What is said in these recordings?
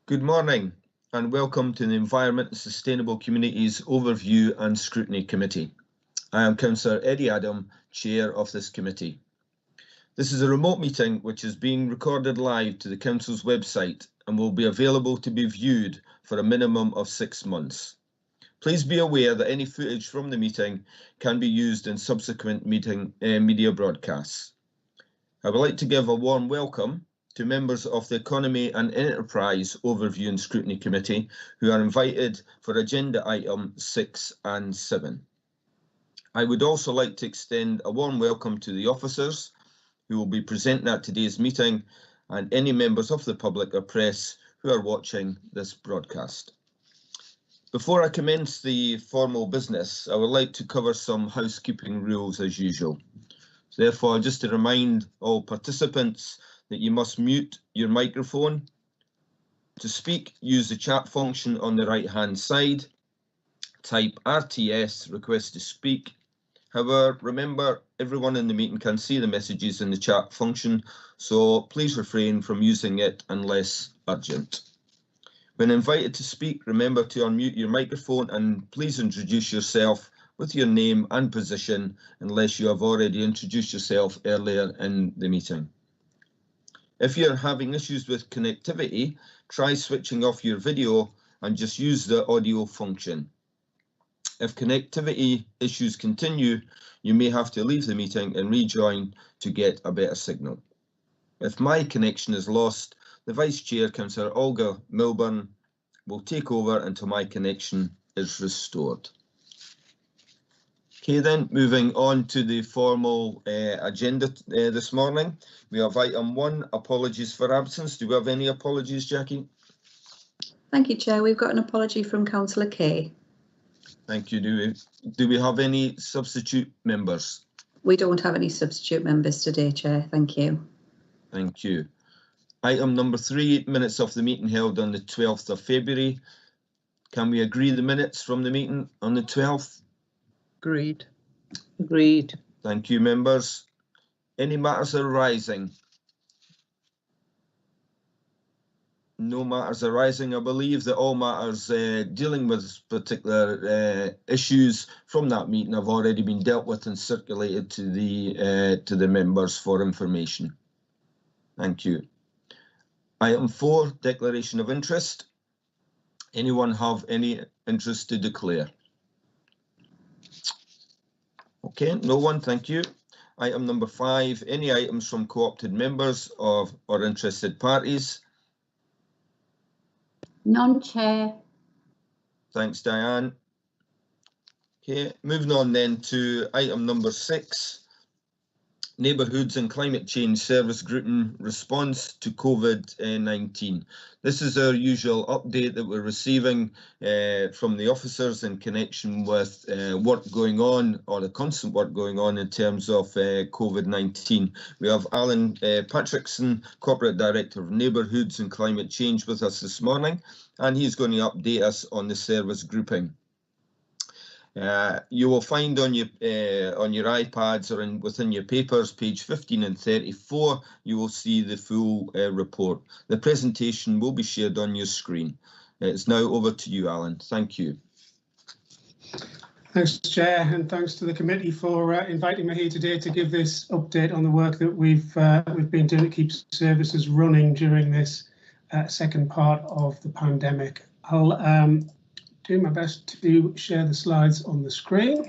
Good morning and welcome to the Environment and Sustainable Communities Overview and Scrutiny Committee. I am Councillor Eddie Adam, Chair of this committee. This is a remote meeting which is being recorded live to the Council's website and will be available to be viewed for a minimum of 6 months. Please be aware that any footage from the meeting can be used in subsequent media broadcasts. I would like to give a warm welcome to members of the Economy and Enterprise Overview and Scrutiny Committee who are invited for agenda item 6 and 7. I would also like to extend a warm welcome to the officers who will be presenting at today's meeting and any members of the public or press who are watching this broadcast. Before I commence the formal business, I would like to cover some housekeeping rules as usual. Therefore, just to remind all participants that you must mute your microphone. To speak, use the chat function on the right-hand side. Type RTS, request to speak. However, remember, everyone in the meeting can see the messages in the chat function, so please refrain from using it unless urgent. When invited to speak, remember to unmute your microphone and please introduce yourself with your name and position unless you have already introduced yourself earlier in the meeting. If you're having issues with connectivity, try switching off your video and just use the audio function. If connectivity issues continue, you may have to leave the meeting and rejoin to get a better signal. If my connection is lost, the Vice Chair, Councillor Olga Milburn, will take over until my connection is restored. Okay then, moving on to the formal agenda this morning. We have item 1, apologies for absence. Do we have any apologies, Jackie? Thank you, Chair. We've got an apology from Councillor Kay. Thank you. Do we have any substitute members? We don't have any substitute members today, Chair. Thank you. Thank you. Item number 3, minutes of the meeting held on the 12th of February. Can we agree the minutes from the meeting on the 12th? Agreed. Agreed. Thank you, members. Any matters arising? No matters arising. I believe that all matters dealing with particular issues from that meeting have already been dealt with and circulated to the members for information. Thank you. Item 4, declaration of interest. Anyone have any interest to declare? Okay, no one, thank you. Item number 5, any items from co-opted members or interested parties? None, Chair. Thanks, Diane. Okay, moving on then to item number 6, Neighbourhoods and Climate Change Service Grouping Response to COVID-19. This is our usual update that we're receiving from the officers in connection with work going on, or the constant work going on in terms of COVID-19. We have Alan Patrickson, Corporate Director of Neighbourhoods and Climate Change, with us this morning, and he's going to update us on the service grouping. You will find on your iPads or within your papers, page 15 and 34, you will see the full report. The presentation will be shared on your screen. It's now over to you, Alan. Thank you. Thanks, Chair, and thanks to the committee for inviting me here today to give this update on the work that we've been doing to keep services running during this second part of the pandemic. I'll do my best to share the slides on the screen.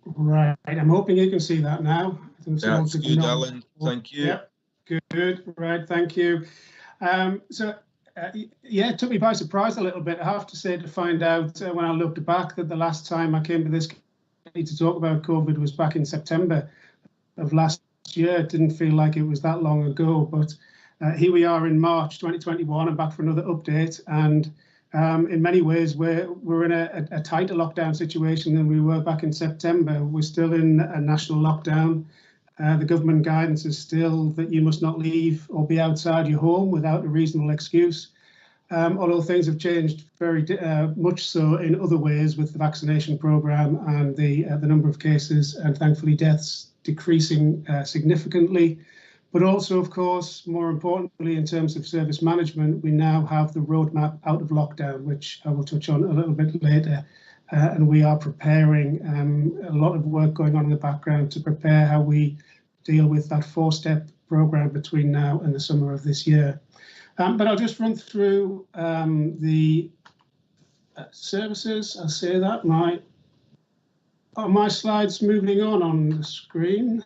Right, I'm hoping you can see that now. That's good, Alan. Thank you. Yep, good. Right, thank you. Yeah, it took me by surprise a little bit, I have to say, to find out when I looked back that the last time I came to this committee to talk about COVID was back in September of last year. It didn't feel like it was that long ago, but here we are in March 2021. I'm back for another update, and in many ways we're in a tighter lockdown situation than we were back in September. We're still in a national lockdown. The government guidance is still that you must not leave or be outside your home without a reasonable excuse. although things have changed very much so in other ways with the vaccination programme and the number of cases and thankfully deaths decreasing significantly. But also, of course, more importantly, in terms of service management, we now have the roadmap out of lockdown, which I will touch on a little bit later. And we are preparing a lot of work going on in the background to prepare how we deal with that 4-step programme between now and the summer of this year. But I'll just run through the services. I'll say that my slides moving on the screen.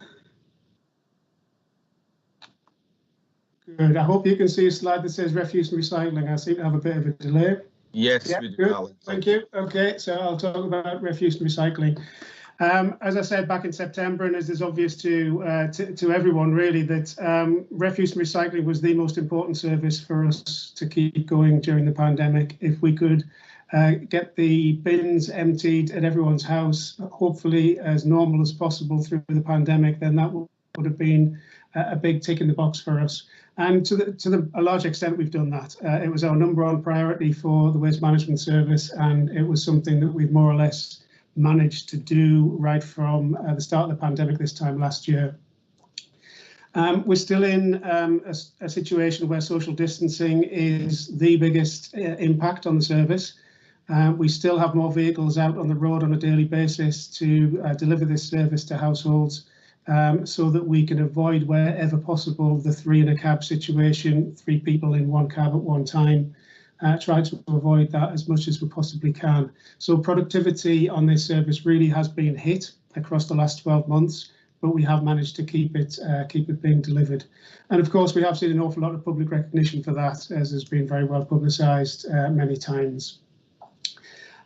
Good. I hope you can see a slide that says refuse and recycling. I seem to have a bit of a delay. Yes, yeah, we do, good. Alan. Thank you. Okay, so I'll talk about refuse and recycling. As I said back in September, and as is obvious to everyone really, that refuse and recycling was the most important service for us to keep going during the pandemic. If we could get the bins emptied at everyone's house, hopefully as normal as possible through the pandemic, then that would have been a big tick in the box for us. And to a large extent, we've done that. It was our #1 priority for the Waste Management Service, and it was something that we've more or less managed to do right from the start of the pandemic this time last year. We're still in a situation where social distancing is the biggest impact on the service. We still have more vehicles out on the road on a daily basis to deliver this service to households. So that we can avoid wherever possible the 3 in a cab situation, 3 people in 1 cab at one time, try to avoid that as much as we possibly can. So productivity on this service really has been hit across the last 12 months, but we have managed to keep it being delivered. And of course, we have seen an awful lot of public recognition for that, as has been very well publicised many times.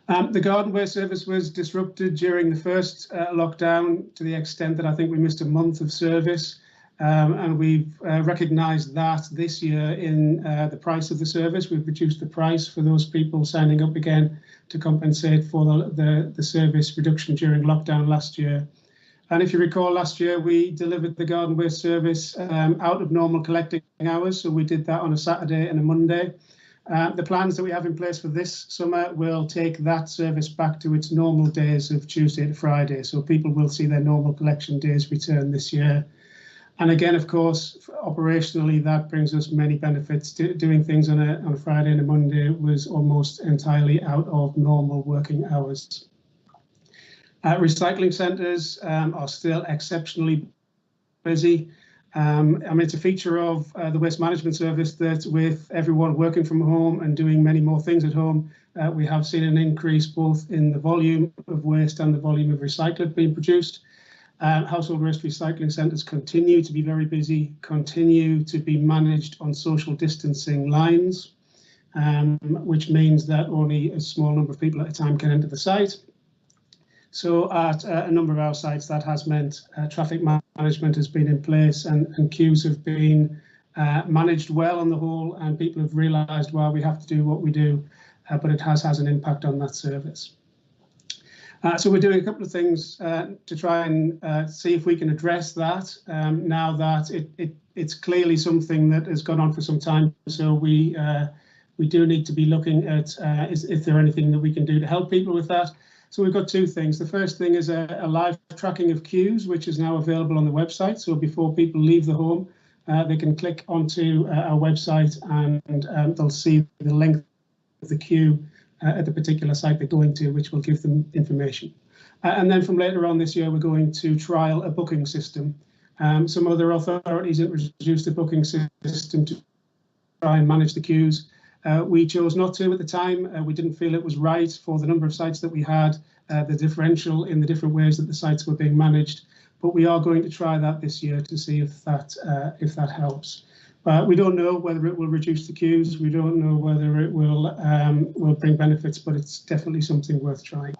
The garden waste service was disrupted during the first lockdown to the extent that I think we missed a month of service, and we've recognised that this year in the price of the service. We've reduced the price for those people signing up again to compensate for the service reduction during lockdown last year. And if you recall, last year we delivered the garden waste service out of normal collecting hours, so we did that on a Saturday and a Monday. The plans that we have in place for this summer will take that service back to its normal days of Tuesday to Friday. So people will see their normal collection days return this year. And again, of course, operationally, that brings us many benefits. Doing things on a Friday and a Monday was almost entirely out of normal working hours. Recycling centres are still exceptionally busy. I mean, it's a feature of the Waste Management Service that with everyone working from home and doing many more things at home, we have seen an increase both in the volume of waste and the volume of recyclate being produced. Household waste recycling centres continue to be very busy, continue to be managed on social distancing lines, which means that only a small number of people at a time can enter the site. So at a number of our sites, that has meant traffic management has been in place and queues have been managed well on the whole, and people have realised, well, we have to do what we do, but it has an impact on that service. So we're doing a couple of things to try and see if we can address that now that it's clearly something that has gone on for some time. So we do need to be looking at if there anything that we can do to help people with that. So we've got 2 things. The first thing is a live tracking of queues, which is now available on the website. So before people leave the home, they can click onto our website and they'll see the length of the queue at the particular site they're going to, which will give them information. And then from later on this year, we're going to trial a booking system. Some other authorities introduced the booking system to try and manage the queues. We chose not to at the time. We didn't feel it was right for the number of sites that we had, the differential in the different ways that the sites were being managed. But we are going to try that this year to see if that helps. We don't know whether it will reduce the queues. We don't know whether it will bring benefits, but it's definitely something worth trying.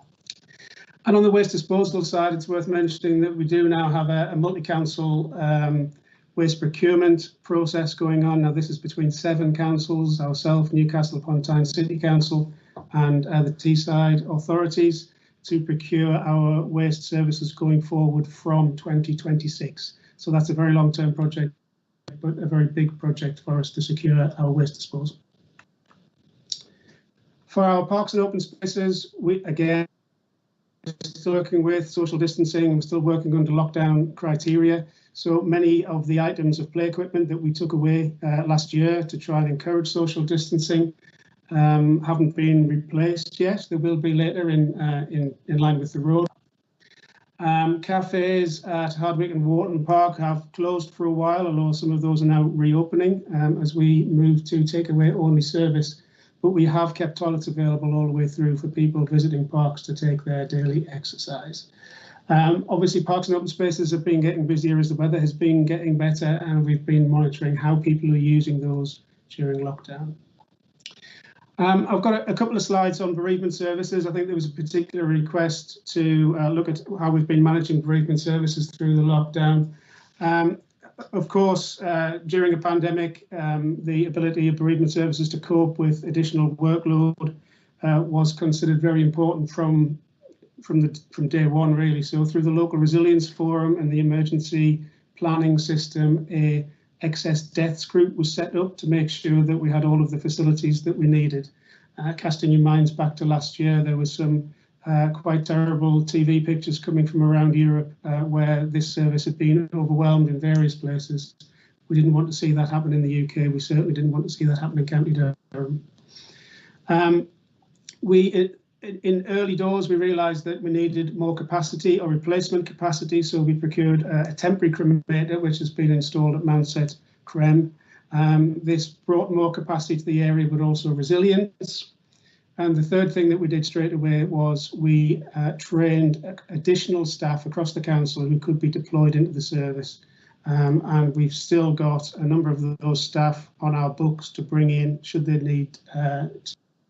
And on the waste disposal side, it's worth mentioning that we do now have a multi-council waste procurement process going on. Now, this is between 7 councils, ourselves, Newcastle upon Tyne City Council, and the Teesside authorities to procure our waste services going forward from 2026. So that's a very long-term project, but a very big project for us to secure our waste disposal. For our parks and open spaces, we again still working with social distancing. We're still working under lockdown criteria. So many of the items of play equipment that we took away last year to try and encourage social distancing haven't been replaced yet. They will be later in line with the road. Cafes at Hardwick and Wharton Park have closed for a while, although some of those are now reopening as we move to takeaway only service. But we have kept toilets available all the way through for people visiting parks to take their daily exercise. Obviously, parks and open spaces have been getting busier as the weather has been getting better, and we've been monitoring how people are using those during lockdown. I've got a couple of slides on bereavement services. I think there was a particular request to look at how we've been managing bereavement services through the lockdown. Of course, during a pandemic, the ability of bereavement services to cope with additional workload was considered very important from day one, really. So through the local resilience forum and the emergency planning system, a excess deaths group was set up to make sure that we had all of the facilities that we needed. Casting your minds back to last year, there was some quite terrible TV pictures coming from around Europe where this service had been overwhelmed in various places. We didn't want to see that happen in the UK. We certainly didn't want to see that happen in County Durham. In early doors, we realised that we needed more capacity or replacement capacity, so we procured a temporary cremator, which has been installed at Mountset Crem. This brought more capacity to the area, but also resilience. And the third thing that we did straight away was we trained additional staff across the council who could be deployed into the service. And we've still got a number of those staff on our books to bring in should they need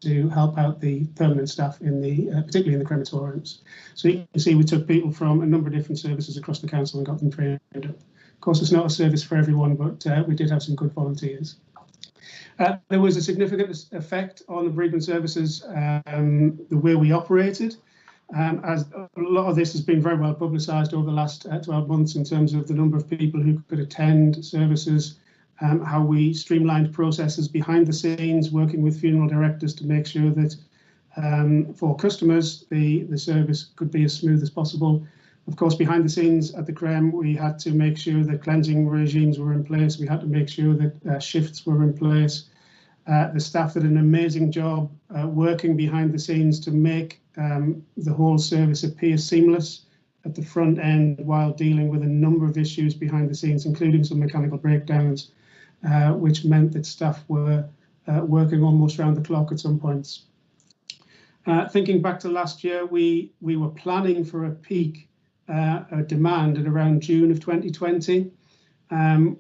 to help out the permanent staff in particularly in the crematoriums. So you can see we took people from a number of different services across the council and got them trained up. Of course, it's not a service for everyone, but we did have some good volunteers. There was a significant effect on the bereavement services, the way we operated, as a lot of this has been very well publicised over the last 12 months in terms of the number of people who could attend services, how we streamlined processes behind the scenes, working with funeral directors to make sure that for customers, the service could be as smooth as possible. Of course, behind the scenes at the CREM, we had to make sure that cleansing regimes were in place. We had to make sure that shifts were in place. The staff did an amazing job working behind the scenes to make the whole service appear seamless at the front end while dealing with a number of issues behind the scenes, including some mechanical breakdowns, which meant that staff were working almost around the clock at some points. Thinking back to last year, we were planning for a peak demand at around June of 2020. And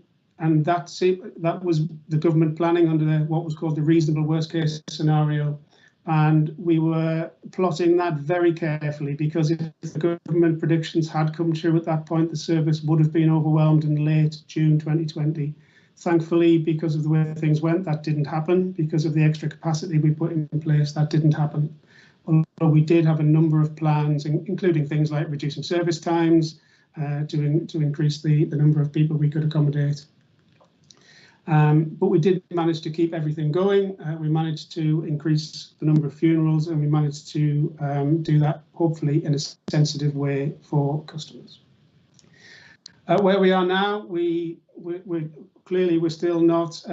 that was the government planning under what was called the reasonable worst case scenario. And we were plotting that very carefully, because if the government predictions had come true at that point, the service would have been overwhelmed in late June 2020. Thankfully, because of the way things went, that didn't happen. Because of the extra capacity we put in place, that didn't happen. Although we did have a number of plans, including things like reducing service times to increase the number of people we could accommodate. But we did manage to keep everything going. We managed to increase the number of funerals, and we managed to do that, hopefully, in a sensitive way for customers. Where we are now, we're still not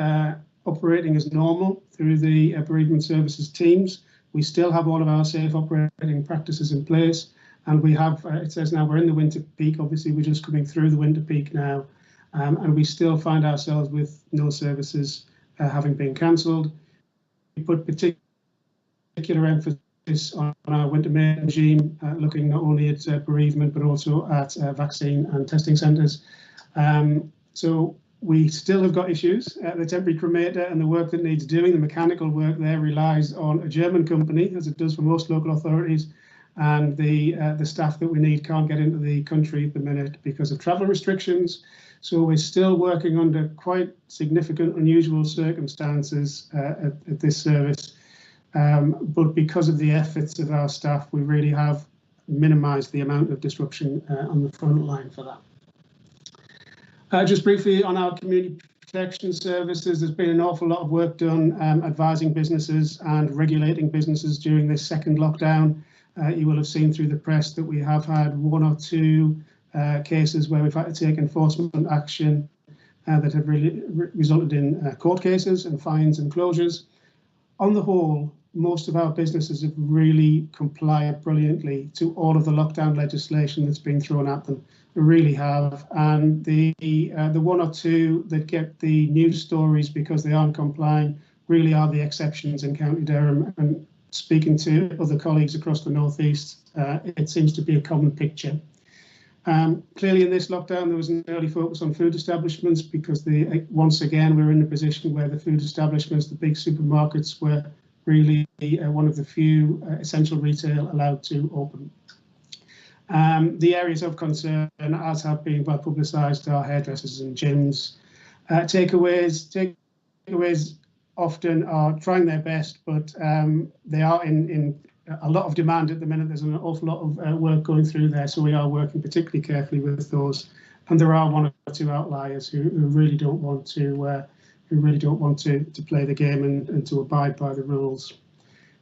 operating as normal through the bereavement services teams. We still have all of our safe operating practices in place, and we have, it says now we're in the winter peak. Obviously, we're just coming through the winter peak now. And we still find ourselves with no services having been cancelled. We put particular emphasis on our winter maintenance regime, looking not only at bereavement but also at vaccine and testing centres. So we still have got issues. The temporary cremator and the work that needs doing, the mechanical work there, relies on a German company, as it does for most local authorities. And the staff that we need can't get into the country at the minute because of travel restrictions. So we're still working under quite significant, unusual circumstances at this service. But because of the efforts of our staff, we really have minimised the amount of disruption on the front line for that. Just briefly on our community Protection Services, there's been an awful lot of work done advising businesses and regulating businesses during this second lockdown. You will have seen through the press that we have had one or two cases where we've had to take enforcement action that have really resulted in court cases and fines and closures. On the whole, most of our businesses have really complied brilliantly to all of the lockdown legislation that's been thrown at them. They really have, and the one or two that get the news stories because they aren't complying really are the exceptions in County Durham. And speaking to other colleagues across the North East, it seems to be a common picture. Clearly in this lockdown there was an early focus on food establishments because once again we're in a position where the food establishments, the big supermarkets, were really one of the few essential retail allowed to open. The areas of concern, as have been well publicised, are hairdressers and gyms. Takeaways often are trying their best, but they are in a lot of demand at the minute. There's an awful lot of work going through there, so we are working particularly carefully with those. And there are one or two outliers who really don't want to play the game and to abide by the rules.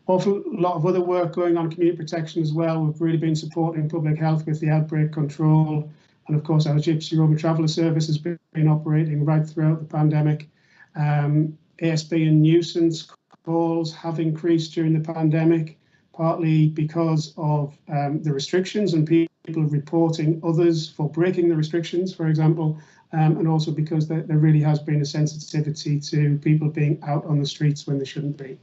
Awful lot of other work going on community protection as well. We've really been supporting public health with the outbreak control, and of course our Gypsy Roma Traveller Service has been operating right throughout the pandemic. ASB and nuisance calls have increased during the pandemic, partly because of the restrictions and people reporting others for breaking the restrictions, for example, and also because there really has been a sensitivity to people being out on the streets when they shouldn't be.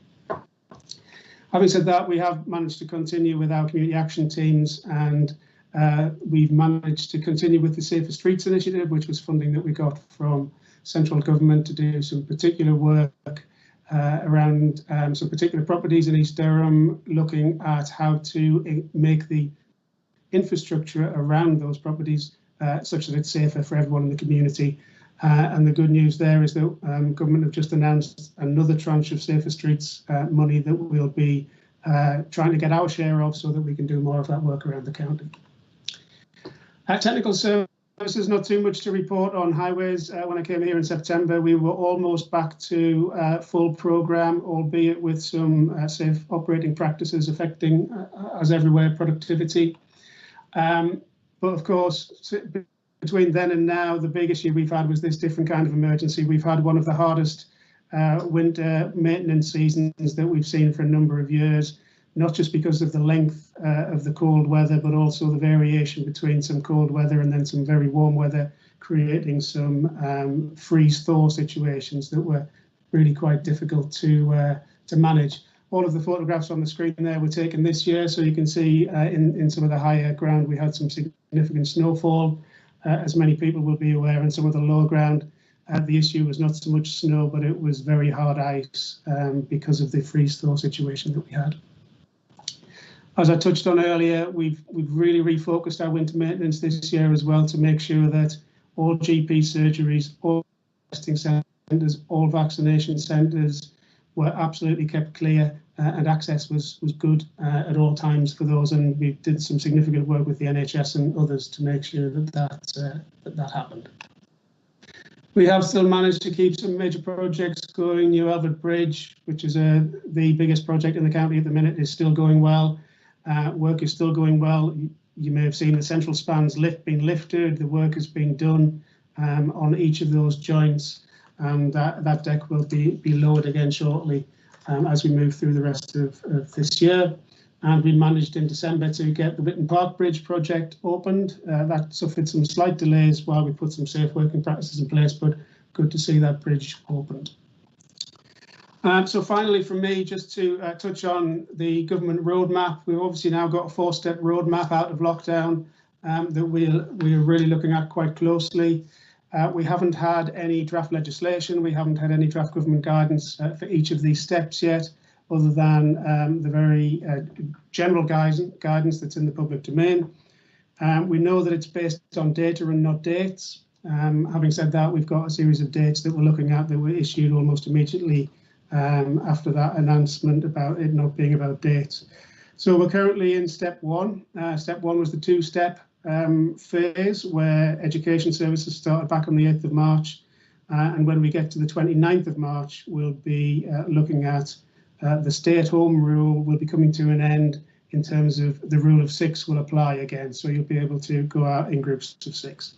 Having said that, we have managed to continue with our community action teams, and we've managed to continue with the Safer Streets initiative, which was funding that we got from central government to do some particular work around some particular properties in East Durham, looking at how to make the infrastructure around those properties such that it's safer for everyone in the community. And the good news there is that government have just announced another tranche of Safer Streets money that we'll be trying to get our share of so that we can do more of that work around the county. Technical services, not too much to report on highways. When I came here in September, we were almost back to full programme, albeit with some safe operating practices affecting, as everywhere, productivity. But of course, between then and now, the big issue we've had was this different kind of emergency. We've had one of the hardest winter maintenance seasons that we've seen for a number of years, not just because of the length of the cold weather, but also the variation between some cold weather and then some very warm weather, creating some freeze-thaw situations that were really quite difficult to manage. All of the photographs on the screen there were taken this year, so you can see in some of the higher ground we had some significant snowfall. As many people will be aware, in some of the lower ground, the issue was not so much snow, but it was very hard ice because of the freeze-thaw situation that we had. As I touched on earlier, we've really refocused our winter maintenance this year as well to make sure that all GP surgeries, all testing centres, all vaccination centres were absolutely kept clear and access was good at all times for those, and we did some significant work with the NHS and others to make sure that happened. We have still managed to keep some major projects going. New Albert Bridge, which is the biggest project in the county at the minute, is still going well. Work is still going well. You may have seen the central spans being lifted. The work is being done on each of those joints, and that deck will be lowered again shortly as we move through the rest of this year. And we managed in December to get the Witten Park Bridge project opened. That suffered some slight delays while we put some safe working practices in place, but good to see that bridge opened. So finally from me, just to touch on the government roadmap. We've obviously now got a 4-step roadmap out of lockdown that we're really looking at quite closely. We haven't had any draft legislation. We haven't had any draft government guidance for each of these steps yet, other than the very general guidance that's in the public domain. We know that it's based on data and not dates. Having said that, we've got a series of dates that we're looking at that were issued almost immediately after that announcement about it not being about dates. So we're currently in step 1. Step 1 was the 2-step phase where education services started back on the 8th of March. And when we get to the 29th of March, we'll be looking at the stay-at-home rule will be coming to an end in terms of the rule of 6 will apply again. So you'll be able to go out in groups of 6.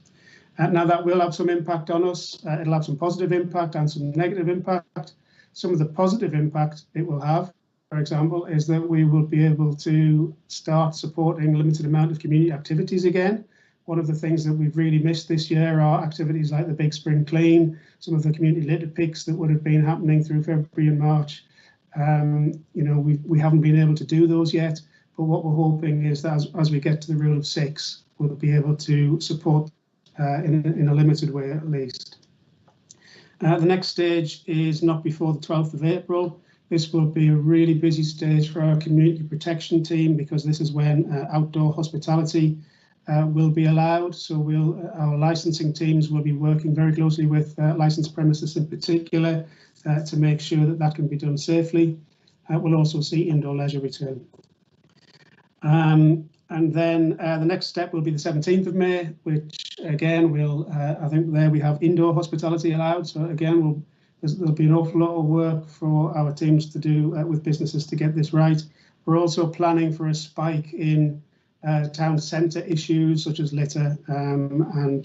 Now that will have some impact on us. It'll have some positive impact and some negative impact. Some of the positive impact it will have, for example, is that we will be able to start supporting a limited amount of community activities again. One of the things that we've really missed this year are activities like the Big Spring Clean, some of the community litter picks that would have been happening through February and March. You know, we haven't been able to do those yet, but what we're hoping is that as we get to the rule of 6, we'll be able to support in a limited way at least. The next stage is not before the 12th of April. This will be a really busy stage for our community protection team because this is when outdoor hospitality will be allowed. So our licensing teams will be working very closely with licensed premises in particular to make sure that that can be done safely. We'll also see indoor leisure return. And then the next step will be the 17th of May, which again I think there we have indoor hospitality allowed. So again, there'll be an awful lot of work for our teams to do with businesses to get this right. We're also planning for a spike in town centre issues such as litter and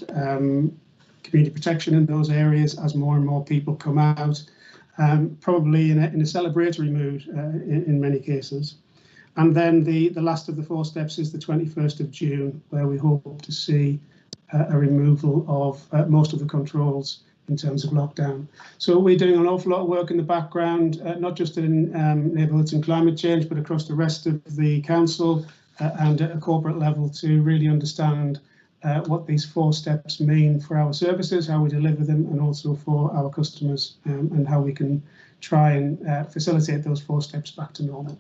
community protection in those areas as more and more people come out, probably in a celebratory mood in many cases. And then the last of the 4 steps is the 21st of June, where we hope to see a removal of most of the controls in terms of lockdown. So we're doing an awful lot of work in the background, not just in neighbourhoods and climate change, but across the rest of the council and at a corporate level to really understand what these 4 steps mean for our services, how we deliver them, and also for our customers, and how we can try and facilitate those 4 steps back to normal.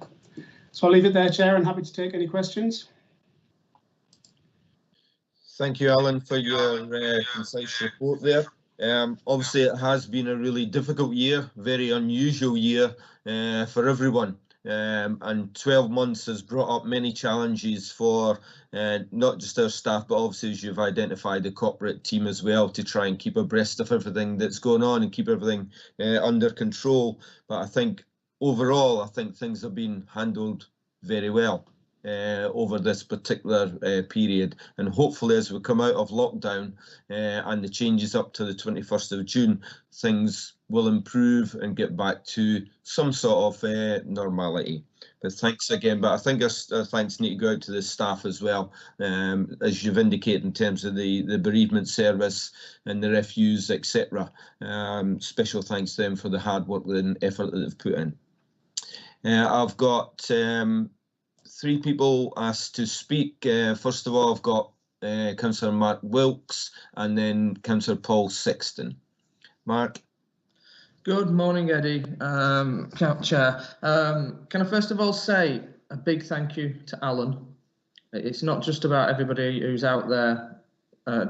So I'll leave it there, Chair, and happy to take any questions. Thank you, Alan, for your concise report there. Obviously, it has been a really difficult year, very unusual year for everyone. And 12 months has brought up many challenges for not just our staff, but obviously, as you've identified, the corporate team as well, to try and keep abreast of everything that's going on and keep everything under control. But I think overall, I think things have been handled very well over this particular period, and hopefully as we come out of lockdown and the changes up to the 21st of June, things will improve and get back to some sort of normality. But thanks again. But I think our thanks need to go out to the staff as well, as you've indicated in terms of the bereavement service and the refuse, etc. Special thanks to them for the hard work and effort that they've put in. I've got 3 people asked to speak. First of all, I've got Councillor Mark Wilkes and then Councillor Paul Sexton. Mark. Good morning, Eddie, Chair. Can I first of all say a big thank you to Alan. It's not just about everybody who's out there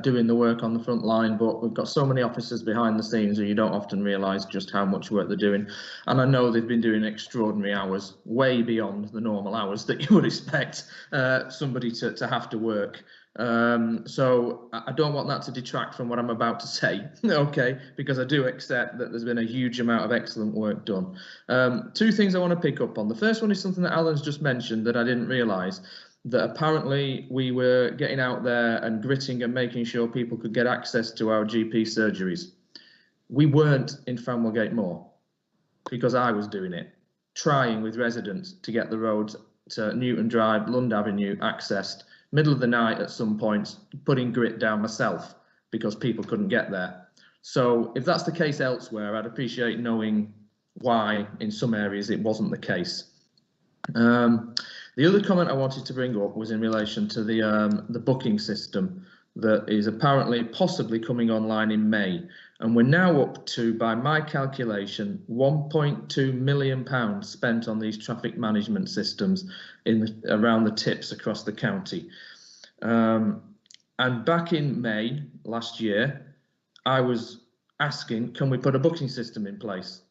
doing the work on the front line, but we've got so many officers behind the scenes who you don't often realise just how much work they're doing. And I know they've been doing extraordinary hours, way beyond the normal hours that you would expect somebody to have to work. So I don't want that to detract from what I'm about to say, okay, because I do accept that there's been a huge amount of excellent work done. 2 things I want to pick up on. The first one is something that Alan's just mentioned that I didn't realise, that apparently we were getting out there and gritting and making sure people could get access to our GP surgeries. We weren't in Famwellgate Moor because I was doing it, trying with residents to get the roads to Newton Drive, Lund Avenue accessed, middle of the night at some points, putting grit down myself because people couldn't get there. So if that's the case elsewhere, I'd appreciate knowing why in some areas it wasn't the case. The other comment I wanted to bring up was in relation to the booking system that is apparently possibly coming online in May. And we're now up to, by my calculation, £1.2 million spent on these traffic management systems around the tips across the county. And back in May last year, I was asking, can we put a booking system in place?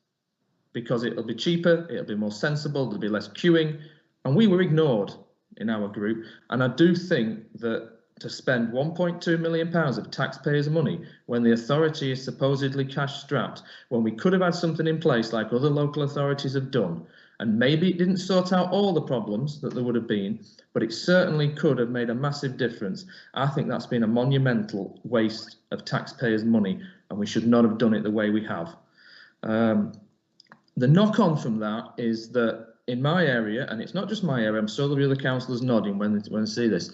Because it'll be cheaper, it'll be more sensible, there'll be less queuing. And we were ignored in our group. And I do think that to spend £1.2 million of taxpayers' money when the authority is supposedly cash-strapped, when we could have had something in place like other local authorities have done. And maybe it didn't sort out all the problems that there would have been, but it certainly could have made a massive difference. I think that's been a monumental waste of taxpayers' money, and we should not have done it the way we have. The knock-on from that is that in my area, and it's not just my area, I'm sure there'll be other councillors nodding when they see this,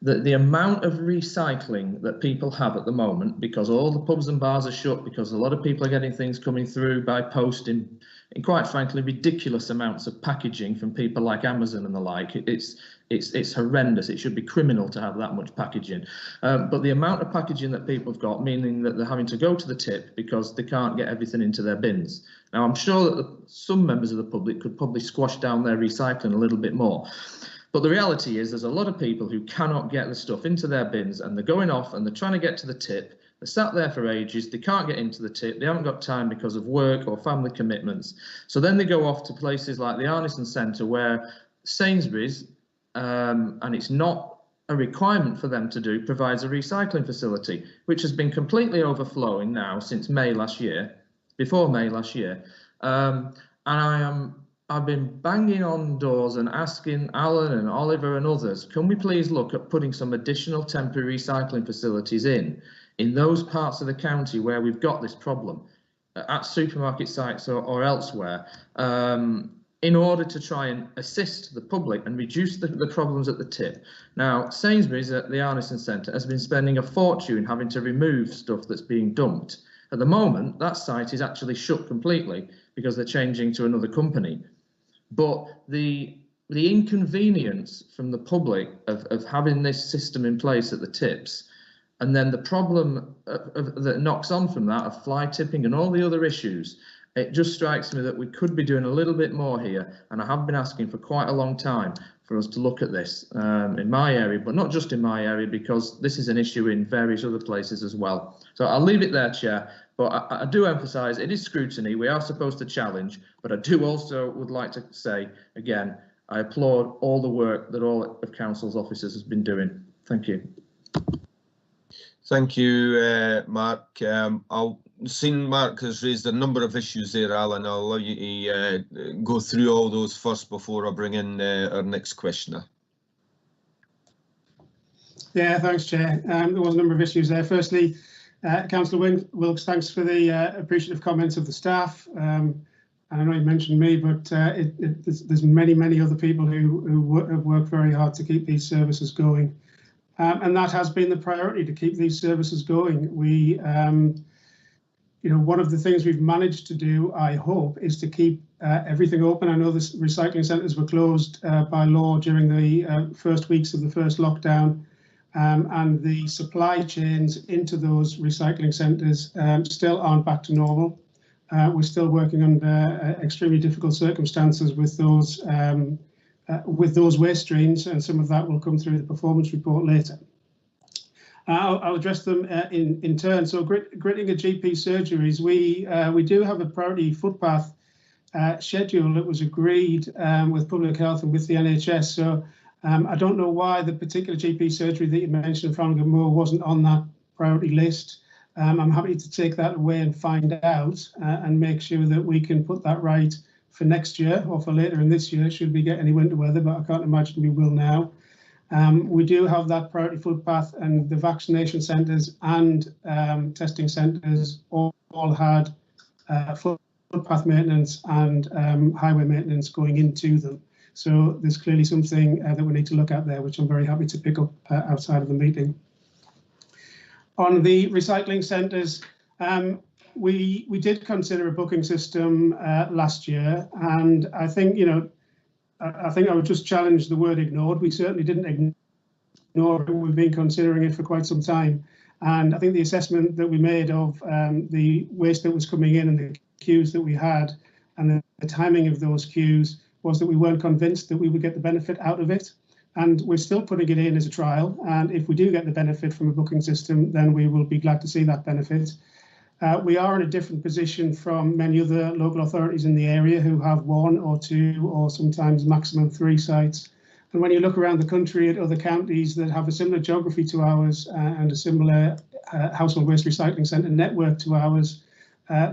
that the amount of recycling that people have at the moment, because all the pubs and bars are shut, because a lot of people are getting things coming through by post in quite frankly ridiculous amounts of packaging from people like Amazon and the like. It's horrendous. It should be criminal to have that much packaging. But the amount of packaging that people have got, meaning that they're having to go to the tip because they can't get everything into their bins. Now, I'm sure that some members of the public could probably squash down their recycling a little bit more. But the reality is there's a lot of people who cannot get the stuff into their bins, and they're going off and they're trying to get to the tip. They're sat there for ages, they can't get into the tip, they haven't got time because of work or family commitments. So then they go off to places like the Arneson Centre, where Sainsbury's, and it's not a requirement for them to do, provides a recycling facility, which has been completely overflowing now since May last year, before May last year. And I've been banging on doors and asking Alan and Oliver and others, can we please look at putting some additional temporary recycling facilities in those parts of the county where we've got this problem, at supermarket sites or elsewhere, in order to try and assist the public and reduce the problems at the tip. Now, Sainsbury's at the Arneson Centre has been spending a fortune having to remove stuff that's being dumped. At the moment, that site is actually shut completely because they're changing to another company. But the inconvenience from the public of having this system in place at the tips, and then the problem that knocks on from that of fly tipping and all the other issues, it just strikes me that we could be doing a little bit more here. And I have been asking for quite a long time for us to look at this in my area, but not just in my area, because this is an issue in various other places as well. So I'll leave it there, Chair. But I do emphasise it is scrutiny. We are supposed to challenge, but I do also would like to say, again, I applaud all the work that all of Council's officers has been doing. Thank you. Thank you, Mark. I'll seen Mark has raised a number of issues there, Alan. I'll allow you to go through all those first before I bring in our next questioner. Yeah, thanks, Chair. There was a number of issues there. Firstly, Councillor Wilkes, thanks for the appreciative comments of the staff. I know you mentioned me, but there's many other people who have worked very hard to keep these services going. And that has been the priority, to keep these services going. We, one of the things we've managed to do, I hope, is to keep everything open. I know the recycling centres were closed by law during the first weeks of the first lockdown. And the supply chains into those recycling centres still aren't back to normal. We're still working under extremely difficult circumstances with those waste streams, and some of that will come through the performance report later. I'll address them in turn. So, gritting of GP surgeries, we do have a priority footpath schedule that was agreed with Public Health and with the NHS. So. I don't know why the particular GP surgery that you mentioned, Franklin Moore, wasn't on that priority list. I'm happy to take that away and find out and make sure that we can put that right for next year or for later in this year, should we get any winter weather, but I can't imagine we will now. We do have that priority footpath, and the vaccination centres and testing centres all had footpath maintenance and highway maintenance going into them. So there's clearly something that we need to look at there, which I'm very happy to pick up outside of the meeting. On the recycling centres, we did consider a booking system last year, and I think I would just challenge the word ignored. We certainly didn't ignore it. We've been considering it for quite some time, and I think the assessment that we made of the waste that was coming in and the queues that we had and the timing of those queues was that we weren't convinced that we would get the benefit out of it. And we're still putting it in as a trial. And if we do get the benefit from a booking system, then we will be glad to see that benefit. We are in a different position from many other local authorities in the area who have 1 or 2 or sometimes maximum 3 sites. And when you look around the country at other counties that have a similar geography to ours and a similar household waste recycling centre network to ours,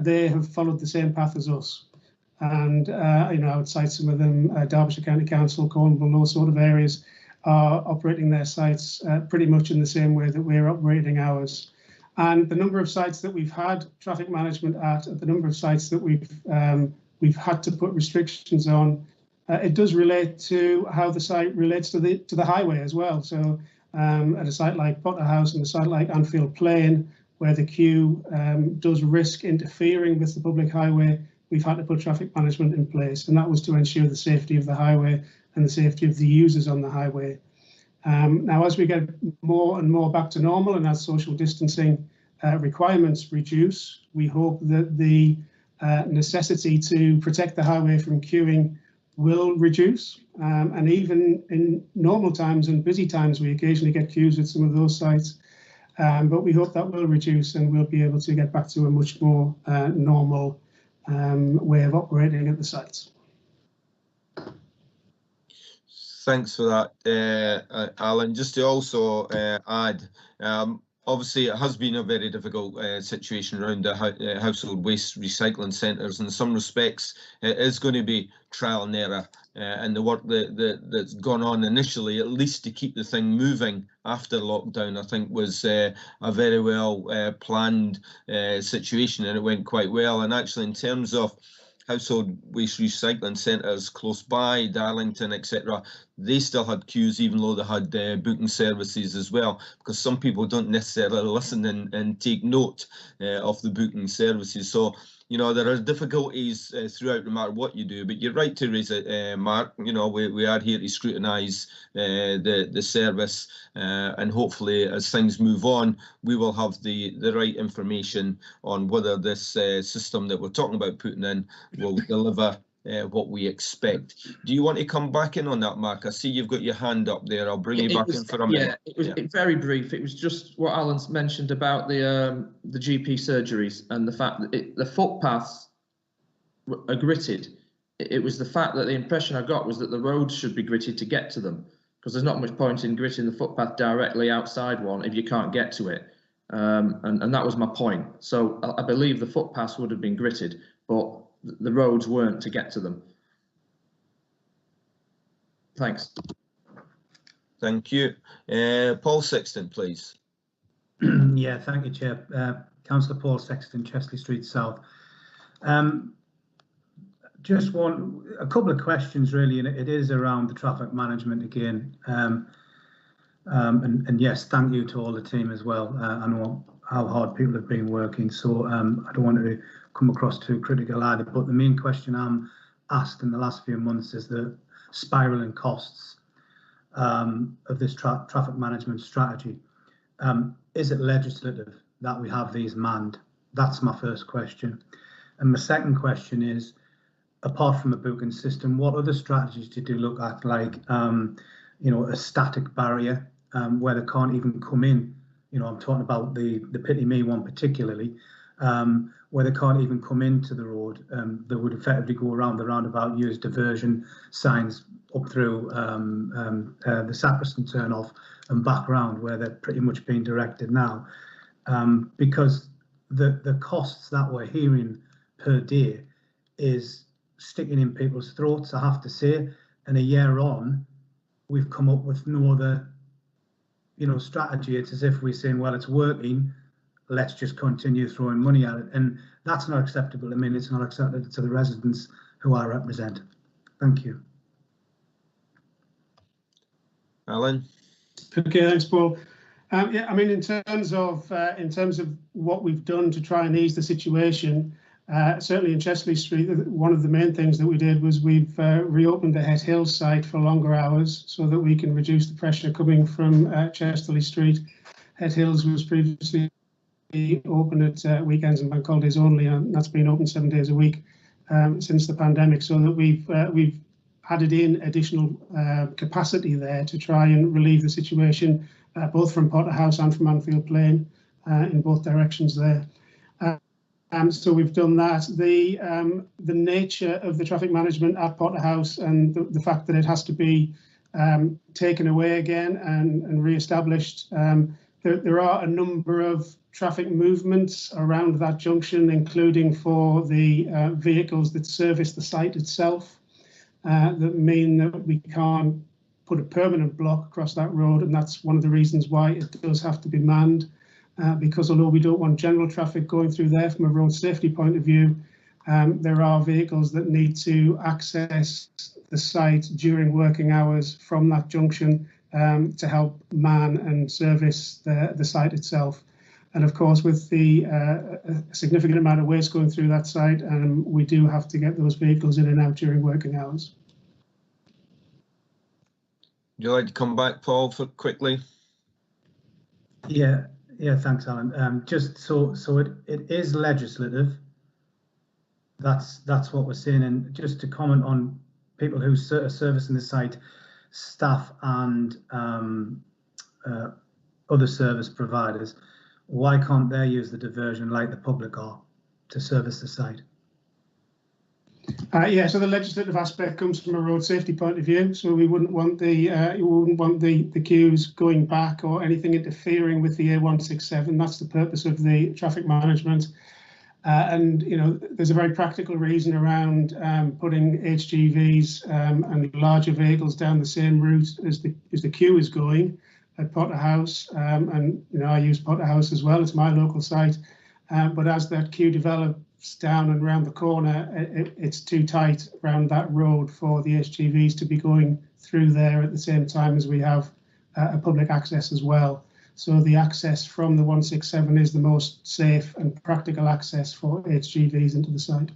they have followed the same path as us. And I would cite some of them: Derbyshire County Council, Cornwall, those sort of areas are operating their sites pretty much in the same way that we're operating ours. And the number of sites that we've had traffic management at, the number of sites that we've had to put restrictions on, it does relate to how the site relates to the highway as well. So at a site like Potter House and a site like Anfield Plain, where the queue does risk interfering with the public highway, we've had to put traffic management in place, and that was to ensure the safety of the highway and the safety of the users on the highway. Now, as we get more and more back to normal and as social distancing requirements reduce, we hope that the necessity to protect the highway from queuing will reduce. And even in normal times and busy times, we occasionally get queues at some of those sites. But we hope that will reduce and we'll be able to get back to a much more normal way of operating at the sites. Thanks for that, Alan. Just to also add, obviously it has been a very difficult situation around the household waste recycling centres. In some respects, it is going to be trial and error, and the work that's gone on initially, at least to keep the thing moving after lockdown, I think was a very well planned situation, and it went quite well. And actually, in terms of household waste recycling centres close by, Darlington, etc., they still had queues, even though they had booking services as well, because some people don't necessarily listen and take note of the booking services. So, there are difficulties throughout, no matter what you do. But you're right to raise it, Mark. We are here to scrutinise the service, and hopefully, as things move on, we will have the right information on whether this system that we're talking about putting in will deliver what we expect. Do you want to come back in on that, Mark? I see you've got your hand up there. I'll bring you back in for a minute. Yeah, it was very brief. It was just what Alan's mentioned about the GP surgeries and the fact that the footpaths are gritted. It was the fact that the impression I got was that the roads should be gritted to get to them, because there's not much point in gritting the footpath directly outside one if you can't get to it. And that was my point. So I believe the footpaths would have been gritted, but the roads weren't to get to them. Thanks. Thank you. Paul Sexton, please. Yeah, thank you, Chair. Councillor Paul Sexton, Chesley Street South. Just a couple of questions really, and it is around the traffic management again. And yes, thank you to all the team as well. I know how hard people have been working, so I don't want to come across too critical either. But the main question I'm asked in the last few months is the spiralling costs of this traffic management strategy. Is it legislative that we have these manned? That's my first question. And my second question is, apart from the booking system, what other strategies did you look at, like a static barrier where they can't even come in? I'm talking about the Pity Me one particularly, where they can't even come into the road. They would effectively go around the roundabout, use diversion signs up through the Sacriston turn off and back round, where they're pretty much being directed now. Because the costs that we're hearing per day is sticking in people's throats, I have to say. And a year on, we've come up with no other strategy. It's as if we're saying, well, it's working, let's just continue throwing money at it. And that's not acceptable. I mean, it's not acceptable to the residents who I represent. Thank you. Alan? Okay, thanks, Paul. Yeah, I mean, in terms of what we've done to try and ease the situation, certainly in Chesley Street, one of the main things that we did was we've reopened the Het Hill site for longer hours so that we can reduce the pressure coming from Chesley Street. Het Hills was previously open at weekends and bank holidays only, and that's been open 7 days a week since the pandemic, so that we've added in additional capacity there to try and relieve the situation, both from Potter House and from Anfield Plain, in both directions there. So we've done that. The nature of the traffic management at Potter House and the fact that it has to be taken away again and re-established. There are a number of traffic movements around that junction, including for the vehicles that service the site itself, that mean that we can't put a permanent block across that road, and that's one of the reasons why it does have to be manned, because although we don't want general traffic going through there from a road safety point of view, there are vehicles that need to access the site during working hours from that junction to help man and service the site itself. And of course, with the significant amount of waste going through that site, we do have to get those vehicles in and out during working hours. Would you like to come back, Paul, for quickly? Yeah, thanks, Alan. Just so it is legislative. That's what we're saying. And just to comment on people who are servicing the site, staff and other service providers, why can't they use the diversion like the public are to service the site? Yeah, so the legislative aspect comes from a road safety point of view. So we wouldn't want the queues going back or anything interfering with the A167. That's the purpose of the traffic management. And you know, there's a very practical reason around putting HGVs and larger vehicles down the same route as the queue is going at Potter House. And you know, I use Potter House as well. It's my local site. But as that queue develops down and around the corner, it's too tight around that road for the HGVs to be going through there at the same time as we have a public access as well. So the access from the 167 is the most safe and practical access for HGVs into the site.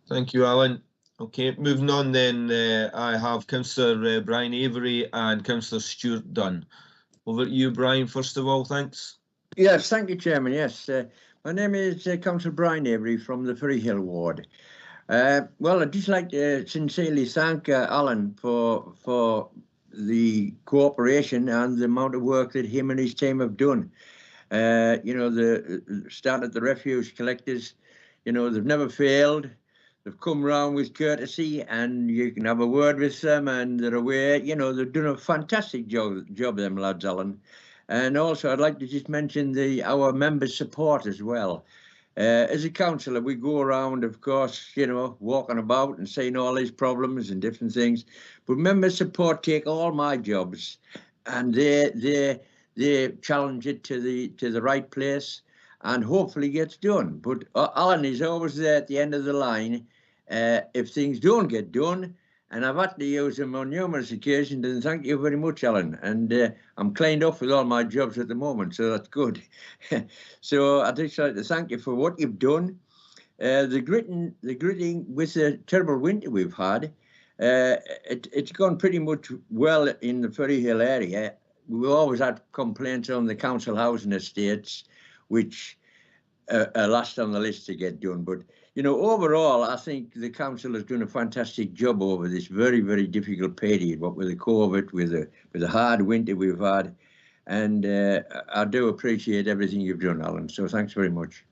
Thank you, Alan. Okay, moving on then, I have Councillor Brian Avery and Councillor Stuart Dunn. Over to you, Brian, first of all, thanks. Yes, thank you, Chairman. Yes, my name is Councillor Brian Avery from the Ferry Hill Ward. Well, I'd just like to sincerely thank Alan for the cooperation and the amount of work that him and his team have done. You know, the start at the refuse collectors, you know, they've never failed. They've come round with courtesy, and you can have a word with them, and they're aware. You know, they've done a fantastic job, them lads, Alan. And also, I'd like to just mention our members' support as well. As a councillor, we go around, of course, you know, walking about and saying all these problems and different things. But members' support take all my jobs, and they challenge it to the right place, and hopefully gets done. But Alan is always there at the end of the line if things don't get done. And I've had to use him on numerous occasions, and thank you very much, Alan. And I'm cleaned off with all my jobs at the moment, so that's good. So I'd just like to thank you for what you've done. The gritting with the terrible winter we've had, it's gone pretty much well in the Ferry Hill area. We've always had complaints on the council housing estates, which are last on the list to get done. But you know, overall, I think the council has done a fantastic job over this very, very difficult period, what with the COVID, with the hard winter we've had. And I do appreciate everything you've done, Alan. So thanks very much.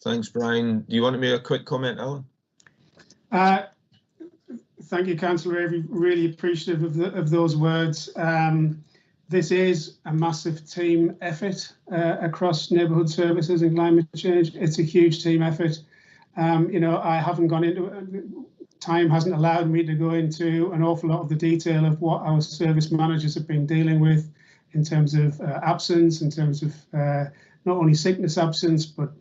Thanks, Brian. Do you want to make a quick comment, Alan? Thank you, Councillor Avery. Really appreciative of those words. This is a massive team effort across neighbourhood services and climate change. It's a huge team effort. You know, I haven't gone into, time hasn't allowed me to go into an awful lot of the detail of what our service managers have been dealing with in terms of absence, in terms of not only sickness absence, but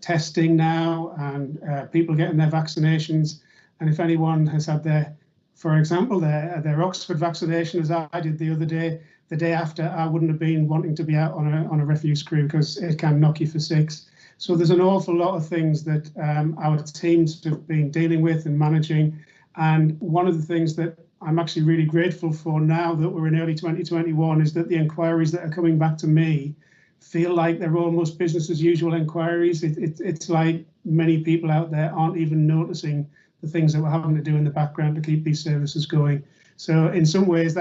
testing now and people getting their vaccinations. And if anyone has had their, for example, their Oxford vaccination, as I did the other day, the day after, I wouldn't have been wanting to be out on a refuse crew because it can knock you for six. So there's an awful lot of things that our teams have been dealing with and managing. And one of the things that I'm actually really grateful for now that we're in early 2021 is that the inquiries that are coming back to me feel like they're almost business as usual inquiries. It's like many people out there aren't even noticing the things that we're having to do in the background to keep these services going. So in some ways,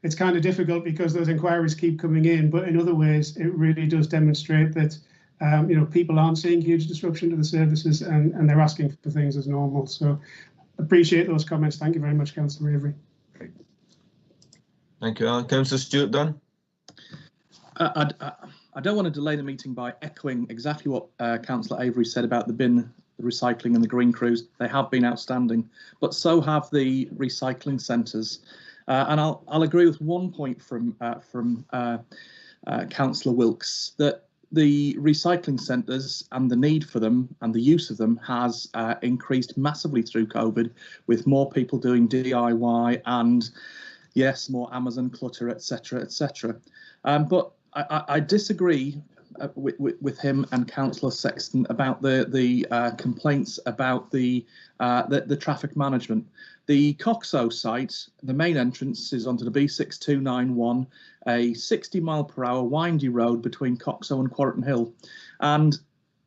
it's kind of difficult because those inquiries keep coming in, but in other ways, it really does demonstrate that you know, people aren't seeing huge disruption to the services and they're asking for things as normal. So appreciate those comments. Thank you very much, Councillor Avery. Thank you, Alan. Councillor Stewart Dunn. I don't want to delay the meeting by echoing exactly what Councillor Avery said about the bin, the recycling and the green crews. They have been outstanding, but so have the recycling centres. And I'll agree with one point from Councillor Wilkes, that the recycling centres and the need for them and the use of them has increased massively through COVID, with more people doing DIY and, yes, more Amazon clutter, etc., etc. But I disagree with him and Councillor Sexton about the complaints about the traffic management. The Coxo site, the main entrance is onto the B6291, a 60-mile-per-hour windy road between Coxo and Quarterton Hill, and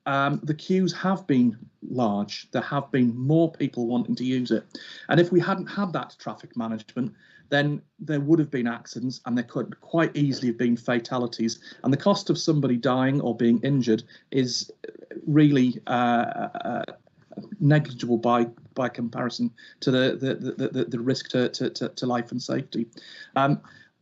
the queues have been large. There have been more people wanting to use it, and if we hadn't had that traffic management, then there would have been accidents, and there could quite easily have been fatalities. And the cost of somebody dying or being injured is really negligible by comparison to the risk to life and safety.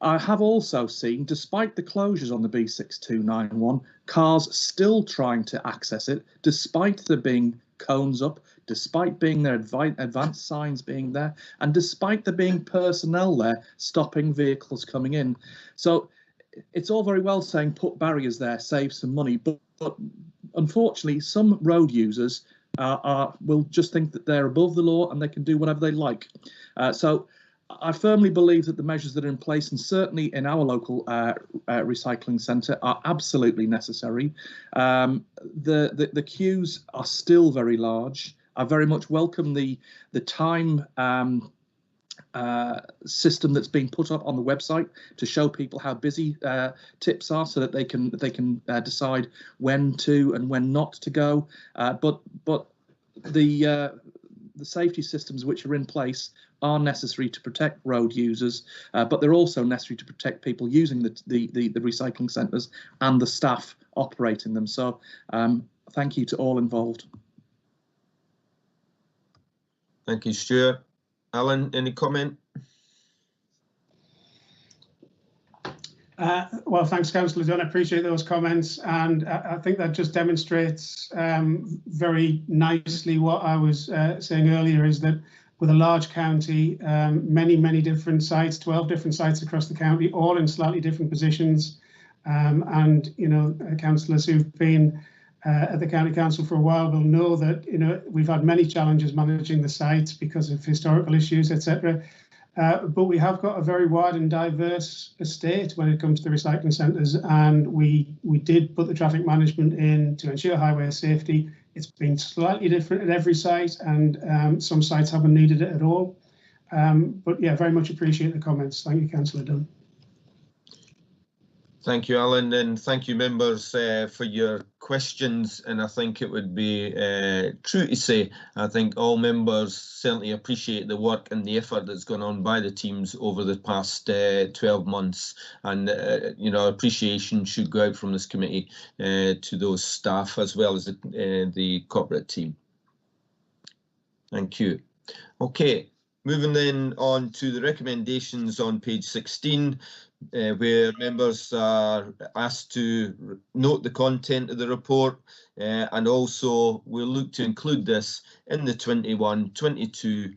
I have also seen, despite the closures on the B6291, cars still trying to access it, despite there being cones up, despite being there advanced signs being there, and despite there being personnel there stopping vehicles coming in. So it's all very well saying put barriers there, save some money, but unfortunately some road users will just think that they're above the law and they can do whatever they like. So I firmly believe that the measures that are in place, and certainly in our local recycling centre, are absolutely necessary. The queues are still very large. I very much welcome the time system that's been put up on the website to show people how busy tips are, so that they can decide when to and when not to go. But the safety systems which are in place are necessary to protect road users, but they're also necessary to protect people using the recycling centres and the staff operating them. So thank you to all involved. Thank you, Stuart. Alan, any comment? Well, thanks, Councillor Dunn. I appreciate those comments, and I think that just demonstrates very nicely what I was saying earlier, is that with a large county, many different sites, 12 different sites across the county, all in slightly different positions, and councillors who've been at the County Council for a while will know that we've had many challenges managing the sites because of historical issues, etc. But we have got a very wide and diverse estate when it comes to recycling centres, and we did put the traffic management in to ensure highway safety. It's been slightly different at every site, and some sites haven't needed it at all. But yeah, very much appreciate the comments. Thank you, Councillor Dunn. Thank you, Alan, and thank you, members, for your questions. And I think it would be true to say, I think all members certainly appreciate the work and the effort that's gone on by the teams over the past 12 months. And, appreciation should go out from this committee to those staff as well as the corporate team. Thank you. Okay, moving then on to the recommendations on page 16. Where members are asked to note the content of the report, and also we'll look to include this in the 21-22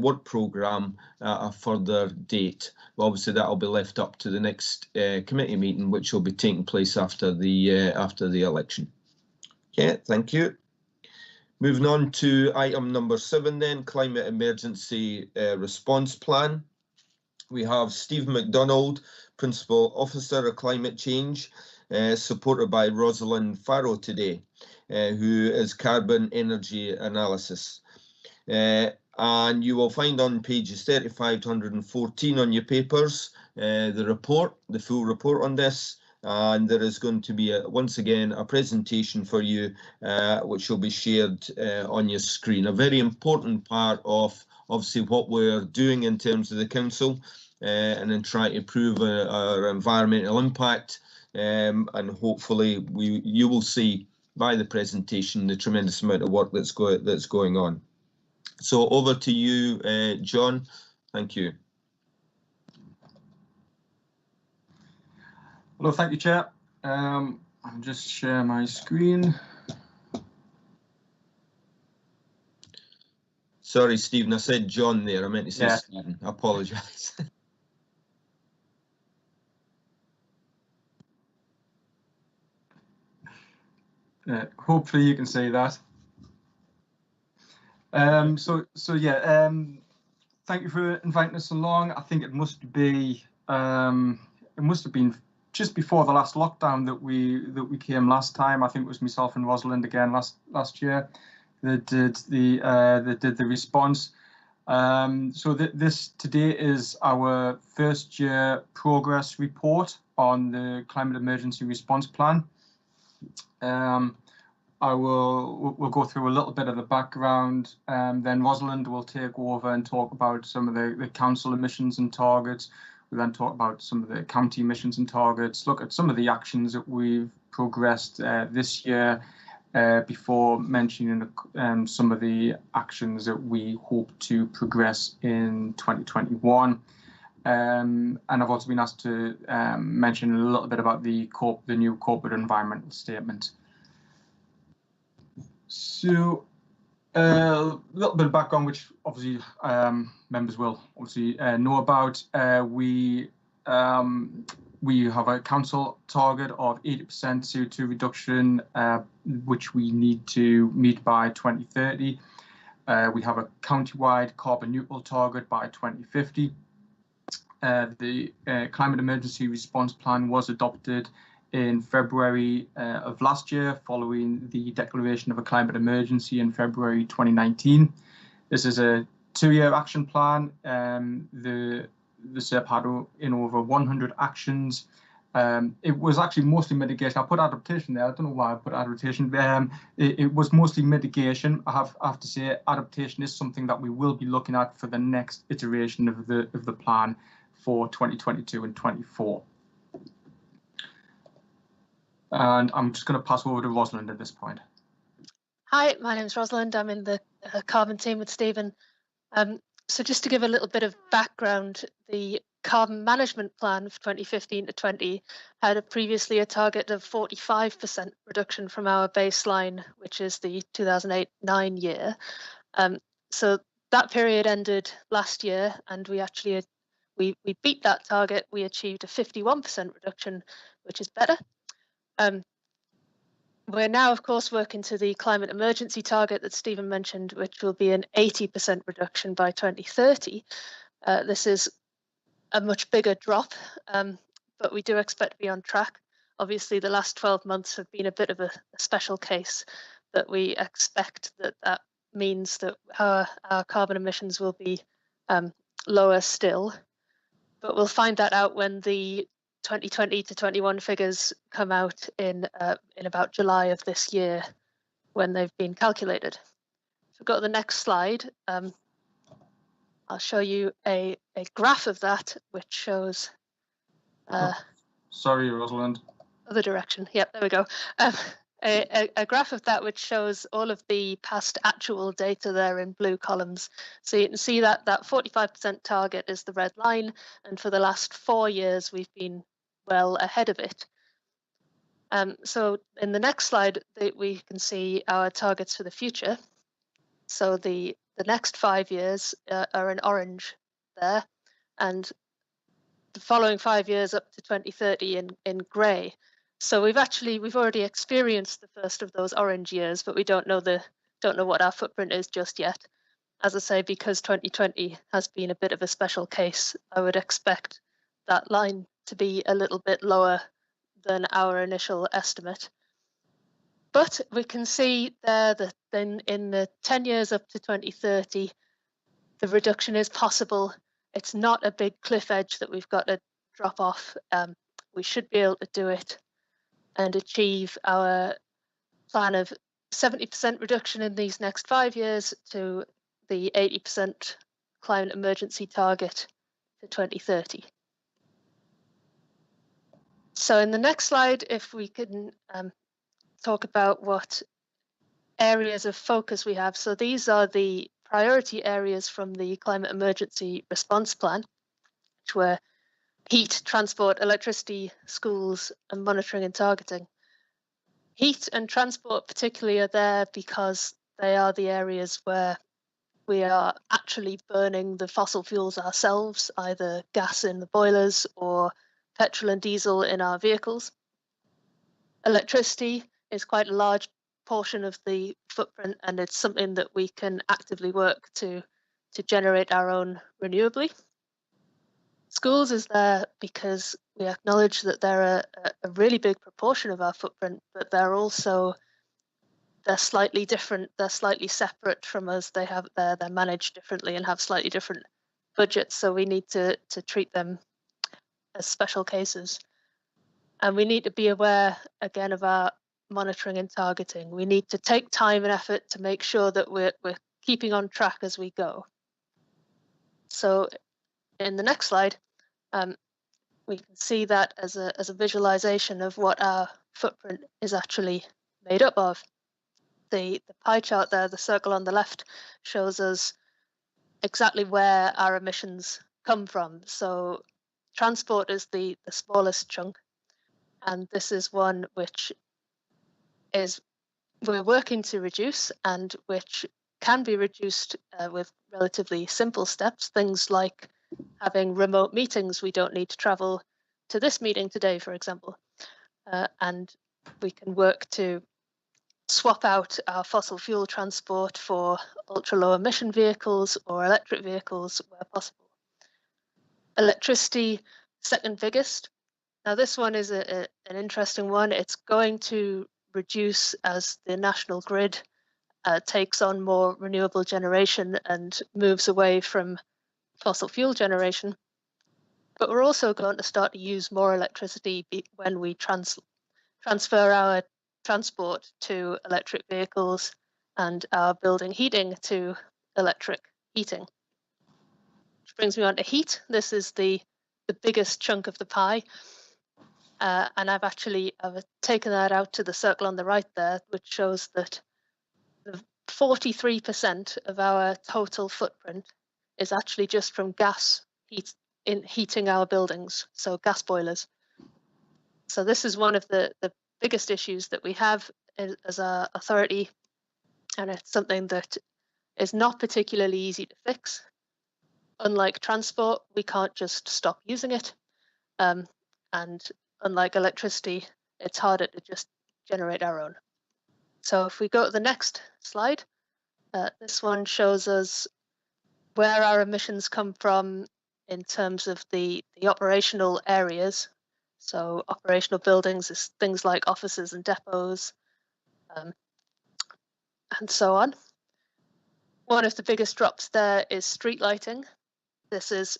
work programme at a further date. Well, obviously that will be left up to the next committee meeting, which will be taking place after the election. Okay, thank you. Moving on to item number 7 then, Climate Emergency Response Plan. We have Steve MacDonald, Principal Officer of Climate Change, supported by Rosalind Farrow today, who is Carbon Energy Analysis. And you will find on pages 35 to 114 on your papers the report, the full report on this. And there is going to be, once again, a presentation for you, which will be shared on your screen. A very important part of obviously what we're doing in terms of the council, and then try to improve our environmental impact, and hopefully you will see by the presentation the tremendous amount of work that's going on. So over to you, John. Thank you. Hello, thank you, Chair. I'll just share my screen. Sorry, Stephen, I said John there. I meant to say Yeah. Stephen. I apologise. Hopefully you can see that. So yeah, thank you for inviting us along. I think it must have been just before the last lockdown that we came last time. I think it was myself and Rosalind again last year that did the response. So this today is our first year progress report on the climate emergency response plan. We'll go through a little bit of the background, then Rosalind will take over and talk about some of the council emissions and targets. We'll then talk about some of the county emissions and targets, look at some of the actions that we've progressed this year, before mentioning some of the actions that we hope to progress in 2021. And I've also been asked to mention a little bit about the new corporate environmental statement. So a little bit of background, which obviously members will obviously know about. We have a council target of 80% CO2 reduction, which we need to meet by 2030. We have a county-wide carbon neutral target by 2050. The climate emergency response plan was adopted in February of last year, following the declaration of a climate emergency in February 2019. This is a 2-year action plan. The SERP had in over 100 actions. It was actually mostly mitigation. I put adaptation there. I don't know why I put adaptation. It was mostly mitigation. I have to say, adaptation is something that we will be looking at for the next iteration of the plan for 2022 and 24. And I'm just going to pass over to Rosalind at this point. Hi, my name is Rosalind. I'm in the carbon team with Stephen. So just to give a little bit of background, the carbon management plan for 2015 to 20 had previously a target of 45% reduction from our baseline, which is the 2008-9 year. So that period ended last year, and we actually we beat that target. We achieved a 51% reduction, which is better. We're now, of course, working to the climate emergency target that Stephen mentioned, which will be an 80% reduction by 2030. This is a much bigger drop, but we do expect to be on track. Obviously, the last 12 months have been a bit of a special case, but we expect that means that our carbon emissions will be lower still. But we'll find that out when the 2020 to 21 figures come out in about July of this year, when they've been calculated. If we go to the next slide, I'll show you a graph of that, which shows. Sorry, Rosalind. Other direction. Yep, there we go. A graph of that which shows all of the past actual data there in blue columns. So you can see that 45% target is the red line, and for the last 4 years we've been well ahead of it. So in the next slide we can see our targets for the future. So the next 5 years are in orange there, and the following 5 years up to 2030 in grey. So we've already experienced the first of those orange years, but we don't know what our footprint is just yet. As I say, because 2020 has been a bit of a special case, I would expect that line to be a little bit lower than our initial estimate. But we can see there that then in the 10 years up to 2030, the reduction is possible. It's not a big cliff edge that we've got to drop off. We should be able to do it and achieve our plan of 70% reduction in these next 5 years to the 80% climate emergency target to 2030. So in the next slide, if we can talk about what areas of focus we have. So these are the priority areas from the Climate Emergency Response Plan, which were heat, transport, electricity, schools, and monitoring and targeting. Heat and transport particularly are there because they are the areas where we are actually burning the fossil fuels ourselves, either gas in the boilers or petrol and diesel in our vehicles. Electricity is quite a large portion of the footprint, and it's something that we can actively work to generate our own renewably. Schools is there because we acknowledge that they're a really big proportion of our footprint, but they're slightly different. They're slightly separate from us. They're managed differently and have slightly different budgets. So we need to treat them as special cases. And we need to be aware again of our monitoring and targeting. We need to take time and effort to make sure that we're keeping on track as we go. So in the next slide, we can see that as a visualization of what our footprint is actually made up of. The pie chart there, the circle on the left, shows us exactly where our emissions come from. So transport is the smallest chunk, and this is one which we're working to reduce, and which can be reduced with relatively simple steps, things like having remote meetings. We don't need to travel to this meeting today, for example, and we can work to swap out our fossil fuel transport for ultra low emission vehicles or electric vehicles where possible. Electricity, second biggest. Now this one is an interesting one. It's going to reduce as the national grid takes on more renewable generation and moves away from fossil fuel generation. But we're also going to start to use more electricity when we transfer our transport to electric vehicles and our building heating to electric heating. Which brings me on to heat. This is the biggest chunk of the pie. And I've taken that out to the circle on the right there, which shows that the 43% of our total footprint is actually just from gas heating our buildings, so gas boilers. So this is one of the biggest issues that we have as our authority, and it's something that is not particularly easy to fix. Unlike transport, we can't just stop using it, and unlike electricity, it's harder to just generate our own. So if we go to the next slide, this one shows us where our emissions come from in terms of the operational areas. So operational buildings is things like offices and depots, and so on. One of the biggest drops there is street lighting. This is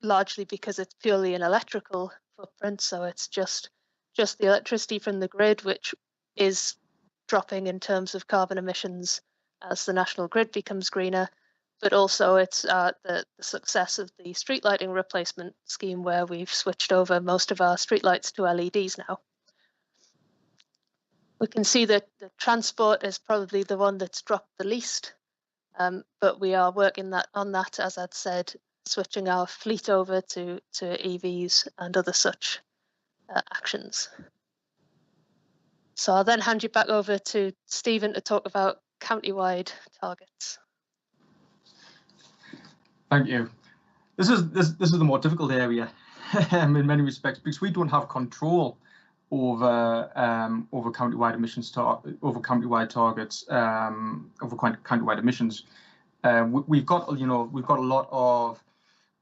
largely because it's purely an electrical footprint, so it's just the electricity from the grid, which is dropping in terms of carbon emissions as the national grid becomes greener, but also it's the success of the street lighting replacement scheme, where we've switched over most of our streetlights to LEDs now. We can see that the transport is probably the one that's dropped the least, but we are working on that, as I'd said, switching our fleet over to EVs and other such actions. So I'll then hand you back over to Stephen to talk about county-wide targets. Thank you. This is the more difficult area in many respects, because we don't have control over county-wide emissions over county-wide targets, over county-wide emissions. We've got a lot of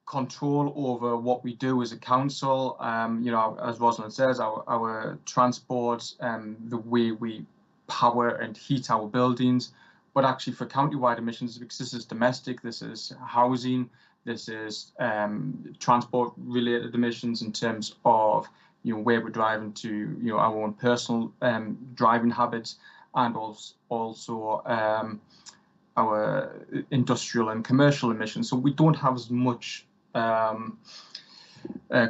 control over what we do as a council. As Rosalind says, our transport, the way we power and heat our buildings. But actually, for county-wide emissions, because this is domestic, this is housing, this is transport-related emissions in terms of where we're driving to, our own personal driving habits, and also our industrial and commercial emissions. So we don't have as much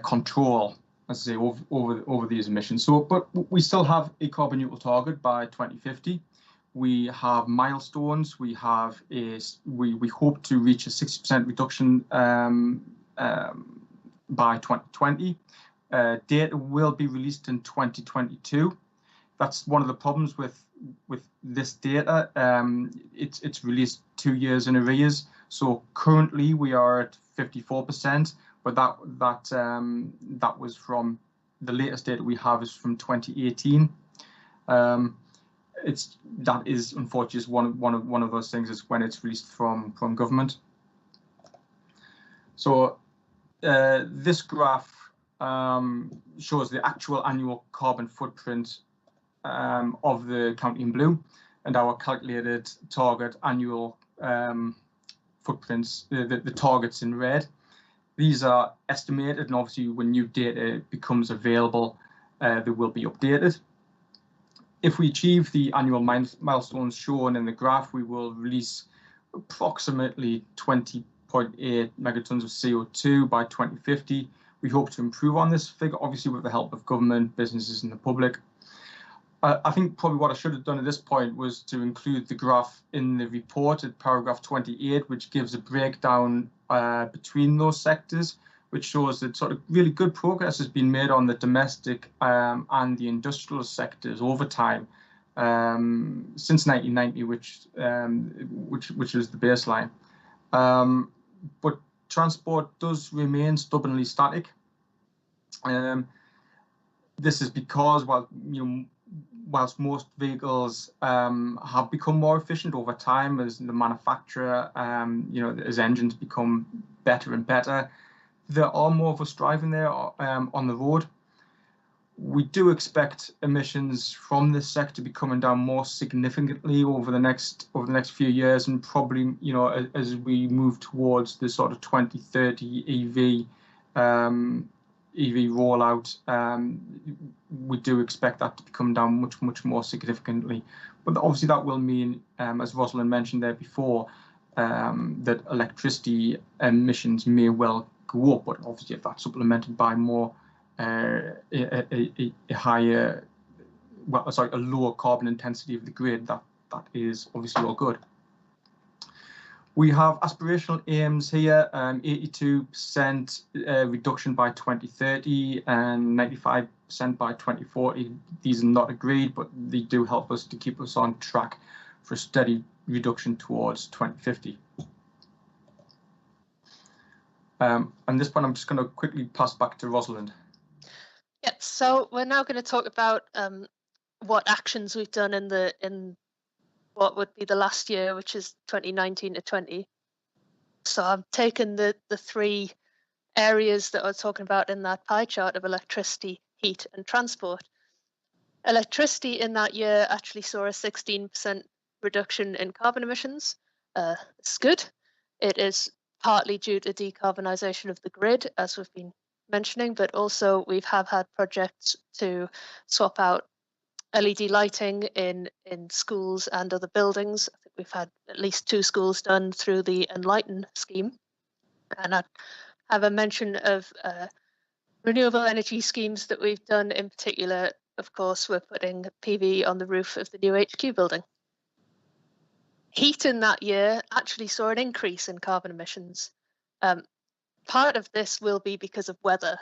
control, as I say, over these emissions. So, but we still have a carbon neutral target by 2050. we have milestones. We have we hope to reach a 60% reduction by 2020. Data will be released in 2022. That's one of the problems with this data. It's released 2 years in arrears. So currently we are at 54%, but that was from the latest data we have is from 2018. That is unfortunately just one of those things is when it's released from government. So this graph shows the actual annual carbon footprint of the county in blue and our calculated target annual footprints, the targets in red. These are estimated, and obviously when new data becomes available, they will be updated. If we achieve the annual milestones shown in the graph, we will release approximately 20.8 megatons of CO2 by 2050. We hope to improve on this figure, obviously with the help of government, businesses and the public. I think probably what I should have done at this point was to include the graph in the report at paragraph 28, which gives a breakdown between those sectors, which shows that sort of really good progress has been made on the domestic and the industrial sectors over time since 1990, which is the baseline. But transport does remain stubbornly static. This is because whilst most vehicles have become more efficient over time as the manufacturer, as engines become better and better, there are more of us driving there on the road. We do expect emissions from this sector to be coming down more significantly over the next few years, and probably as we move towards the sort of 2030 EV rollout, we do expect that to come down much more significantly. But obviously that will mean, as Rosalind mentioned there before, that electricity emissions may well go up, but obviously if that's supplemented by more a lower carbon intensity of the grid, that is obviously all good. We have aspirational aims here, 82% reduction by 2030 and 95% by 2040. These are not agreed, but they do help us to keep us on track for a steady reduction towards 2050. And this one I'm just going to quickly pass back to Rosalind. Yeah, so we're now going to talk about what actions we've done in what would be the last year, which is 2019 to 20. So I've taken the three areas that I was talking about in that pie chart of electricity, heat and transport. Electricity in that year actually saw a 16% reduction in carbon emissions. It's good. It is partly due to decarbonisation of the grid, as we've been mentioning, but also we have had projects to swap out LED lighting in schools and other buildings. I think we've had at least 2 schools done through the Enlighten scheme. And I have a mention of renewable energy schemes that we've done. In particular, of course, we're putting PV on the roof of the new HQ building. Heat in that year actually saw an increase in carbon emissions. Part of this will be because of weather.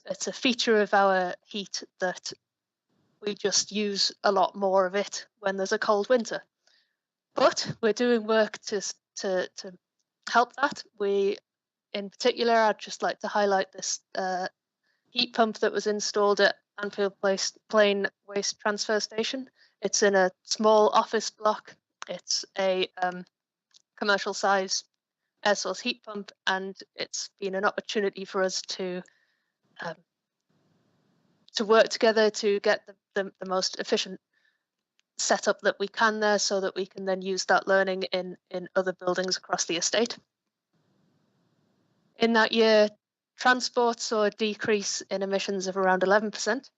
It's a feature of our heat that we just use a lot more of it when there's a cold winter. But we're doing work to help that. In particular, I'd just like to highlight this heat pump that was installed at Anfield Plain Waste Transfer Station. It's in a small office block. It's a commercial size air source heat pump, and it's been an opportunity for us to work together to get the most efficient setup that we can there, so that we can then use that learning in other buildings across the estate. In that year, transport saw a decrease in emissions of around 11%.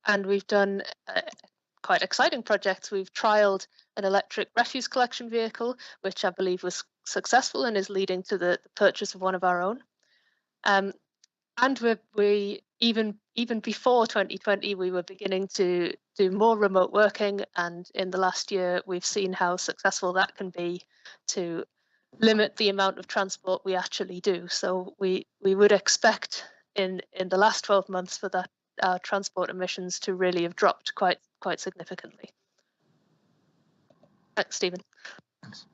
And we've done quite exciting projects. We've trialled an electric refuse collection vehicle, which I believe was successful and is leading to the purchase of one of our own. And we even before 2020, we were beginning to do more remote working, and in the last year, we've seen how successful that can be to limit the amount of transport we actually do. So we would expect in the last 12 months for that transport emissions to really have dropped quite significantly. Thanks, Stephen. Thanks.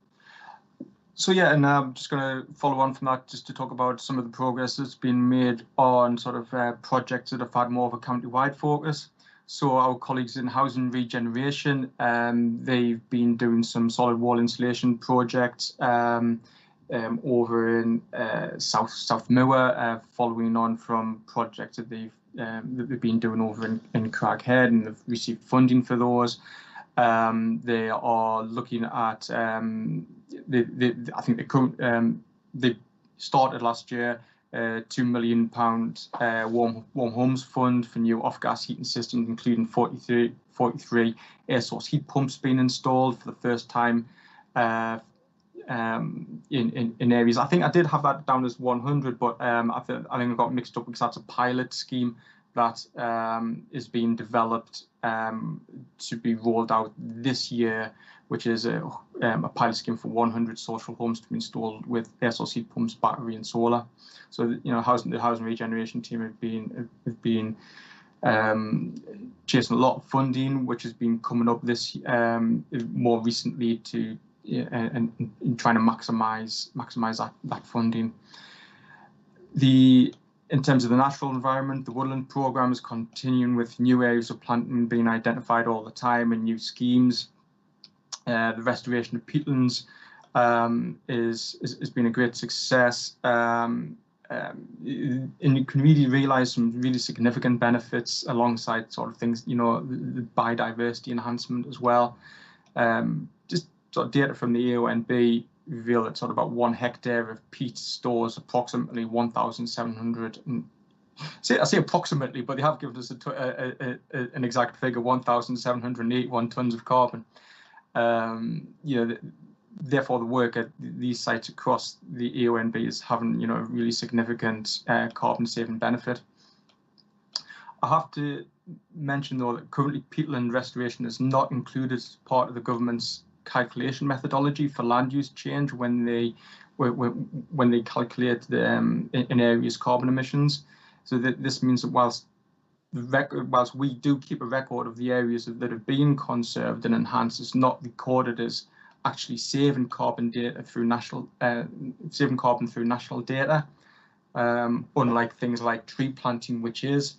So yeah, and I'm just going to follow on from that just to talk about some of the progress that's been made on sort of projects that have had more of a county-wide focus. So our colleagues in housing regeneration, they've been doing some solid wall insulation projects over in South Moor, following on from projects that they've been doing over in Craghead, and they've received funding for those. They are looking at I think they started last year £2 million warm homes fund for new off-gas heating systems, including 43 air source heat pumps being installed for the first time in areas. I think I did have that down as 100, but I think I got mixed up because that's a pilot scheme that is being developed to be rolled out this year, which is a pilot scheme for 100 social homes to be installed with air source heat pumps, battery, and solar. So the housing regeneration team have been chasing a lot of funding, which has been coming up this more recently to and trying to maximise that funding. In terms of the natural environment, the woodland programme is continuing with new areas of planting being identified all the time and new schemes. The restoration of peatlands has been a great success. And you can really realise some really significant benefits alongside sort of things, the biodiversity enhancement as well. Just sort of data from the AONB reveal that sort of about 1 hectare of peat stores approximately 1,700. I say approximately, but they have given us an exact figure: 1,781 tons of carbon. Therefore, the work at these sites across the AONB is having a really significant carbon saving benefit. I have to mention though that currently peatland restoration is not included as part of the government's calculation methodology for land use change when they calculate an area's carbon emissions. So this means that whilst we do keep a record of the areas that have been conserved and enhanced, it's not recorded as actually saving carbon data through national data. Unlike things like tree planting, which is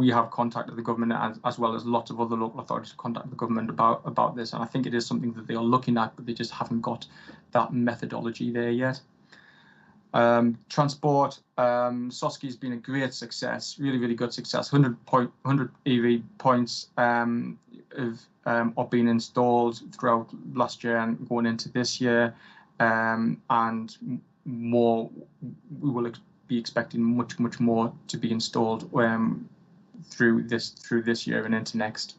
we have contacted the government as well as lots of other local authorities contact the government about this, and I think it is something that they are looking at, but they just haven't got that methodology there yet. Transport, Soski has been a great success, really good success. 100 EV points are being installed throughout last year and going into this year, and more. We will be expecting much more to be installed through this year and into next.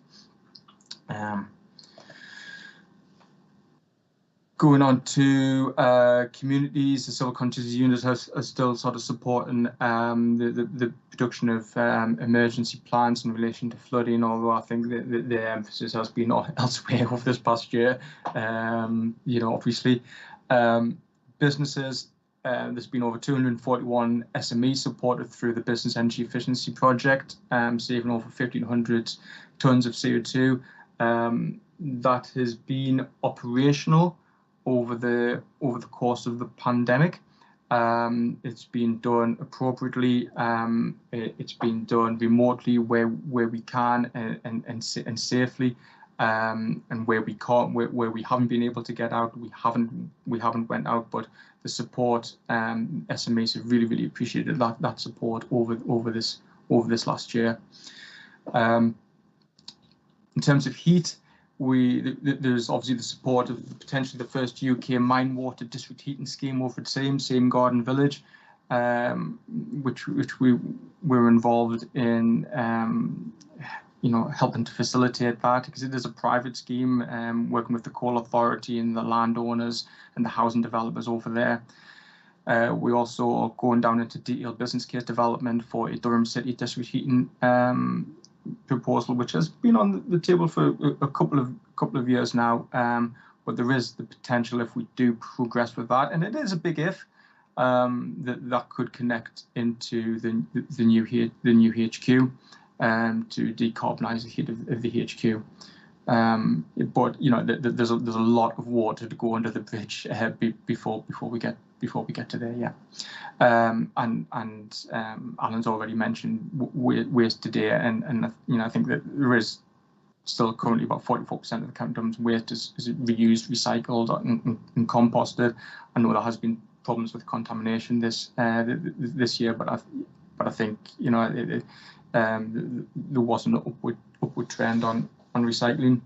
Going on to communities, the civil conscience unit are still sort of supporting the production of emergency plans in relation to flooding, although I think the emphasis has been elsewhere over this past year. Obviously, businesses. There's been over 241 SMEs supported through the Business Energy Efficiency Project, saving over 1,500 tonnes of CO2. That has been operational over the course of the pandemic. It's been done appropriately. It's been done remotely where we can and safely. And where we can't, where we haven't been able to get out, we haven't went out. But the support, SMEs have really appreciated that support over this last year. In terms of heat, there's obviously the support of potentially the first UK mine water district heating scheme over at Same Garden Village, which we were involved in. Helping to facilitate that, because it is a private scheme, working with the coal authority and the landowners and the housing developers over there. We're also going down into detailed business case development for a Durham City district heating proposal, which has been on the table for a couple of years now. But there is the potential, if we do progress with that, and it is a big if, that could connect into the new HQ to decarbonise the heat of the HQ. But there's a lot of water to go under the bridge before we get to there. Yeah, and Alan's already mentioned waste today, and I think that there is still currently about 44% of the county government's waste is reused, recycled, and composted. I know there has been problems with contamination this year, but I think there was an upward trend on recycling.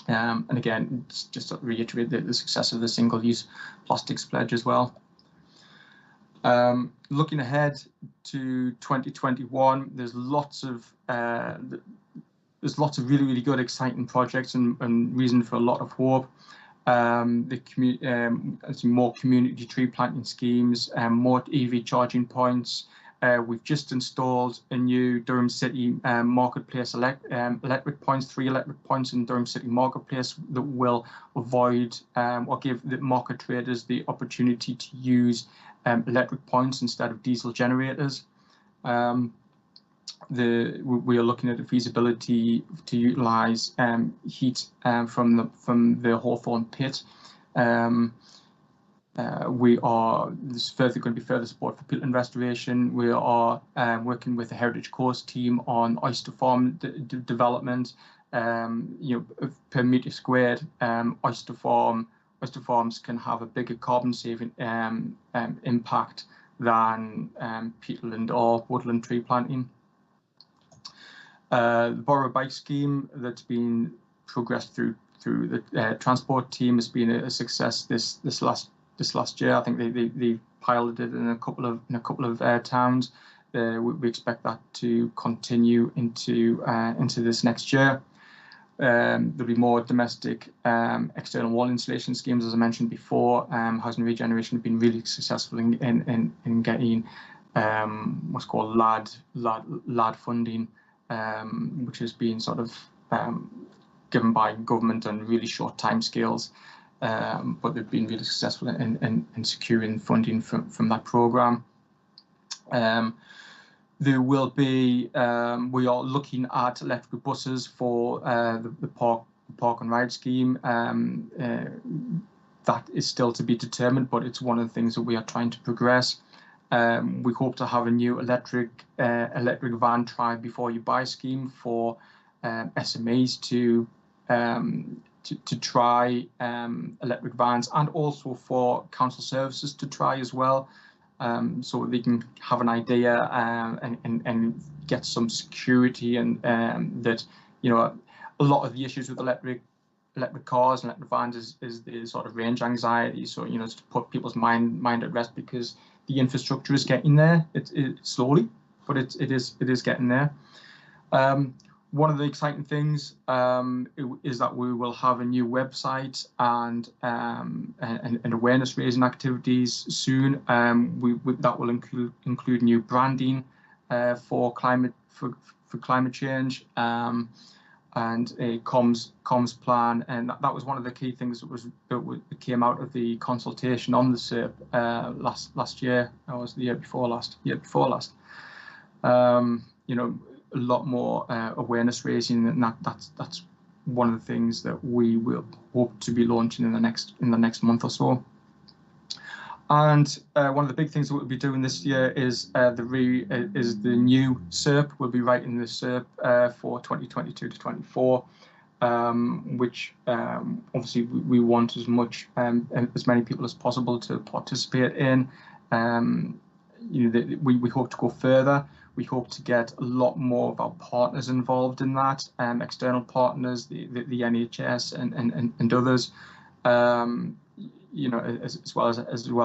And again, just to reiterate the success of the single-use plastics pledge as well. Looking ahead to 2021, there's lots of really, really good, exciting projects and reason for a lot of hope. More community tree planting schemes, more EV charging points. We've just installed a new Durham City Marketplace electric points, 3 electric points in Durham City Marketplace that will avoid or give the market traders the opportunity to use electric points instead of diesel generators. We are looking at the feasibility to utilise heat from the Hawthorne pit. There's going to be further support for peatland restoration. We are working with the Heritage Coast team on oyster farm development. Per metre squared, oyster farms can have a bigger carbon saving impact than peatland or woodland tree planting. The Borough Bike Scheme that's been progressed through the transport team has been a success this last year. I think they piloted in a couple of towns. We expect that to continue into this next year. There'll be more domestic external wall insulation schemes, as I mentioned before. Housing Regeneration have been really successful in getting what's called LAD funding, which has been sort of given by government on really short timescales. But they've been really successful in securing funding from that programme. There will be, we are looking at electric buses for the park and ride scheme. That is still to be determined, but it's one of the things that we are trying to progress. We hope to have a new electric van try before you buy scheme for SMEs to try electric vans, and also for council services to try as well, so they can have an idea and get some security, and that a lot of the issues with electric cars and electric vans is the sort of range anxiety. So to put people's mind at rest, because the infrastructure is getting there. It slowly, but it is getting there. One of the exciting things is that we will have a new website and awareness raising activities soon. That will include new branding for climate change, and a comms plan, and that was one of the key things that came out of the consultation on the SERP last year, or was the year before last. A lot more awareness raising, and that's one of the things that we will hope to be launching in the next month or so. And one of the big things that we'll be doing this year is the new SERP. We'll be writing the SERP for 2022 to 24, which obviously we want as many people as possible to participate in. We hope to go further. We hope to get a lot more of our partners involved in that, external partners, the NHS and others, as well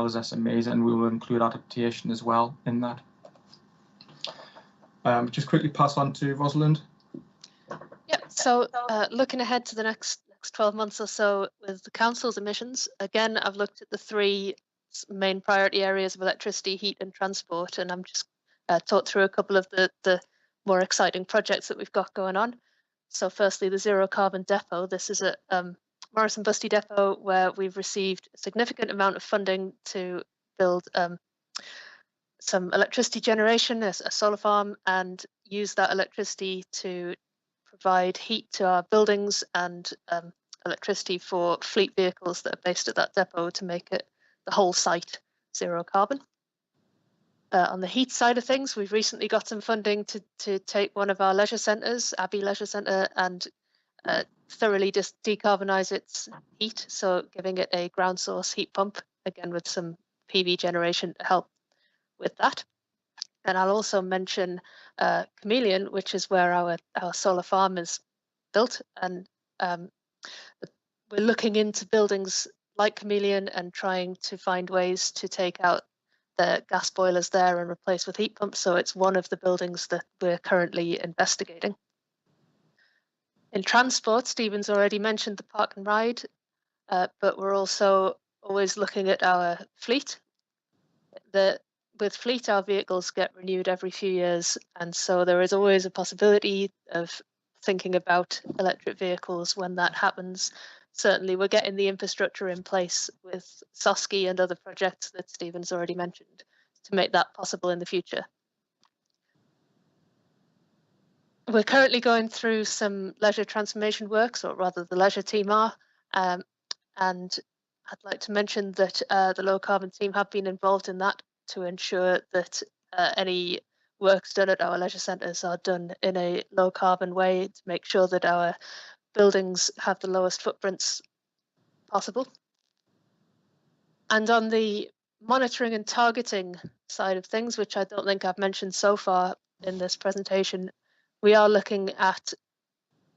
as SMEs, and we will include adaptation as well in that. Just quickly pass on to Rosalind. Yep. So looking ahead to the next 12 months or so with the council's emissions, again, I've looked at the 3 main priority areas of electricity, heat and transport, and I'm just talk through a couple of the more exciting projects that we've got going on. So firstly, the zero carbon depot. This is a Morrison Busty depot where we've received a significant amount of funding to build some electricity generation, a solar farm, and use that electricity to provide heat to our buildings and electricity for fleet vehicles that are based at that depot to make it the whole site zero carbon. On the heat side of things, we've recently got some funding to take one of our leisure centres, Abbey Leisure Centre, and thoroughly just decarbonise its heat, so giving it a ground source heat pump, again with some PV generation to help with that. And I'll also mention Chameleon, which is where our solar farm is built, and we're looking into buildings like Chameleon and trying to find ways to take out the gas boilers there and replace with heat pumps. So it's one of the buildings that we're currently investigating. In transport, Stephen's already mentioned the park and ride, but we're also always looking at our fleet. With fleet, our vehicles get renewed every few years, and so there is always a possibility of thinking about electric vehicles when that happens. Certainly, we're getting the infrastructure in place with SOSCI and other projects that Stephen's already mentioned to make that possible in the future. We're currently going through some leisure transformation works, or rather the leisure team are, and I'd like to mention that the low carbon team have been involved in that to ensure that any works done at our leisure centres are done in a low carbon way to make sure that our buildings have the lowest footprints possible. And on the monitoring and targeting side of things, which I don't think I've mentioned so far in this presentation, we are looking at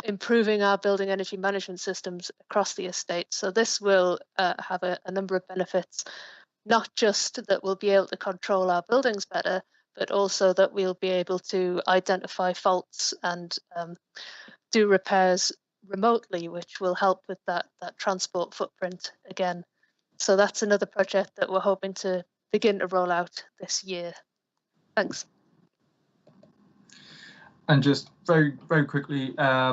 improving our building energy management systems across the estate. So this will have a number of benefits, not just that we'll be able to control our buildings better, but also that we'll be able to identify faults and do repairs remotely, which will help with that transport footprint again. So that's another project that we're hoping to begin to roll out this year. Thanks. And just very quickly, I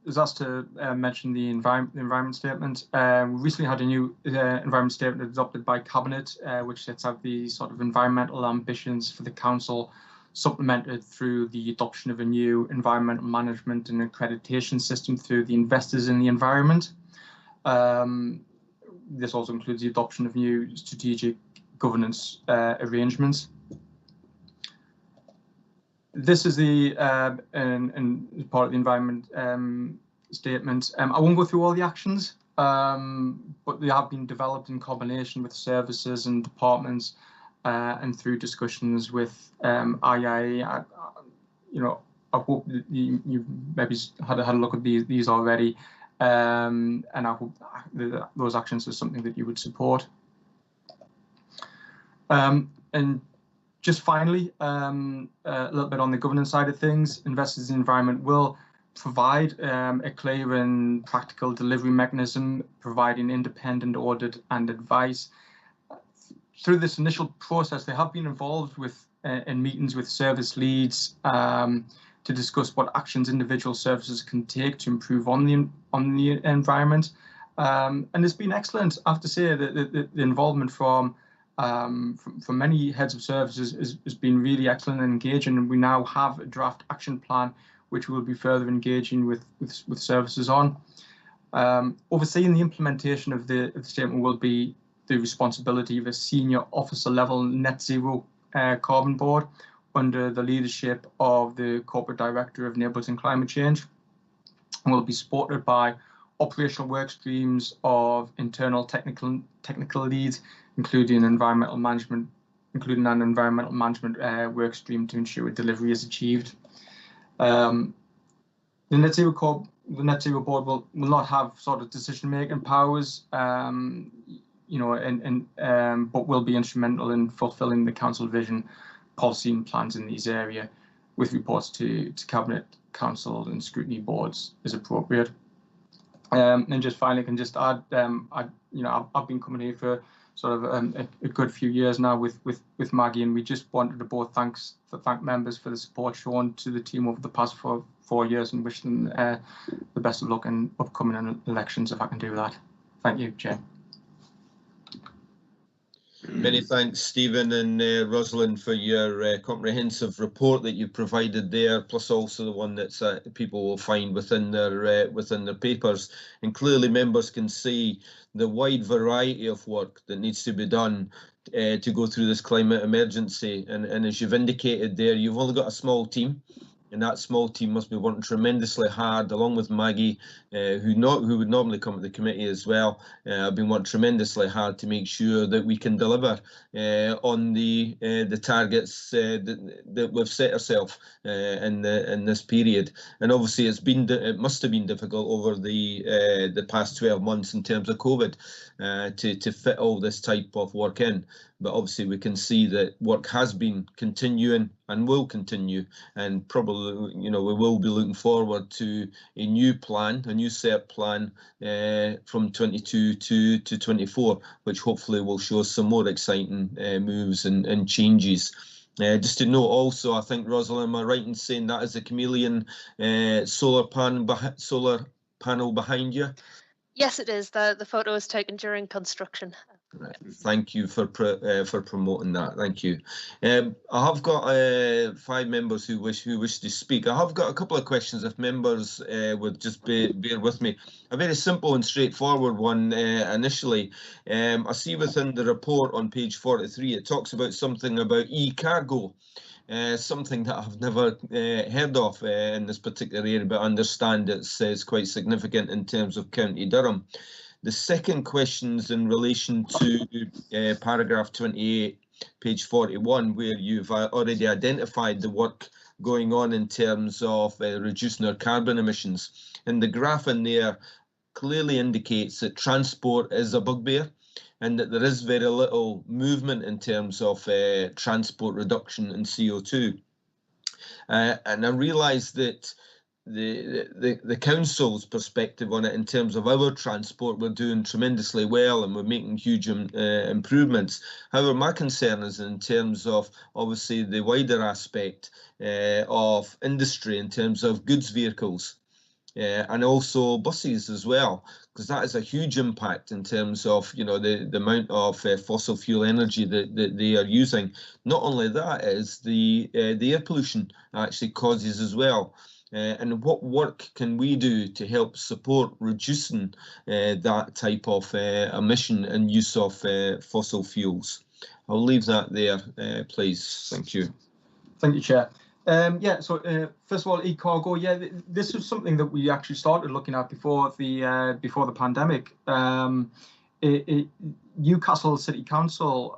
was asked to mention the environment statement. We recently had a new environment statement adopted by Cabinet, which sets out the sort of environmental ambitions for the council, supplemented through the adoption of a new environmental management and accreditation system through the investors in the environment. This also includes the adoption of new strategic governance arrangements. This is the and part of the environment statement. I won't go through all the actions, but they have been developed in combination with services and departments and through discussions with IIA. I hope that you maybe had a look at these already, and I hope that those actions are something that you would support. And just finally, a little bit on the governance side of things. Investors in the Environment will provide a clear and practical delivery mechanism, providing independent audit and advice. Through this initial process, they have been involved with in meetings with service leads to discuss what actions individual services can take to improve on the environment. And it's been excellent. I have to say that the involvement from many heads of services has been really excellent and engaging, and we now have a draft action plan which we'll be further engaging with services on. Overseeing the implementation of the statement will be the responsibility of a senior officer level net zero carbon board under the leadership of the Corporate Director of Neighbourhood and Climate Change, and will be supported by operational work streams of internal technical leads, including an environmental management work stream to ensure delivery is achieved. The net zero board will not have sort of decision-making powers, but will be instrumental in fulfilling the council vision, policy and plans in these areas, with reports to Cabinet, Council and Scrutiny boards as appropriate. And just finally, I can just add, I've been coming here for sort of a good few years now with Maggie, and we just wanted to both thank members for the support shown to the team over the past 4 years, and wish them the best of luck in upcoming elections, if I can do that. Thank you, Chair. Many thanks, Stephen and Rosalind, for your comprehensive report that you provided there, plus also the one that people will find within their papers. And clearly, members can see the wide variety of work that needs to be done to go through this climate emergency. And as you've indicated there, you've only got a small team. And that small team must be working tremendously hard, along with Maggie, who would normally come to the committee as well. I've been working tremendously hard to make sure that we can deliver on the targets that we've set ourselves in this period. And obviously, it must have been difficult over the past 12 months in terms of COVID to fit all this type of work in. But obviously, we can see that work has been continuing and will continue, and probably, we will be looking forward to a new set plan from 22 to 24, which hopefully will show some more exciting moves and changes. Just to note also, I think, Rosalind, am I right in saying that is a Chameleon solar panel behind you? Yes, it is. The photo was taken during construction. Right. Thank you for promoting that. Thank you. I have got 5 members who wish to speak. I have got a couple of questions, if members would just bear with me. A very simple and straightforward one initially. I see within the report on page 43, it talks about something about e-cargo. Something that I've never heard of in this particular area, but I understand it's quite significant in terms of County Durham. The second question is in relation to paragraph 28, page 41, where you've already identified the work going on in terms of reducing our carbon emissions. And the graph in there clearly indicates that transport is a bugbear, and that there is very little movement in terms of transport reduction in CO2. And I realise that the council's perspective on it in terms of our transport, we're doing tremendously well and we're making huge improvements. However, my concern is in terms of obviously the wider aspect of industry in terms of goods vehicles. And also buses as well, because that is a huge impact in terms of the amount of fossil fuel energy that they are using. Not only that, is the air pollution actually causes as well. And what work can we do to help support reducing that type of emission and use of fossil fuels? I'll leave that there, please. Thank you. Thank you, Chair. So first of all, e-cargo. Yeah, this was something that we actually started looking at before the pandemic. Newcastle City Council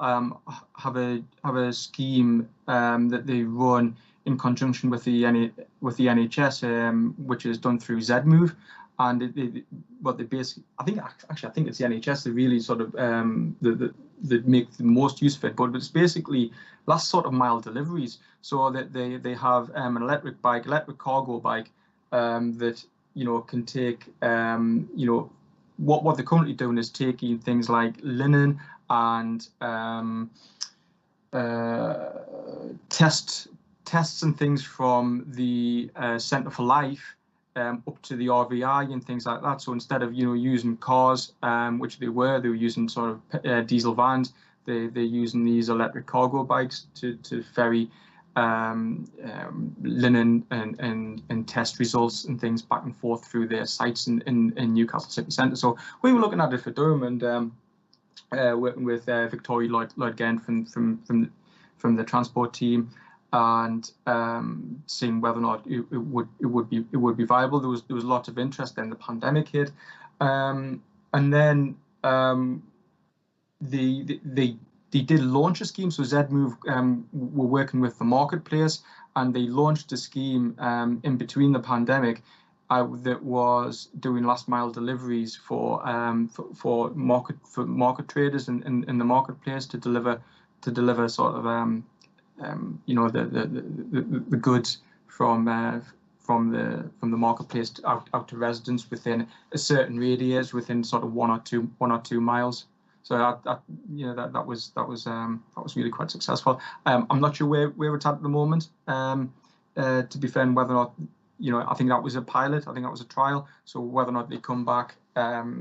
have a scheme that they run in conjunction with the NHS, which is done through ZMove, and what they basically, I think it's the NHS that really sort of that make the most use of it, but it's basically last sort of mile deliveries. So that they have an electric cargo bike that can take what they're currently doing is taking things like linen and tests and things from the Centre for Life up to the RVI and things like that. So instead of using cars, which they were using sort of diesel vans, they're using these electric cargo bikes to ferry linen and test results and things back and forth through their sites in Newcastle City Centre. So we were looking at it for Durham and working with Victoria Lloyd-Gent from the transport team, and seeing whether or not it would be viable. There was lots of interest. Then the pandemic hit, and then they did launch a scheme. So ZMove were working with the marketplace, and they launched a scheme in between the pandemic that was doing last mile deliveries for market traders in the marketplace to deliver sort of the goods from the marketplace out to residents within a certain radius, within sort of one or two miles. So that was really quite successful. I'm not sure where it's at the moment. To be fair, and whether or not, I think that was a pilot. I think that was a trial. So whether or not they come back, I'll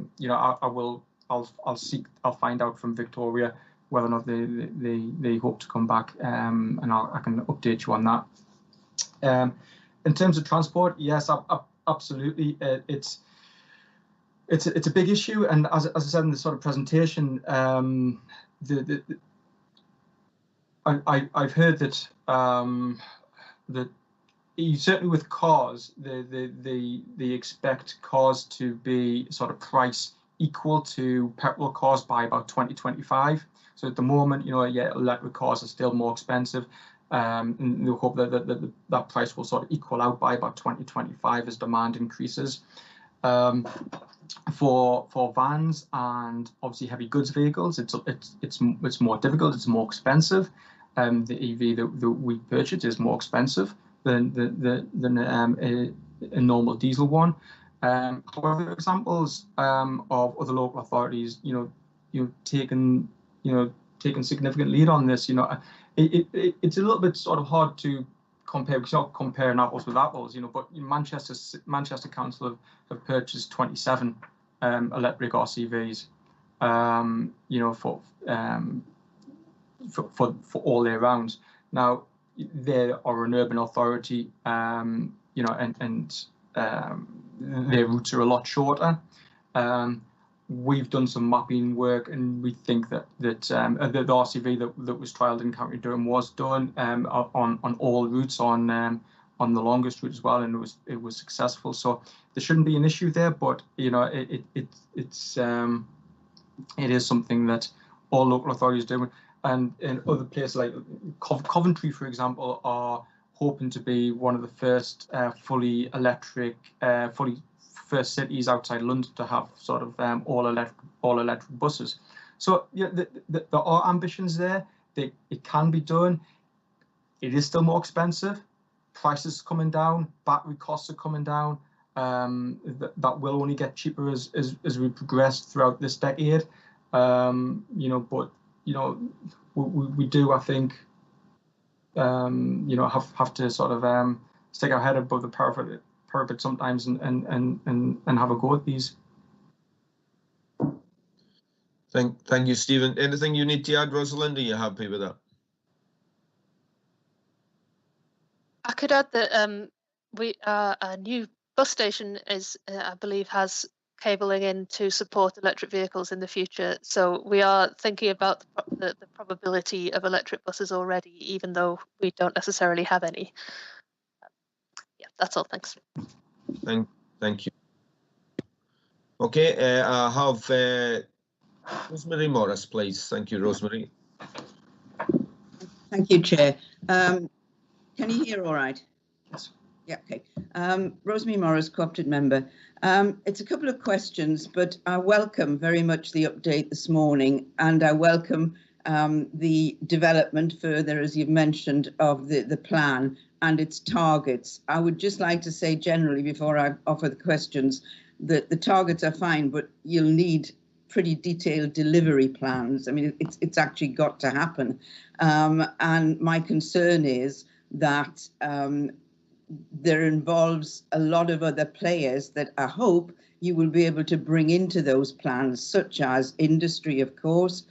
find out from Victoria whether or not they hope to come back, and I can update you on that. In terms of transport, yes, absolutely. It's a big issue, and as I said in the sort of presentation, I've heard that that certainly with cars, they expect cars to be sort of price equal to petrol cars by about 2025. So at the moment, electric cars are still more expensive. And they hope that price will sort of equal out by about 2025 as demand increases. For vans and obviously heavy goods vehicles, it's more difficult. It's more expensive. The EV that we purchased is more expensive than a normal diesel one. However, examples of other local authorities, taking significant lead on this. It's a little bit sort of hard to compare, because you're not comparing apples with apples, but Manchester Council have purchased 27 electric RCVs, for all their rounds. Now, they are an urban authority, and their routes are a lot shorter. We've done some mapping work, and we think that the RCV that was trialled in County Durham was done on all routes, on the longest route as well, and it was successful. So there shouldn't be an issue there, but it is something that all local authorities do. And in other places like Coventry, for example, are hoping to be one of the first fully electric, first cities outside London to have sort of all electric buses. So there are ambitions there. It can be done. It is still more expensive. Prices are coming down. Battery costs are coming down. That will only get cheaper as we progress throughout this decade. But we do, I think, have to sort of stick our head above the parapet sometimes and have a go at these. Thank you, Stephen. Anything you need to add, Rosalind? Are you happy with that? I could add that a new bus station I believe, has cabling in to support electric vehicles in the future. So we are thinking about the probability of electric buses already, even though we don't necessarily have any. Yeah, that's all. Thanks. Thank you. Okay, I have Rosemary Morris, please. Thank you, Rosemary. Thank you, Chair. Can you hear all right? Yes. Yeah, okay. Rosemary Morris, co-opted member. It's a couple of questions, but I welcome very much the update this morning, and I welcome the development further, as you've mentioned, of the plan and its targets. I would just like to say generally, before I offer the questions, that the targets are fine, but you'll need pretty detailed delivery plans. I mean, it's actually got to happen. And my concern is that there involves a lot of other players that I hope you will be able to bring into those plans, such as industry, of course,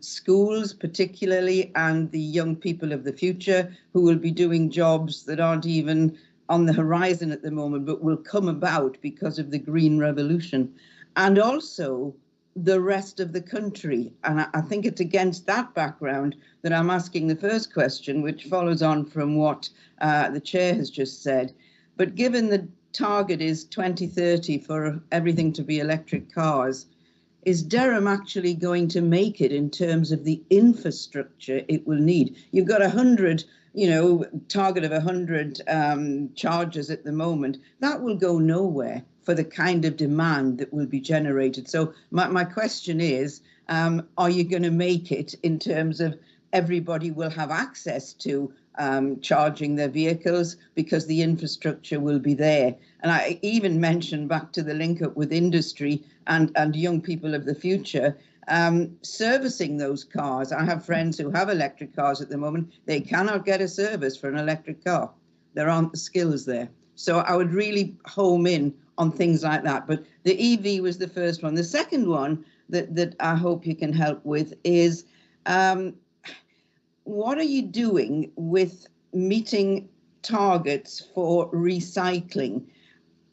schools particularly, and the young people of the future who will be doing jobs that aren't even on the horizon at the moment, but will come about because of the green revolution, and also the rest of the country. And I think it's against that background that I'm asking the first question, which follows on from what the chair has just said. But given the target is 2030 for everything to be electric cars, is Durham actually going to make it in terms of the infrastructure it will need? You've got 100, target of 100 chargers at the moment. That will go nowhere for the kind of demand that will be generated. So my question is, are you going to make it in terms of everybody will have access to charging their vehicles because the infrastructure will be there? And I even mentioned, back to the link up with industry and young people of the future, servicing those cars. I have friends who have electric cars at the moment. They cannot get a service for an electric car. There aren't the skills there. So I would really home in on things like that. But the EV was the first one. The second one that I hope you can help with is, what are you doing with meeting targets for recycling?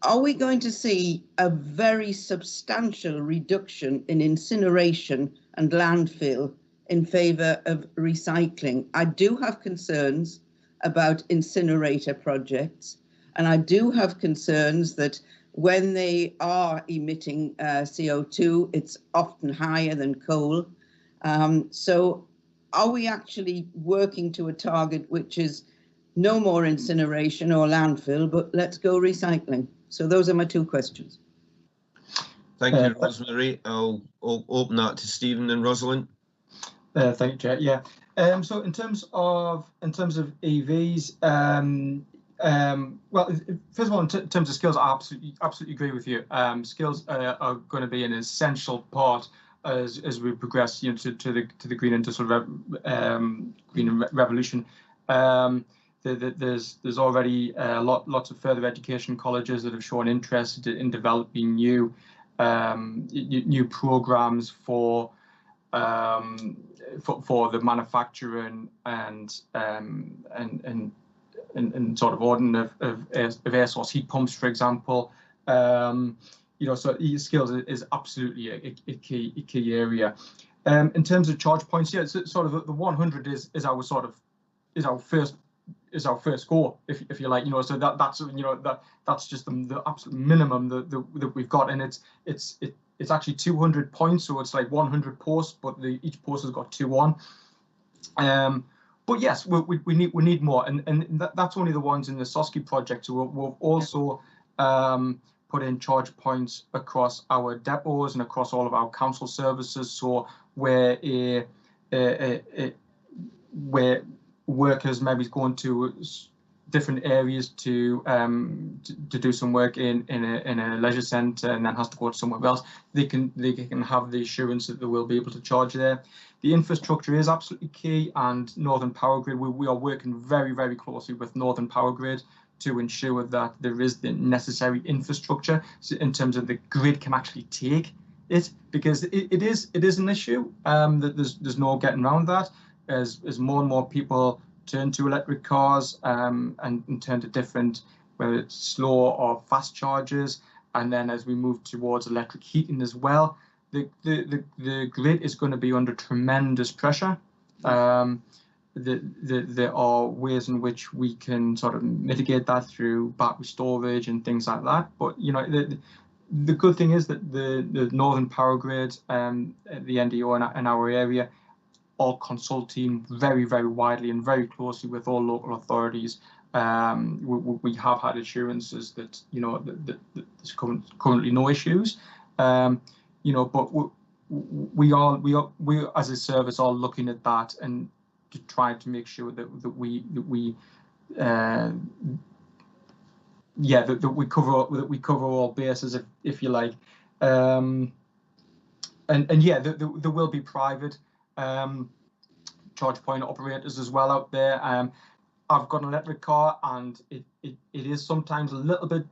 Are we going to see a very substantial reduction in incineration and landfill in favour of recycling? I do have concerns about incinerator projects, and I do have concerns that when they are emitting CO2, it's often higher than coal. So are we actually working to a target which is no more incineration or landfill, but let's go recycling? So those are my two questions. Thank you, Rosemary. I'll open that to Stephen and Rosalind. Thank you, Chair. Yeah. So in terms of EVs, well, first of all, in terms of skills, I absolutely agree with you. Skills are going to be an essential part as we progress, to the green industrial green revolution. There's already lots of further education colleges that have shown interest in developing new programs for the manufacturing and sort of ordering of air source heat pumps, for example. So skills is absolutely a key area. In terms of charge points, yeah, it's sort of the 100 is our first score, if you like, so that's just the absolute minimum that we've got, and it's actually 200 points, so it's like 100 posts, but each post has got 2 on. But yes, we need more, and that's only the ones in the SOSCI project. So we'll also put in charge points across our depots and across all of our council services. So where workers maybe going to different areas to do some work in a leisure centre and then has to go to somewhere else, they can have the assurance that they will be able to charge there. The infrastructure is absolutely key, and Northern Power Grid, we are working very, very closely with Northern Power Grid to ensure that there is the necessary infrastructure in terms of the grid can actually take it, because it is an issue that there's no getting around that. As more and more people turn to electric cars and turn to different, whether it's slow or fast chargers, and then as we move towards electric heating as well, the grid is going to be under tremendous pressure. There are ways in which we can sort of mitigate that through battery storage and things like that. But the good thing is that the Northern Power Grid, the NDO in our area, are consulting very, very widely and very closely with all local authorities. We have had assurances that that there's currently no issues. But we as a service are looking at that and to try to make sure that we cover all bases, if you like. And yeah, there will be private charge point operators as well out there. I've got an electric car, and it is sometimes a little bit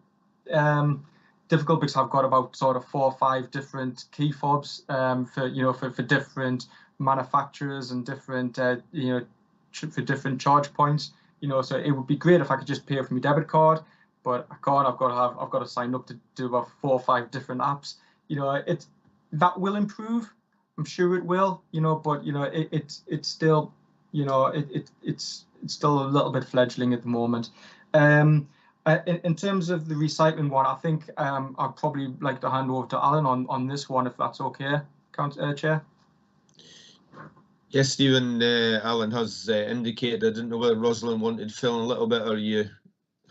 difficult because I've got about sort of 4 or 5 different key fobs for different manufacturers and different for different charge points. So it would be great if I could just pay for my debit card, but I can't. I've got to sign up to do about 4 or 5 different apps. That will improve. I'm sure it will. But it's still it's still a little bit fledgling at the moment. In terms of the recycling one, I think I'd probably like to hand over to Alan on this one, if that's okay, Chair. Yes, Stephen, Alan has indicated. I didn't know whether Rosalind wanted to fill in a little bit, or are you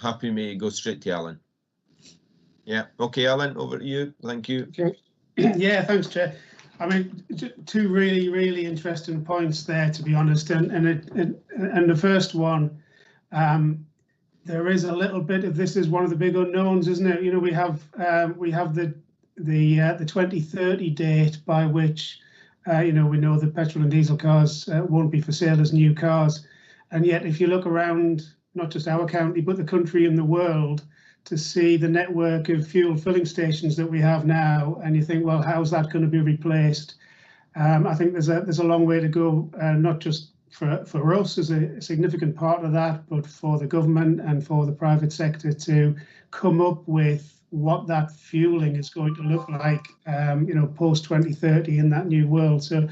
happy me to go straight to Alan? Yeah, okay, Alan, over to you. Thank you. Okay. Yeah, thanks, Chair. I mean, 2 really, really interesting points there, to be honest. And the first one, there is a little bit of this is one of the big unknowns, isn't it? We have the 2030 date by which You know, we know that petrol and diesel cars won't be for sale as new cars. And yet, if you look around, not just our county, but the country and the world, to see the network of fuel filling stations that we have now, and you think, well, how's that going to be replaced? I think there's a long way to go, not just for us as a significant part of that, but for the government and for the private sector to come up with what that fueling is going to look like, you know, post 2030 in that new world. So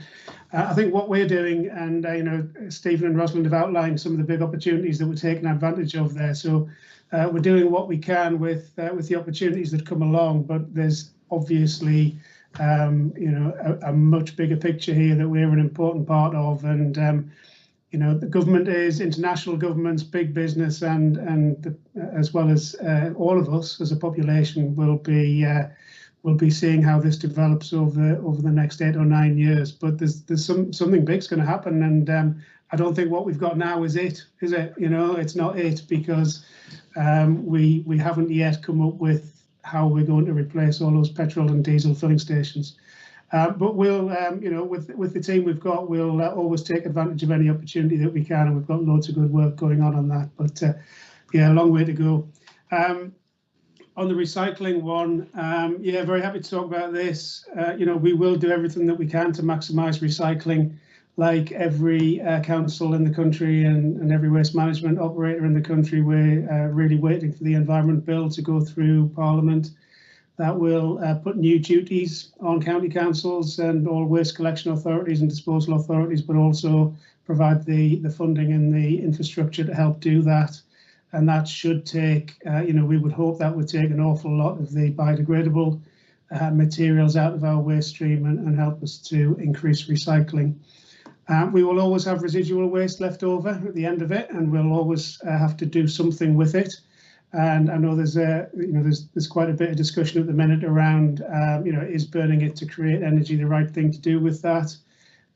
I think what we're doing, and you know, Stephen and Rosalind have outlined some of the big opportunities that we're taking advantage of there. So we're doing what we can with the opportunities that come along, but there's obviously you know, a much bigger picture here that we're an important part of, and you know, the government is, international governments, big business, and as well as all of us as a population will be seeing how this develops over the next 8 or 9 years. But there's something big's going to happen, and I don't think what we've got now is it? You know, it's not it, because we haven't yet come up with how we're going to replace all those petrol and diesel filling stations. But we'll, you know, with the team we've got, we'll always take advantage of any opportunity that we can, and we've got loads of good work going on that. But yeah, a long way to go. On the recycling one, yeah, very happy to talk about this. You know, we will do everything that we can to maximise recycling, like every council in the country and every waste management operator in the country. We're really waiting for the Environment Bill to go through Parliament. That will put new duties on county councils and all waste collection authorities and disposal authorities, but also provide the funding and the infrastructure to help do that. And that should take, you know, we would hope that would take an awful lot of the biodegradable materials out of our waste stream and help us to increase recycling. We will always have residual waste left over at the end of it, and we'll always have to do something with it. And I know there's quite a bit of discussion at the minute around, you know, is burning it to create energy the right thing to do with that?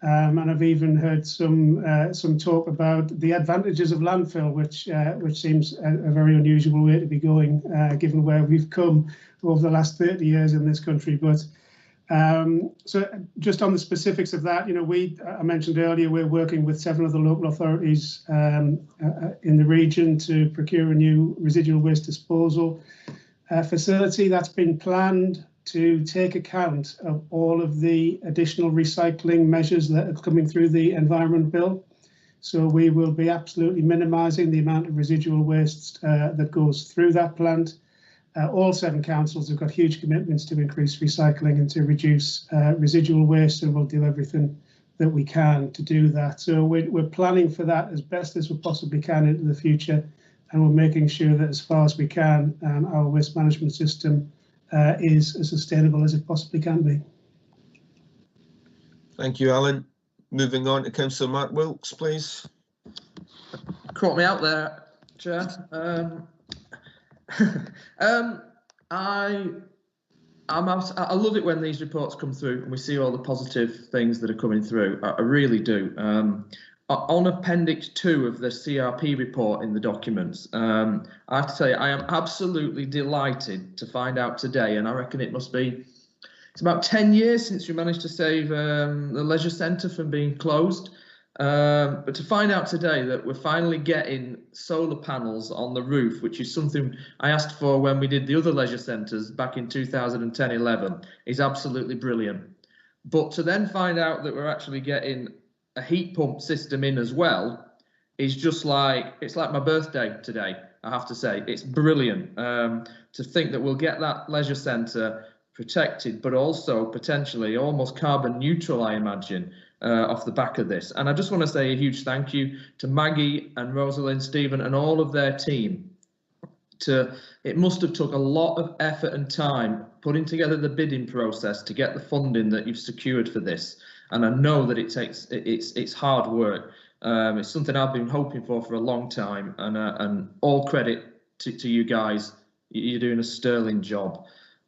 And I've even heard some talk about the advantages of landfill, which seems a very unusual way to be going, given where we've come over the last 30 years in this country. But so just on the specifics of that, you know, I mentioned earlier, we're working with 7 of the local authorities in the region to procure a new residual waste disposal facility that's been planned to take account of all of the additional recycling measures that are coming through the Environment Bill. So we will be absolutely minimising the amount of residual waste that goes through that plant. All 7 councils have got huge commitments to increase recycling and to reduce residual waste, and we'll do everything that we can to do that. So we're planning for that as best as we possibly can into the future, and we're making sure that as far as we can, our waste management system is as sustainable as it possibly can be. Thank you, Alan. Moving on to Councillor Mark Wilkes, please. Caught me out there, Chair. I love it when these reports come through and we see all the positive things that are coming through. I really do. On Appendix 2 of the CRP report in the documents, I have to say I am absolutely delighted to find out today, and I reckon it's about 10 years since we managed to save the leisure centre from being closed. But to find out today that we're finally getting solar panels on the roof, which is something I asked for when we did the other leisure centres back in 2010-11, is absolutely brilliant. But to then find out that we're actually getting a heat pump system in as well is just like, it's like my birthday today, I have to say. It's brilliant to think that we'll get that leisure centre protected, but also potentially almost carbon neutral, I imagine, off the back of this. And I just want to say a huge thank you to Maggie and Rosalind, Stephen and all of their team. It must have took a lot of effort and time putting together the bidding process to get the funding that you've secured for this. And I know that it's hard work. It's something I've been hoping for a long time, and all credit to you guys. You're doing a sterling job.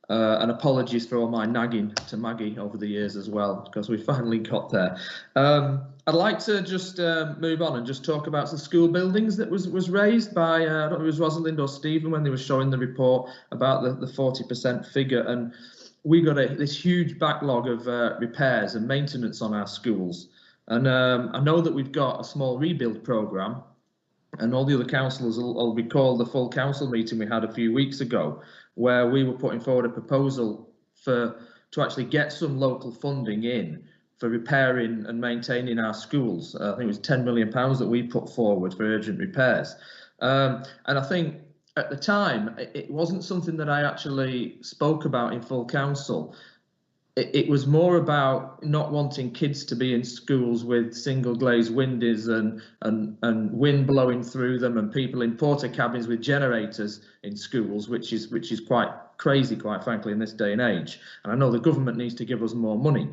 And apologies for all my nagging to Maggie over the years as well, because we finally got there. I'd like to just move on and just talk about the school buildings that was raised by, I don't know if it was Rosalind or Stephen when they were showing the report about the 40% figure. And we got this huge backlog of repairs and maintenance on our schools. And I know that we've got a small rebuild programme, and all the other councillors will recall the full council meeting we had a few weeks ago, where we were putting forward a proposal to actually get some local funding in for repairing and maintaining our schools. I think it was £10 million that we put forward for urgent repairs. And I think at the time, it wasn't something that I actually spoke about in full council. It was more about not wanting kids to be in schools with single glazed windows and wind blowing through them, and people in porta cabins with generators in schools, which is quite crazy, quite frankly, in this day and age. And I know the government needs to give us more money,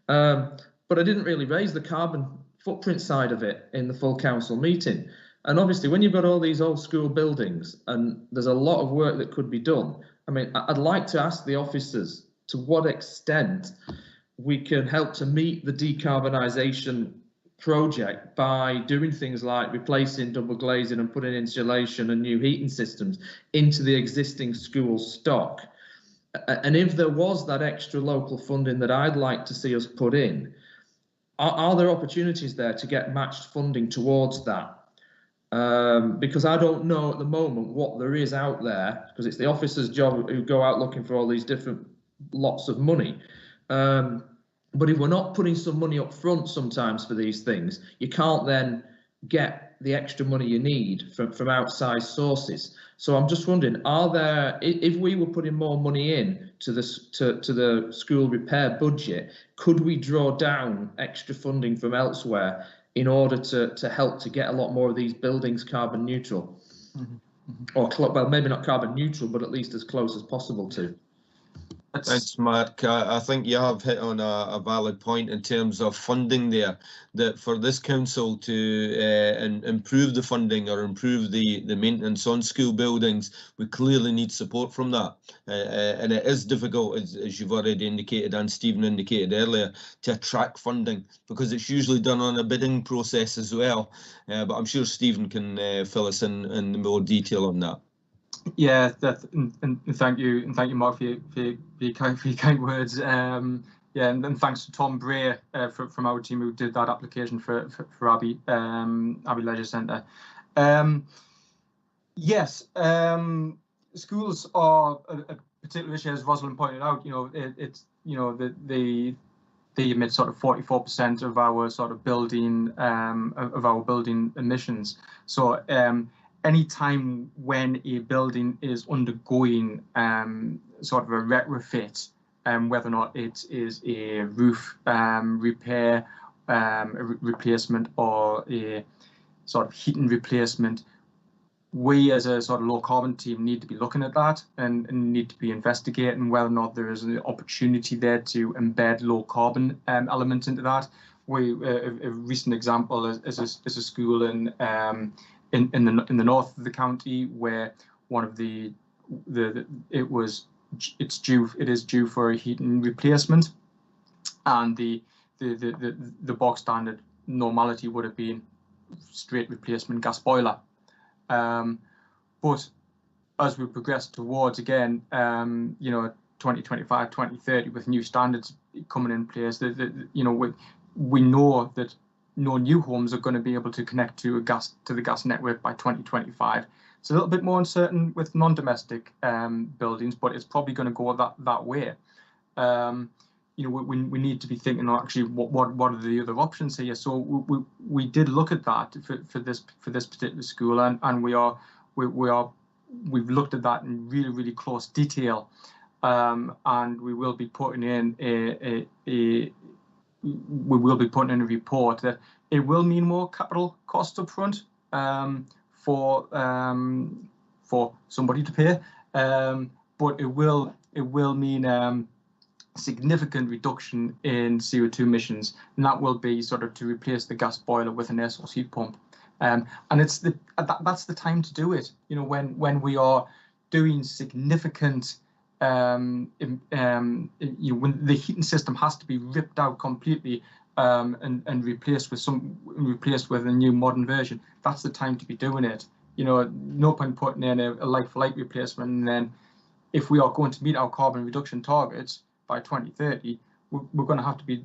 but I didn't really raise the carbon footprint side of it in the full council meeting. And obviously, when you've got all these old school buildings and there's a lot of work that could be done, I mean, I'd like to ask the officers to what extent we can help to meet the decarbonisation project by doing things like replacing double glazing and putting insulation and new heating systems into the existing school stock. And if there was that extra local funding that I'd like to see us put in, are there opportunities there to get matched funding towards that? Because I don't know at the moment what there is out there, because it's the officers' job who go out looking for all these different lots of money. But if we're not putting some money up front sometimes for these things, you can't then get the extra money you need from outside sources. So I'm just wondering, are there, if we were putting more money in to the school repair budget, could we draw down extra funding from elsewhere in order to help to get a lot more of these buildings carbon neutral? Or, well, maybe not carbon neutral, but at least as close as possible to. Thanks, Mark. I think you have hit on a valid point in terms of funding there, that for this council to improve the funding or improve the maintenance on school buildings, we clearly need support from that. And it is difficult, as you've already indicated and Stephen indicated earlier, to attract funding, because it's usually done on a bidding process as well. But I'm sure Stephen can fill us in more detail on that. Yeah, and thank you, Mark, for your kind words. Yeah, and thanks to Tom Bray from our team who did that application for Abbey Leisure Centre. Yes, schools are a particular issue, as Rosalind pointed out. You know, it's they emit sort of 44% of our sort of building emissions. So any time when a building is undergoing sort of a retrofit, whether or not it is a roof repair, replacement, or a sort of heating replacement, we as a sort of low carbon team need to be looking at that and need to be investigating whether or not there is an opportunity there to embed low carbon elements into that. A recent example is a school in the north of the county, where one of it is due for a heating replacement, and the bog standard normality would have been straight replacement gas boiler. But as we progress towards, again, 2025, 2030, with new standards coming in place, we know that no new homes are going to be able to connect to the gas network by 2025. It's a little bit more uncertain with non-domestic buildings, but it's probably going to go that way. We need to be thinking, actually, what are the other options here? So we did look at that for this particular school, and we've looked at that in really close detail, and we will be putting in a report that it will mean more capital costs up front for somebody to pay, but it will mean significant reduction in CO2 emissions, and that will be sort of to replace the gas boiler with an air source heat pump, and that's the time to do it. When we are doing significant when the heating system has to be ripped out completely and replaced with a new modern version, that's the time to be doing it. No point putting in a like-for-like replacement, and then if we are going to meet our carbon reduction targets, by 2030, we're going to have to be,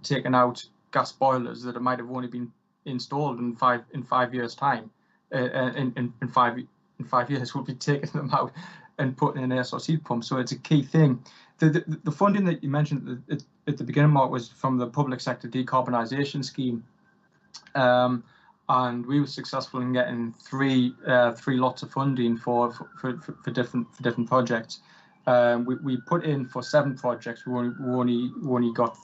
taking out gas boilers that might have only been installed in 5 years' time. In 5 years, we'll be taking them out and putting in air source heat pumps. So it's a key thing. The funding that you mentioned at the beginning, Mark, was from the public sector decarbonisation scheme, and we were successful in getting three lots of funding for different projects. We put in for 7 projects. We only got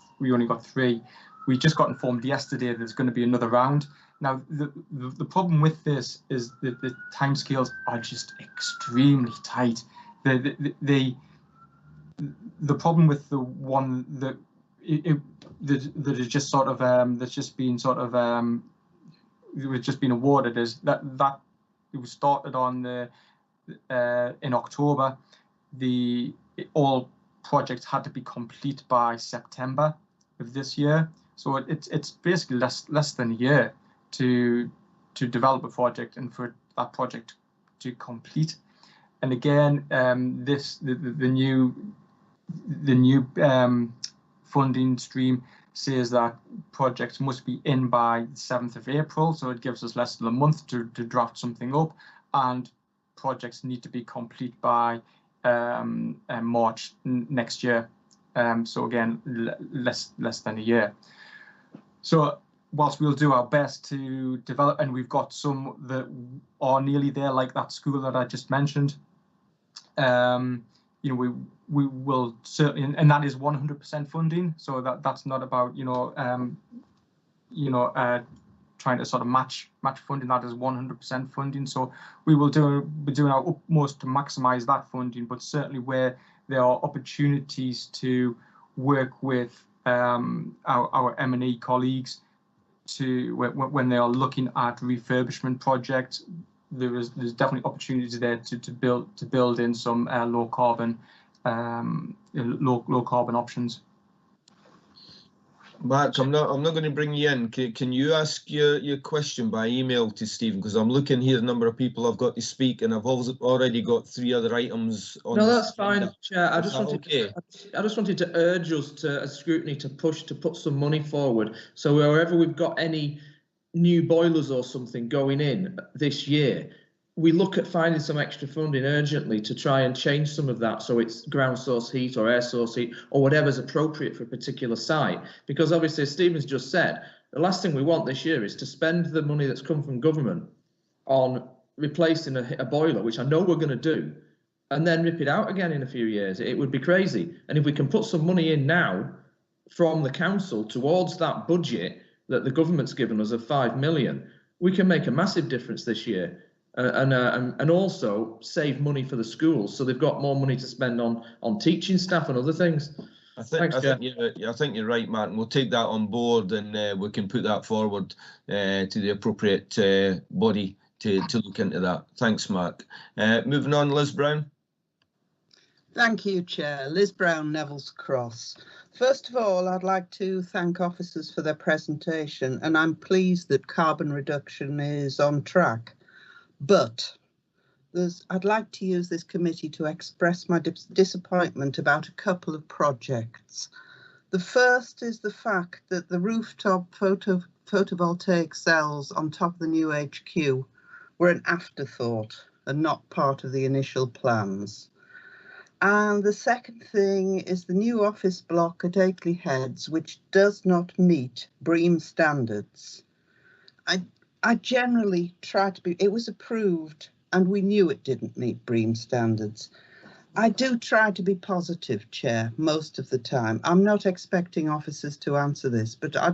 3. We just got informed yesterday that there's going to be another round. Now, the problem with this is that the timescales are just extremely tight. The problem with the one that is just sort of that's just been sort of it was just been awarded is that it was started on in October. All projects had to be complete by September of this year. So it's basically less than a year to develop a project and for that project to complete. And again, the new funding stream says that projects must be in by the 7th of April, so it gives us less than a month to draft something up, and projects need to be complete by March next year. So again, less than a year. So whilst we'll do our best to develop, and we've got some that are nearly there, like that school that I just mentioned, we will certainly, and that is 100% funding. So that's not about trying to sort of match funding. That is 100% funding. So we will be doing our utmost to maximise that funding. But certainly where there are opportunities to work with our M&E colleagues when they are looking at refurbishment projects, there's definitely opportunities there to build in some low carbon options. Mark, I'm not going to bring you in. Can you ask your question by email to Stephen? Because I'm looking here, a number of people I've got to speak, and I've already got 3 other items on. No, that's fine, Chair. I just wanted to urge us as Scrutiny to put some money forward. So wherever we've got any new boilers or something going in this year, we look at finding some extra funding urgently to try and change some of that, so it's ground source heat or air source heat or whatever's appropriate for a particular site. Because obviously, as Stephen's just said, the last thing we want this year is to spend the money that's come from government on replacing a boiler, which I know we're going to do, and then rip it out again in a few years. It would be crazy. And if we can put some money in now from the council towards that budget that the government's given us of 5 million, we can make a massive difference this year. And also save money for the schools, so they've got more money to spend on teaching staff and other things. I think you're right, Martin. We'll take that on board, and we can put that forward to the appropriate body to look into that. Thanks, Mark. Moving on, Liz Brown. Thank you, Chair. Liz Brown, Neville's Cross. First of all, I'd like to thank officers for their presentation, and I'm pleased that carbon reduction is on track. But I'd like to use this committee to express my disappointment about a couple of projects. The first is the fact that the rooftop photovoltaic cells on top of the new HQ were an afterthought and not part of the initial plans. And the second thing is the new office block at Akeley Heads, which does not meet BREEAM standards. I generally try to be, it was approved and we knew it didn't meet BREEAM standards. I do try to be positive, Chair, most of the time. I'm not expecting officers to answer this, but I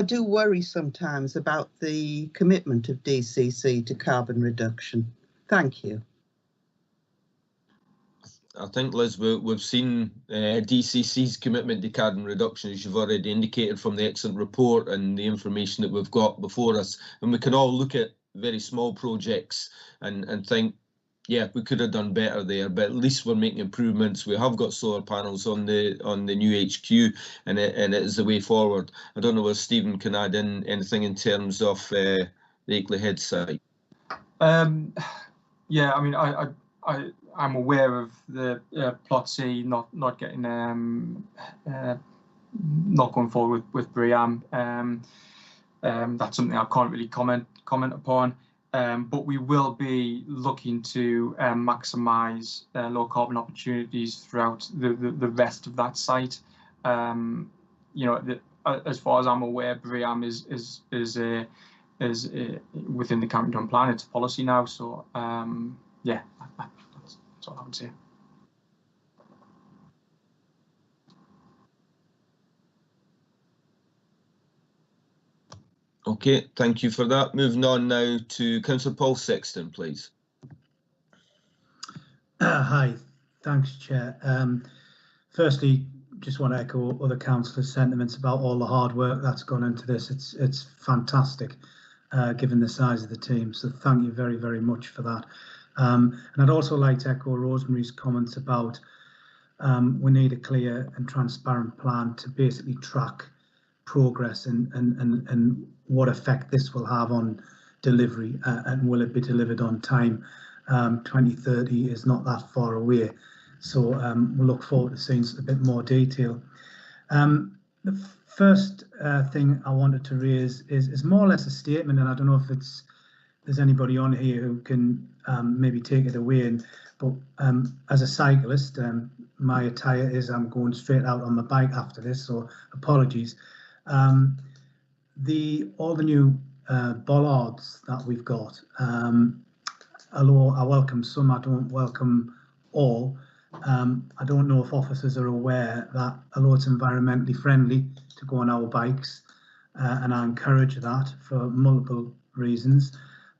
do worry sometimes about the commitment of DCC to carbon reduction. Thank you. I think, Liz, we've seen DCC's commitment to carbon reduction, as you've already indicated from the excellent report and the information that we've got before us. And we can all look at very small projects and think, yeah, we could have done better there, but at least we're making improvements. We have got solar panels on the new HQ, and it is the way forward. I don't know if Stephen can add in anything in terms of the Akeley Head site. Yeah, I mean, I'm aware of the Plot C not getting not going forward with Briam. That's something I can't really comment upon. But we will be looking to maximise low carbon opportunities throughout the rest of that site. You know, as far as I'm aware, Briam is within the Campington plan. It's policy now. So yeah, that's all I would say. Okay, thank you for that. Moving on now to Councillor Paul Sexton, please. Hi, thanks, Chair. Firstly, just want to echo other councillors' sentiments about all the hard work that's gone into this. It's fantastic, given the size of the team. So thank you very, very much for that. And I'd also like to echo Rosemary's comments about we need a clear and transparent plan to basically track progress and what effect this will have on delivery, and will it be delivered on time. 2030 is not that far away, so we'll look forward to seeing a bit more detail. The first thing I wanted to raise is more or less a statement, and I don't know if there's anybody on here who can maybe take it away. But as a cyclist, my attire is I'm going straight out on my bike after this, so apologies. All the new bollards that we've got, although I welcome some, I don't welcome all. I don't know if officers are aware that although it's environmentally friendly to go on our bikes, and I encourage that for multiple reasons,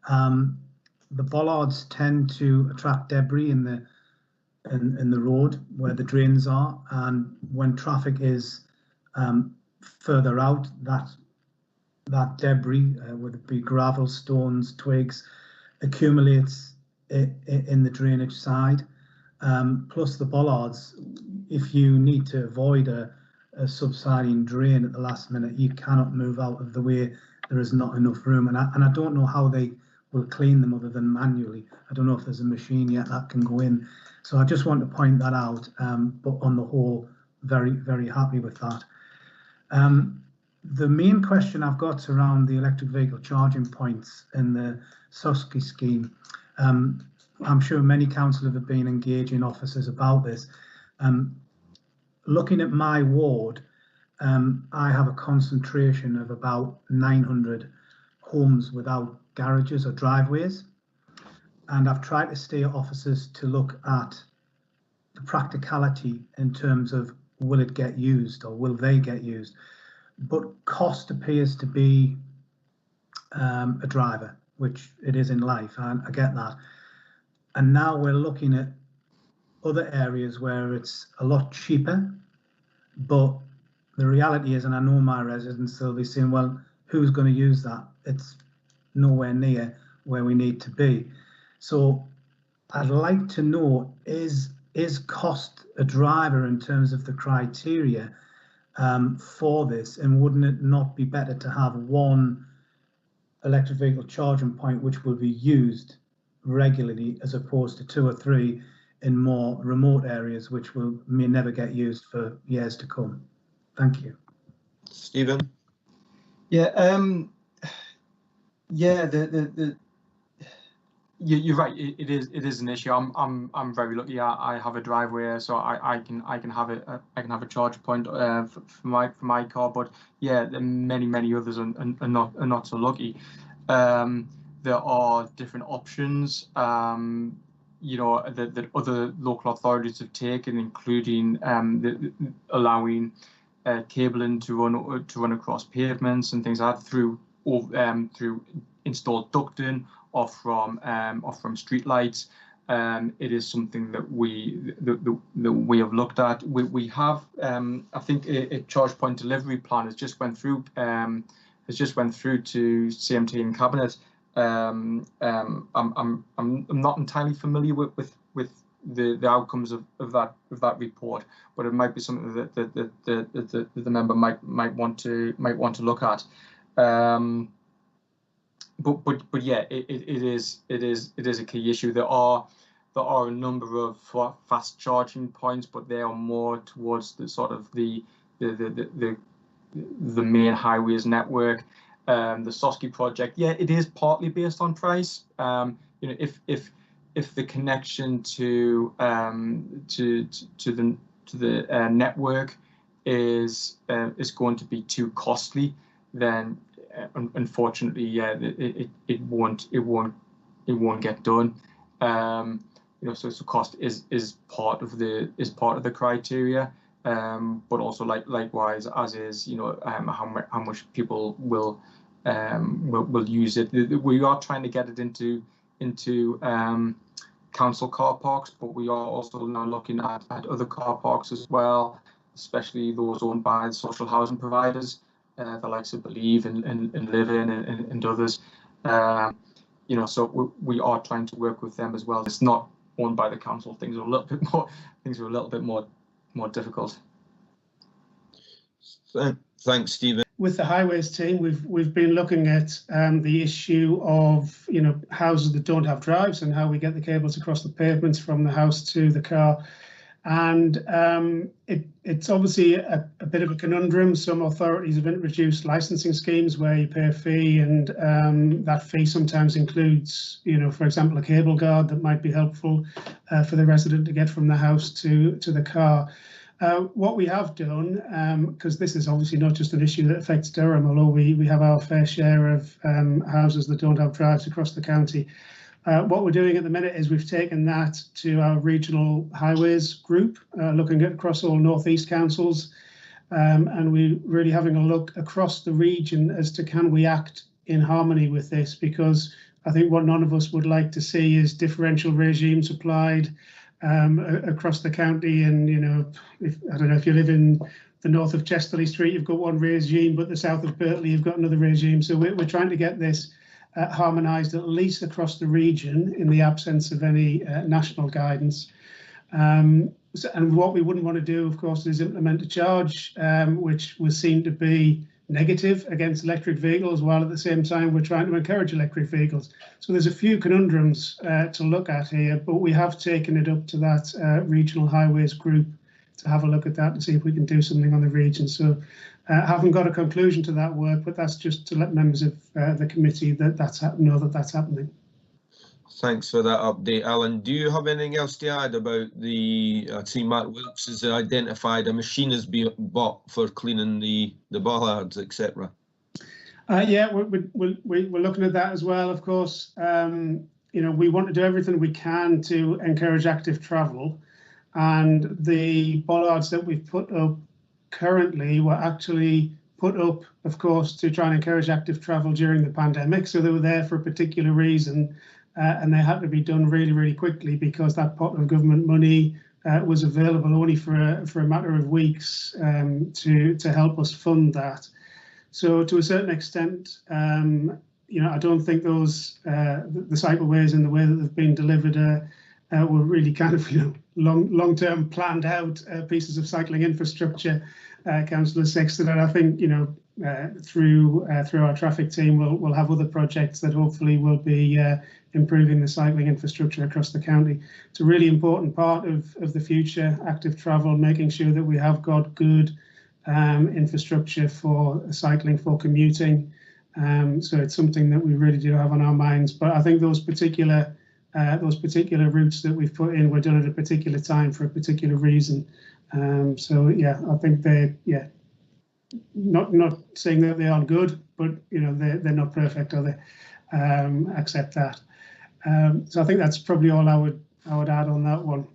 the bollards tend to attract debris in the road where the drains are, and when traffic is further out, that debris, whether it be gravel, stones, twigs, accumulates in the drainage side. Plus the bollards, if you need to avoid a subsiding drain at the last minute, you cannot move out of the way. There is not enough room, and I don't know how they will clean them other than manually. I don't know if there's a machine yet that can go in. So I just want to point that out, but on the whole, very, very happy with that. The main question I've got around the electric vehicle charging points in the SOSCI scheme. I'm sure many councillors have been engaging officers about this. Looking at my ward, I have a concentration of about 900 homes without garages or driveways. And I've tried to steer officers to look at the practicality in terms of will it get used or will they get used? But cost appears to be a driver, which it is in life, and I get that. And now we're looking at other areas where it's a lot cheaper, but the reality is, and I know my residents, they'll be saying, well, who's going to use that? It's nowhere near where we need to be. So I'd like to know, is cost a driver in terms of the criteria for this, and wouldn't it not be better to have one electric vehicle charging point which will be used regularly as opposed to 2 or 3 in more remote areas which may never get used for years to come? Thank you. Stephen? Yeah, yeah, you're right. It is an issue. I'm very lucky. I have a driveway, so I can have a charge point for my car. But yeah, many others are not so lucky. There are different options, you know, that other local authorities have taken, including allowing cabling to run across pavements and things like that through installed ducting or from street lights. It is something that we have looked at. We have I think a charge point delivery plan has just went through to CMT and Cabinet. I'm not entirely familiar with the outcomes of that report, but it might be something that the member might want to look at. But yeah, it is a key issue. There are there are a number of fast charging points, but they are more towards the sort of the main highways network. The Sosky project, yeah, it is partly based on price. You know, if the connection to the network is going to be too costly, then unfortunately, yeah, it won't get done. You know, so cost is part of the criteria, but also likewise, as is, you know, how much people will use it. We are trying to get it into council car parks, but we are also now looking at other car parks as well, especially those owned by the social housing providers, the likes of Believe and Live In and others. You know, so we are trying to work with them as well. It's not owned by the council. Things are a little bit more difficult. Thanks, Stephen. With the highways team, we've been looking at the issue of, you know, houses that don't have drives and how we get the cables across the pavements from the house to the car. And it's obviously a bit of a conundrum. Some authorities have introduced licensing schemes where you pay a fee, and that fee sometimes includes, you know, for example, a cable guard that might be helpful for the resident to get from the house to the car. What we have done, because this is obviously not just an issue that affects Durham, although we have our fair share of houses that don't have drives across the county. What we're doing at the minute is we've taken that to our regional highways group, looking at across all northeast councils, and we're really having a look across the region as to can we act in harmony with this, because I think what none of us would like to see is differential regimes applied across the county. And, you know, I don't know if you live in the north of Chesterley Street, you've got one regime, but the south of Berkeley, you've got another regime. So we're trying to get this harmonised at least across the region in the absence of any national guidance. And what we wouldn't want to do, of course, is implement a charge which was seen to be negative against electric vehicles, while at the same time we're trying to encourage electric vehicles. So there's a few conundrums to look at here, but we have taken it up to that regional highways group to have a look at that and see if we can do something on the region. So haven't got a conclusion to that work, but that's just to let members of the committee know that that's happening. Thanks for that update, Alan. Do you have anything else to add about the? I see Mark Wilkes has identified a machine has been bought for cleaning the bollards, etc. Yeah, we're looking at that as well. Of course, you know, we want to do everything we can to encourage active travel, and the bollards that we've put up currently were actually put up, of course, to try and encourage active travel during the pandemic. So they were there for a particular reason. And they had to be done really, really quickly because that pot of government money was available only for a matter of weeks to help us fund that. So to a certain extent, you know, I don't think those the cycleways in the way that they've been delivered were really kind of, you know, long-term planned out pieces of cycling infrastructure. Councillor Sexton, and I think, you know, through our traffic team, we'll have other projects that hopefully will be improving the cycling infrastructure across the county. It's a really important part of the future, active travel, making sure that we have got good infrastructure for cycling, for commuting. So it's something that we really do have on our minds. But I think those particular routes that we've put in were done at a particular time for a particular reason. So yeah, I think yeah. Not saying that they aren't good, but you know they're not perfect, are they? Accept that. So I think that's probably all I would add on that one.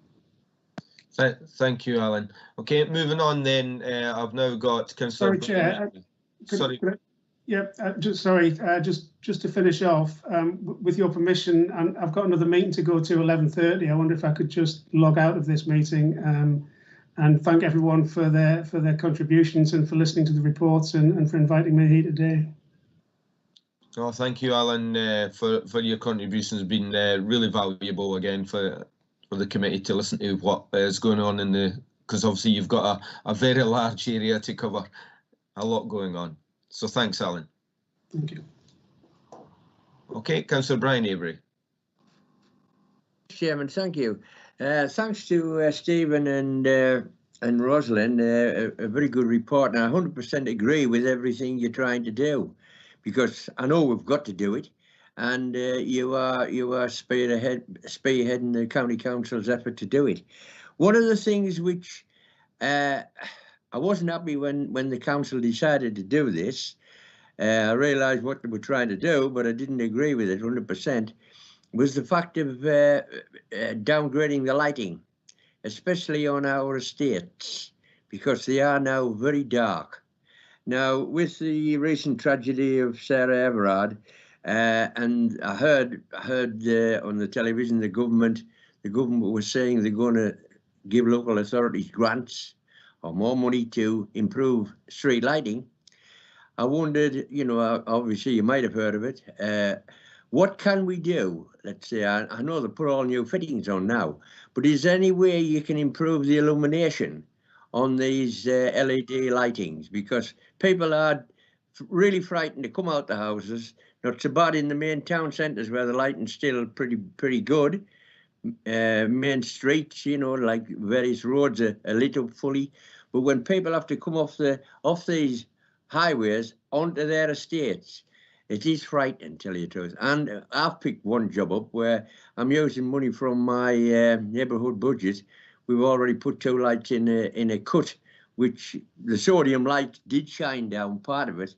Thank you, Alan. Okay, moving on then. I've now got Councillor. Sorry, Chair. Sorry. Just to finish off, with your permission, and I've got another meeting to go to 11:30. I wonder if I could just log out of this meeting. And thank everyone for their contributions and for listening to the reports and for inviting me here today. Oh, thank you, Alan, for your contributions. It's been really valuable again for the committee to listen to what is going on because obviously you've got a very large area to cover, a lot going on. So thanks, Alan. Thank you. Okay, Councillor Brian Avery. Chairman, thank you. Thanks to Stephen and Rosalind, a very good report, and I 100% agree with everything you're trying to do, because I know we've got to do it, and you are spearheading the County Council's effort to do it. One of the things which I wasn't happy when the council decided to do this, I realised what they were trying to do, but I didn't agree with it 100%, was the fact of downgrading the lighting, especially on our estates, because they are now very dark. Now, with the recent tragedy of Sarah Everard, and I heard on the television the government was saying they're going to give local authorities grants or more money to improve street lighting. I wondered, you know, obviously you might have heard of it. What can we do? Let's say, I know they put all new fittings on now, but is there any way you can improve the illumination on these LED lightings? Because people are really frightened to come out the houses. Not so bad in the main town centres where the lighting's still pretty good. Main streets, you know, like various roads are lit up fully. But when people have to come off these highways onto their estates, it is frightening, tell you the truth. And I've picked one job up where I'm using money from my neighbourhood budget. We've already put 2 lights in a cut, which the sodium light did shine down part of it,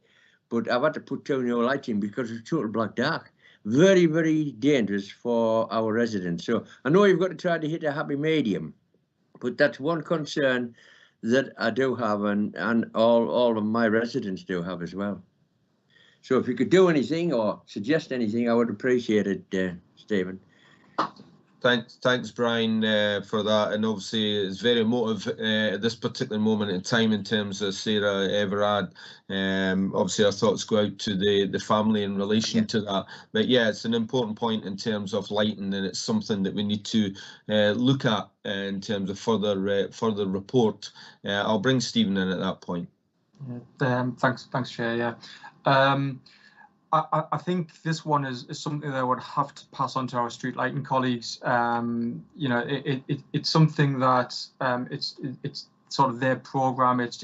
but I've had to put 2 new lights in because it's total black dark. Very, very dangerous for our residents. So I know you've got to try to hit a happy medium, but that's one concern that I do have, and all of my residents do have as well. So if you could do anything or suggest anything, I would appreciate it, Stephen. Thanks, Brian, for that. And obviously, it's very emotive at this particular moment in time in terms of Sarah Everard. Obviously, our thoughts go out to the family in relation to that. But yeah, it's an important point in terms of lighting, and it's something that we need to look at in terms of further report. I'll bring Stephen in at that point. Thanks, Chair. Yeah. I think this one is something that I would have to pass on to our street lighting colleagues. You know, it's something that it's sort of their program. It's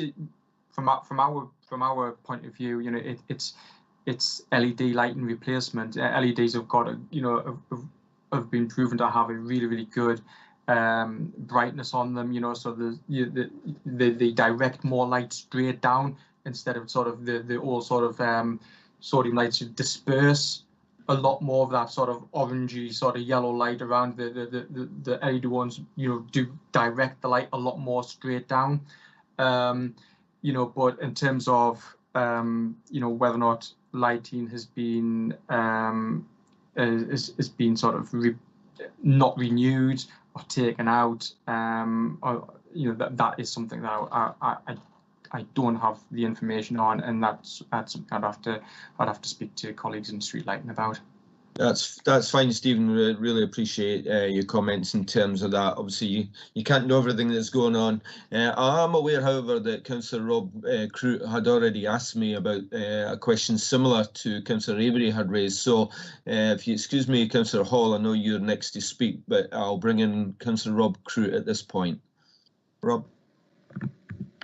from our point of view. You know, it's LED lighting replacement. LEDs have got have been proven to have a really good brightness on them. You know, so they direct more light straight down instead of sort of the old sort of sodium lights disperse a lot more of that sort of orangey sort of yellow light around. The LED ones, you know, do direct the light a lot more straight down. You know, but in terms of you know, whether or not lighting has been sort of not renewed or taken out, or, you know, that is something that I don't have the information on, and that's something I'd have to speak to colleagues in street lighting about. That's fine, Stephen. Really appreciate your comments in terms of that. Obviously, you can't know everything that's going on. I am aware, however, that Councillor Rob Crute had already asked me about a question similar to Councillor Avery had raised. So if you excuse me, Councillor Hall, I know you're next to speak, but I'll bring in Councillor Rob Crute at this point. Rob.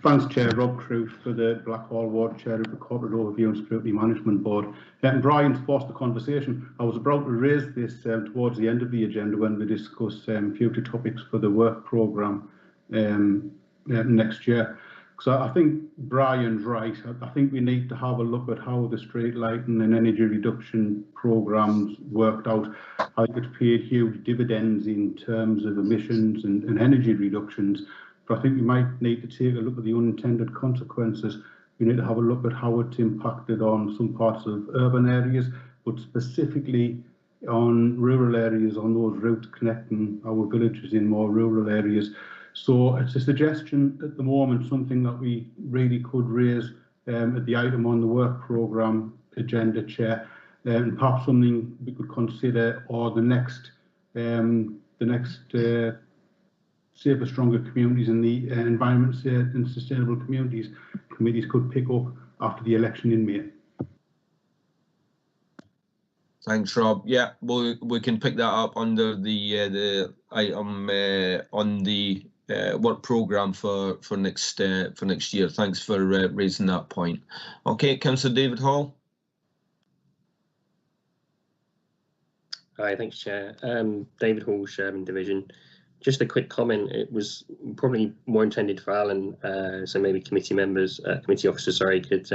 Thanks, Chair. Rob Crute for the Blackwall Ward, Chair of the Corporate Overview and Scrutiny Management Board. And Brian's forced the conversation. I was about to raise this towards the end of the agenda when we discuss future topics for the work programme next year. So I think Brian's right. I think we need to have a look at how the street lighting and energy reduction programmes worked out. I think it's paid huge dividends in terms of emissions and energy reductions. But I think we might need to take a look at the unintended consequences. We need to have a look at how it's impacted on some parts of urban areas, but specifically on rural areas, on those routes connecting our villages in more rural areas. So it's a suggestion at the moment, something that we really could raise at the item on the work programme agenda, Chair, and perhaps something we could consider, or the next Safer, Stronger Communities and the Environment and Sustainable Communities committees could pick up after the election in May. Thanks, Rob. Yeah, we can pick that up under the item on the work programme for next year. Thanks for raising that point. Okay, Councillor David Hall. Hi, thanks, Chair. David Hall, Sherman Division. Just a quick comment. It was probably more intended for Alan, so maybe committee members, committee officers, sorry, could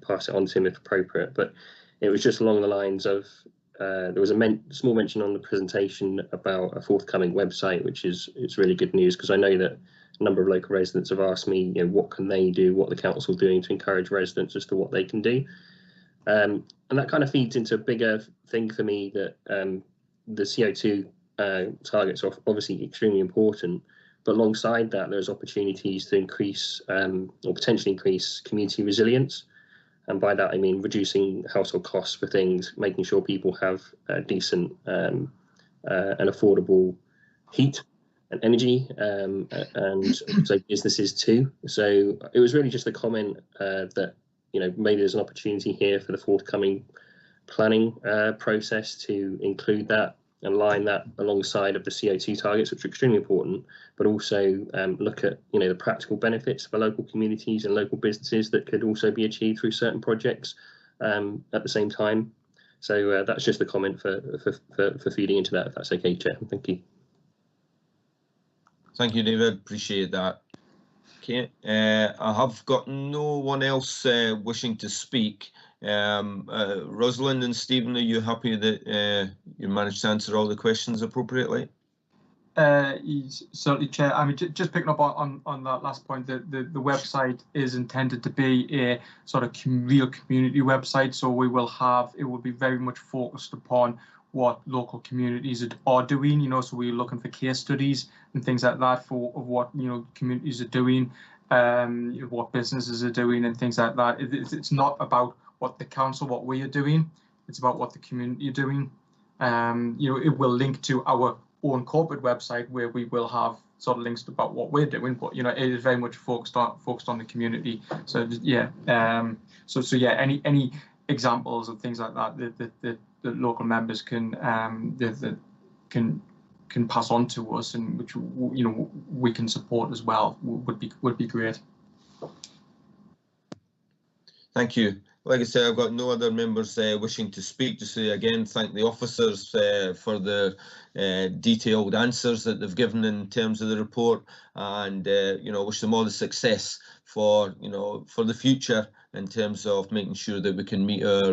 pass it on to him if appropriate. But it was just along the lines of there was a small mention on the presentation about a forthcoming website, which is really good news, because I know that a number of local residents have asked me, you know, what can they do, what the council's doing to encourage residents as to what they can do. And that kind of feeds into a bigger thing for me, that the CO2 targets are obviously extremely important, but alongside that, there's opportunities to increase or potentially increase community resilience. And by that, I mean reducing household costs for things, making sure people have decent and affordable heat and energy, and so businesses too. So it was really just a comment that, you know, maybe there's an opportunity here for the forthcoming planning process to include that and line that alongside of the CO2 targets, which are extremely important, but also look at, you know, the practical benefits for local communities and local businesses that could also be achieved through certain projects at the same time. So that's just a comment for feeding into that, if that's okay, Chair. Thank you. Thank you, David. Appreciate that. Okay, I have got no one else wishing to speak. Rosalind and Stephen, are you happy that you managed to answer all the questions appropriately? Certainly, Chair. I mean, just picking up on that last point, the website is intended to be a sort of real community website, so it will be very much focused upon what local communities are doing, you know, so we're looking for case studies and things like that of what, you know, communities are doing, what businesses are doing and things like that. It's not about what the council, what we are doing, it's about what the community are doing. You know, it will link to our own corporate website where we will have sort of links about what we're doing, but, you know, it is very much focused on the community. So yeah, so yeah, any examples of things like that that local members can pass on to us, and which, you know, we can support as well, would be great. Thank you. Like I said, I've got no other members wishing to speak. To say again, thank the officers for the detailed answers that they've given in terms of the report, and you know, wish them all the success for, you know, for the future in terms of making sure that we can meet our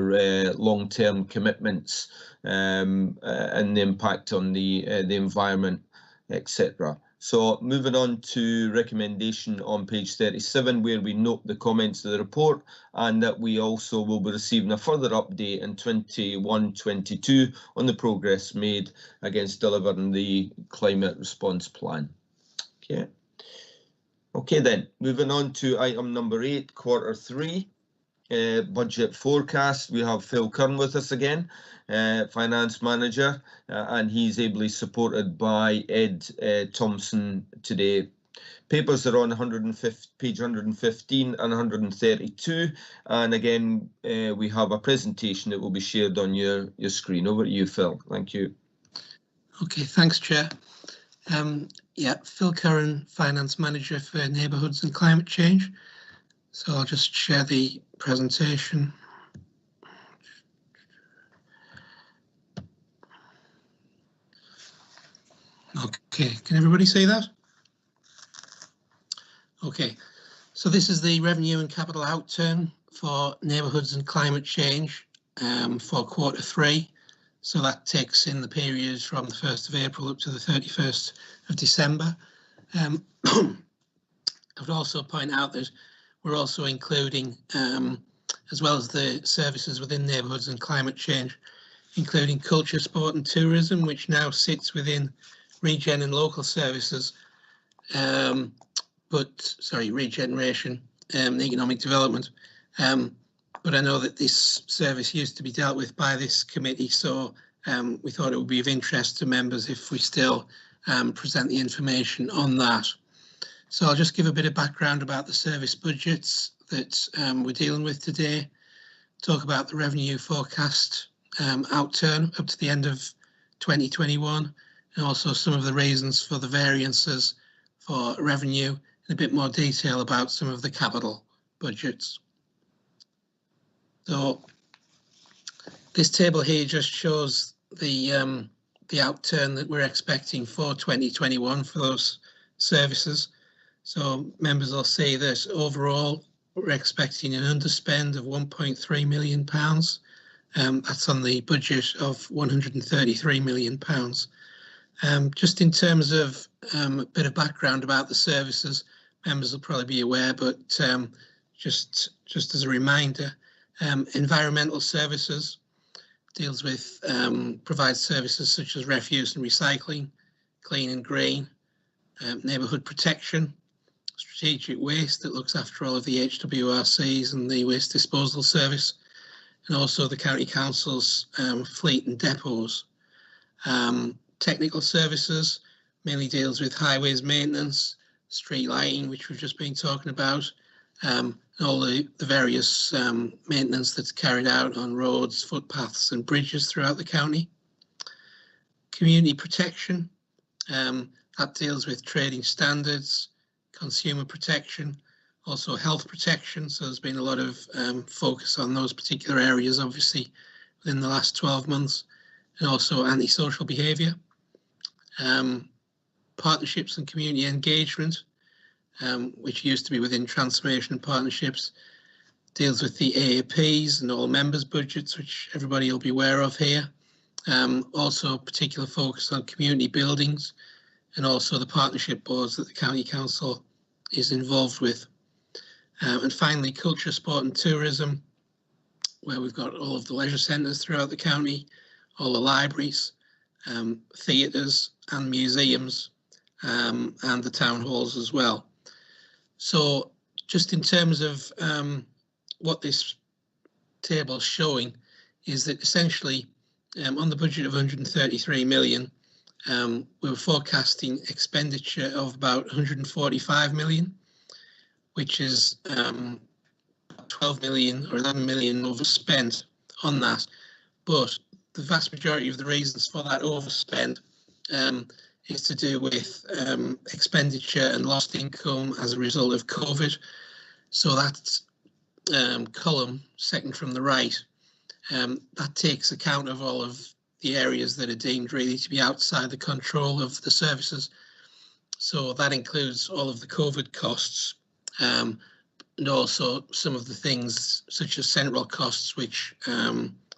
long-term commitments and the impact on the environment, etc. So moving on to recommendation on page 37, where we note the comments of the report, and that we also will be receiving a further update in 21-22 on the progress made against delivering the climate response plan. Okay. Okay then, moving on to item number 8, quarter 3. Budget forecast. We have Phil Curran with us again, finance manager, and he's ably supported by Ed Thompson today. Papers are on page 115 and 132, and again we have a presentation that will be shared on your screen. Over to you, Phil. Thank you. Okay, thanks, Chair. Yeah, Phil Curran, finance manager for neighbourhoods and climate change. So I'll just share the presentation. Okay, can everybody see that? Okay, so this is the revenue and capital outturn for neighbourhoods and climate change for quarter 3. So that takes in the period from the 1st of April up to the 31st of December. I would also point out that we're also including, as well as the services within neighbourhoods and climate change, including culture, sport and tourism, which now sits within regen and local services, regeneration and economic development. But I know that this service used to be dealt with by this committee, so we thought it would be of interest to members if we still present the information on that. So I'll just give a bit of background about the service budgets that we're dealing with today, talk about the revenue forecast outturn up to the end of 2021, and also some of the reasons for the variances for revenue, and a bit more detail about some of the capital budgets. So this table here just shows the outturn that we're expecting for 2021 for those services. So members will see that overall we're expecting an underspend of £1.3 million. That's on the budget of £133 million. Just in terms of a bit of background about the services, members will probably be aware, but just as a reminder, environmental services deals with provides services such as refuse and recycling, clean and green, neighbourhood protection, strategic waste that looks after all of the HWRCs and the waste disposal service, and also the County Council's fleet and depots. Technical services mainly deals with highways maintenance, street lighting, which we've just been talking about, and all the various maintenance that's carried out on roads, footpaths and bridges throughout the county. Community protection, that deals with trading standards, consumer protection, also health protection. So there's been a lot of focus on those particular areas, obviously, within the last 12 months, and also antisocial behaviour. Partnerships and community engagement, which used to be within transformation and partnerships, deals with the AAPs and all members' budgets, which everybody will be aware of here. Also particular focus on community buildings, and also the partnership boards that the County Council is involved with. And finally, culture, sport and tourism, where we've got all of the leisure centres throughout the county, all the libraries, theatres and museums, and the town halls as well. So just in terms of what this table is showing is that essentially on the budget of 133 million, we were forecasting expenditure of about 145 million, which is 12 million or 11 million overspent on that. But the vast majority of the reasons for that overspend is to do with expenditure and lost income as a result of COVID. So that column, second from the right, that takes account of all of the areas that are deemed really to be outside the control of the services. So that includes all of the COVID costs, and also some of the things such as central costs, which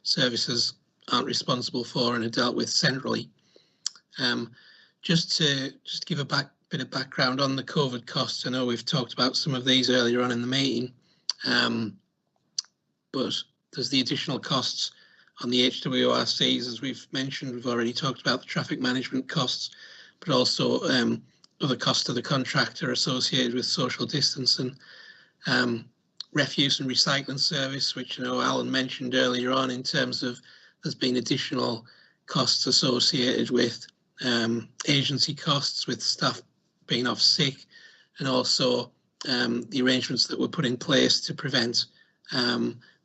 services aren't responsible for and are dealt with centrally. Just to give a bit of background on the COVID costs, I know we've talked about some of these earlier on in the meeting, but there's the additional costs on the HWRCs, as we've mentioned. We've already talked about the traffic management costs, but also other costs to the contractor associated with social distancing, refuse and recycling service, which I know Alan mentioned earlier on, in terms of there's been additional costs associated with agency costs with staff being off sick, and also the arrangements that were put in place to prevent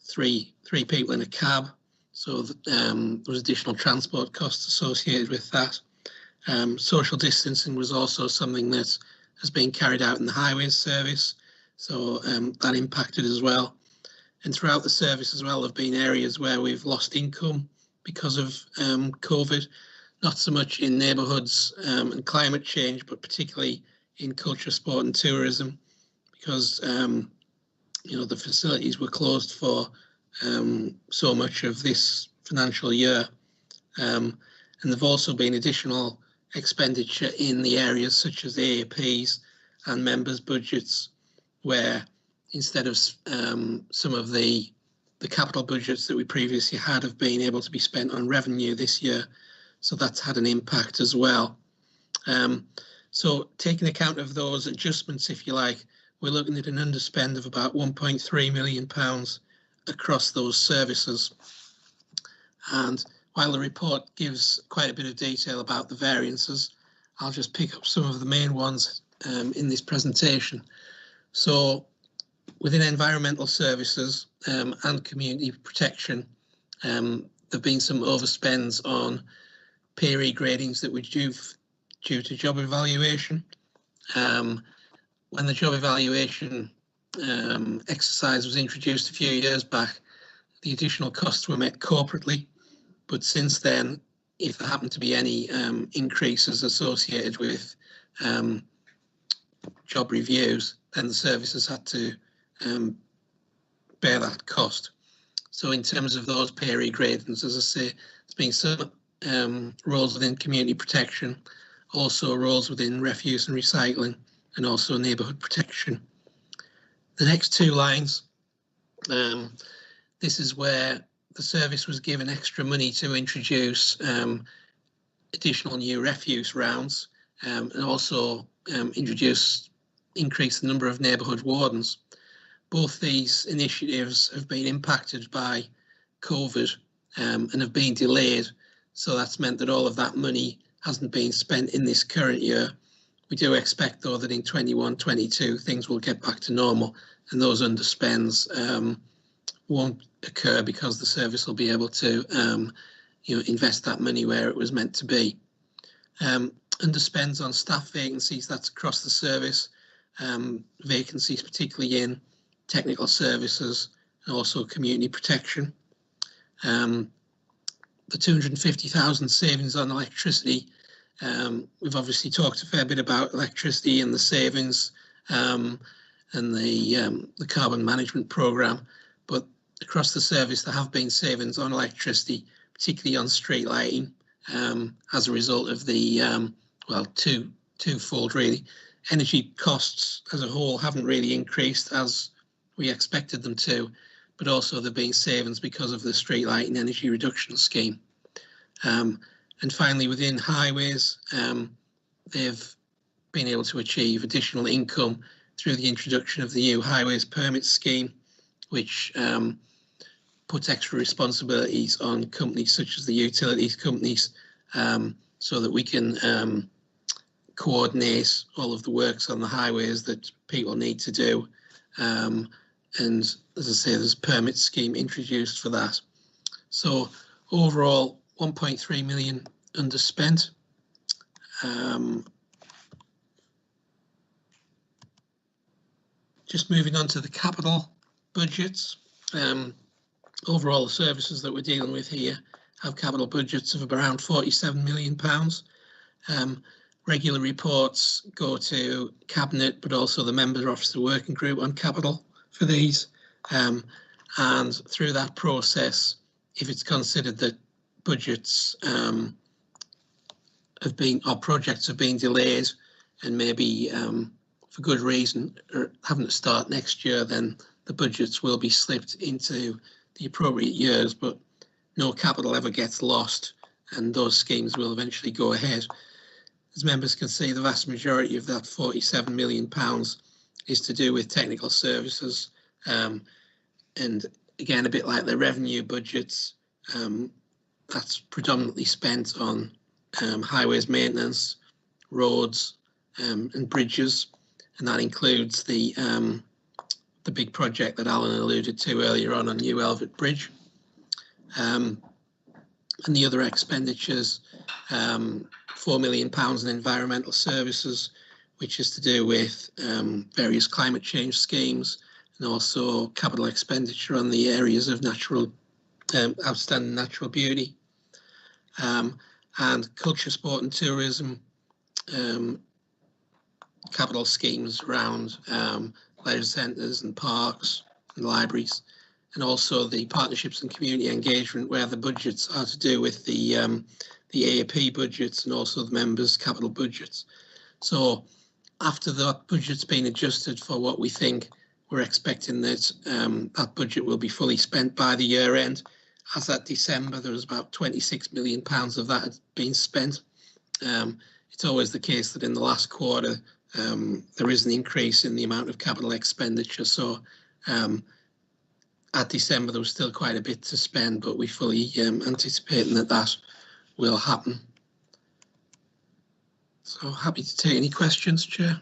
three people in a cab. So there was additional transport costs associated with that. Social distancing was also something that has been carried out in the highways service, so that impacted as well. And throughout the service as well, there have been areas where we've lost income because of COVID, not so much in neighbourhoods and climate change, but particularly in culture, sport and tourism, because you know, the facilities were closed for so much of this financial year. And there've also been additional expenditure in the areas such as AAPs and members' budgets, where instead of some of the capital budgets that we previously had have been able to be spent on revenue this year. So that's had an impact as well. So taking account of those adjustments, if you like, we're looking at an underspend of about £1.3 million across those services. And while the report gives quite a bit of detail about the variances, I'll just pick up some of the main ones in this presentation. So within environmental services and community protection, have been some overspends on pay regradings that were due to job evaluation. When the job evaluation exercise was introduced a few years back, the additional costs were met corporately, but since then, if there happened to be any increases associated with job reviews, then the services had to bear that cost. So in terms of those pay regradings, as I say, there's been some roles within community protection, also roles within refuse and recycling, and also neighbourhood protection. The next two lines, this is where the service was given extra money to introduce additional new refuse rounds and also increase the number of neighbourhood wardens. Both these initiatives have been impacted by COVID and have been delayed. So that's meant that all of that money hasn't been spent in this current year. We do expect, though, that in 21-22 things will get back to normal and those underspends won't occur because the service will be able to invest that money where it was meant to be. Underspends on staff vacancies, that's across the service, vacancies particularly in technical services and also community protection. The 250,000 savings on electricity, we've obviously talked a fair bit about electricity and the savings and the carbon management programme, but across the service there have been savings on electricity, particularly on street lighting, as a result of the twofold really. Energy costs as a whole haven't really increased as we expected them to, but also there have been savings because of the street lighting energy reduction scheme. And finally, within highways, they've been able to achieve additional income through the introduction of the new highways permit scheme, which puts extra responsibilities on companies such as the utilities companies, so that we can coordinate all of the works on the highways that people need to do. And as I say, there's a permit scheme introduced for that. So overall, 1.3 million underspent. Just moving on to the capital budgets. Overall, the services that we're dealing with here have capital budgets of around £47 million. Regular reports go to Cabinet, but also the Member Officer Working Group on capital for these. And through that process, if it's considered that budgets projects have been delayed and maybe for good reason or having to start next year, then the budgets will be slipped into the appropriate years, but no capital ever gets lost and those schemes will eventually go ahead. As members can see, the vast majority of that £47 million is to do with technical services, and again, a bit like the revenue budgets, that's predominantly spent on highways maintenance, roads, and bridges, and that includes the big project that Alan alluded to earlier on New Elvet Bridge. And the other expenditures, £4 million in environmental services, which is to do with various climate change schemes, and also capital expenditure on the areas of outstanding natural beauty. And culture, sport and tourism, capital schemes around leisure centres and parks and libraries, and also the partnerships and community engagement, where the budgets are to do with the AAP budgets and also the members' capital budgets. So after that budget's been adjusted for what we think, we're expecting that that budget will be fully spent by the year end. As at December, there was about £26 million of that had been spent. It's always the case that in the last quarter, there is an increase in the amount of capital expenditure. So at December, there was still quite a bit to spend, but we fully anticipating that will happen. So happy to take any questions, Chair.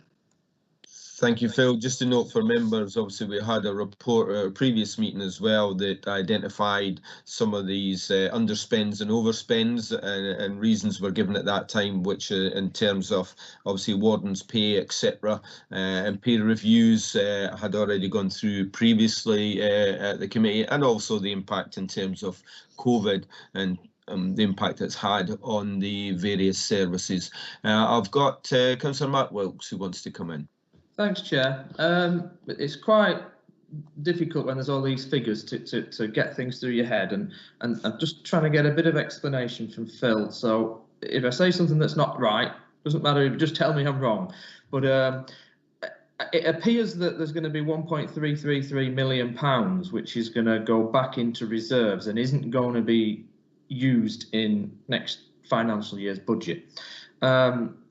Thank you, Phil. Just a note for members, obviously we had a report at a previous meeting as well that identified some of these underspends and overspends, and reasons were given at that time, which in terms of obviously wardens' pay, etc., and peer reviews had already gone through previously at the committee, and also the impact in terms of COVID and the impact it's had on the various services. I've got Councillor Mark Wilkes who wants to come in. Thanks, Chair. It's quite difficult when there's all these figures to get things through your head, and I'm just trying to get a bit of explanation from Phil. So if I say something that's not right, doesn't matter, just tell me I'm wrong. But it appears that there's going to be £1.333 million, which is going to go back into reserves and isn't going to be used in next financial year's budget.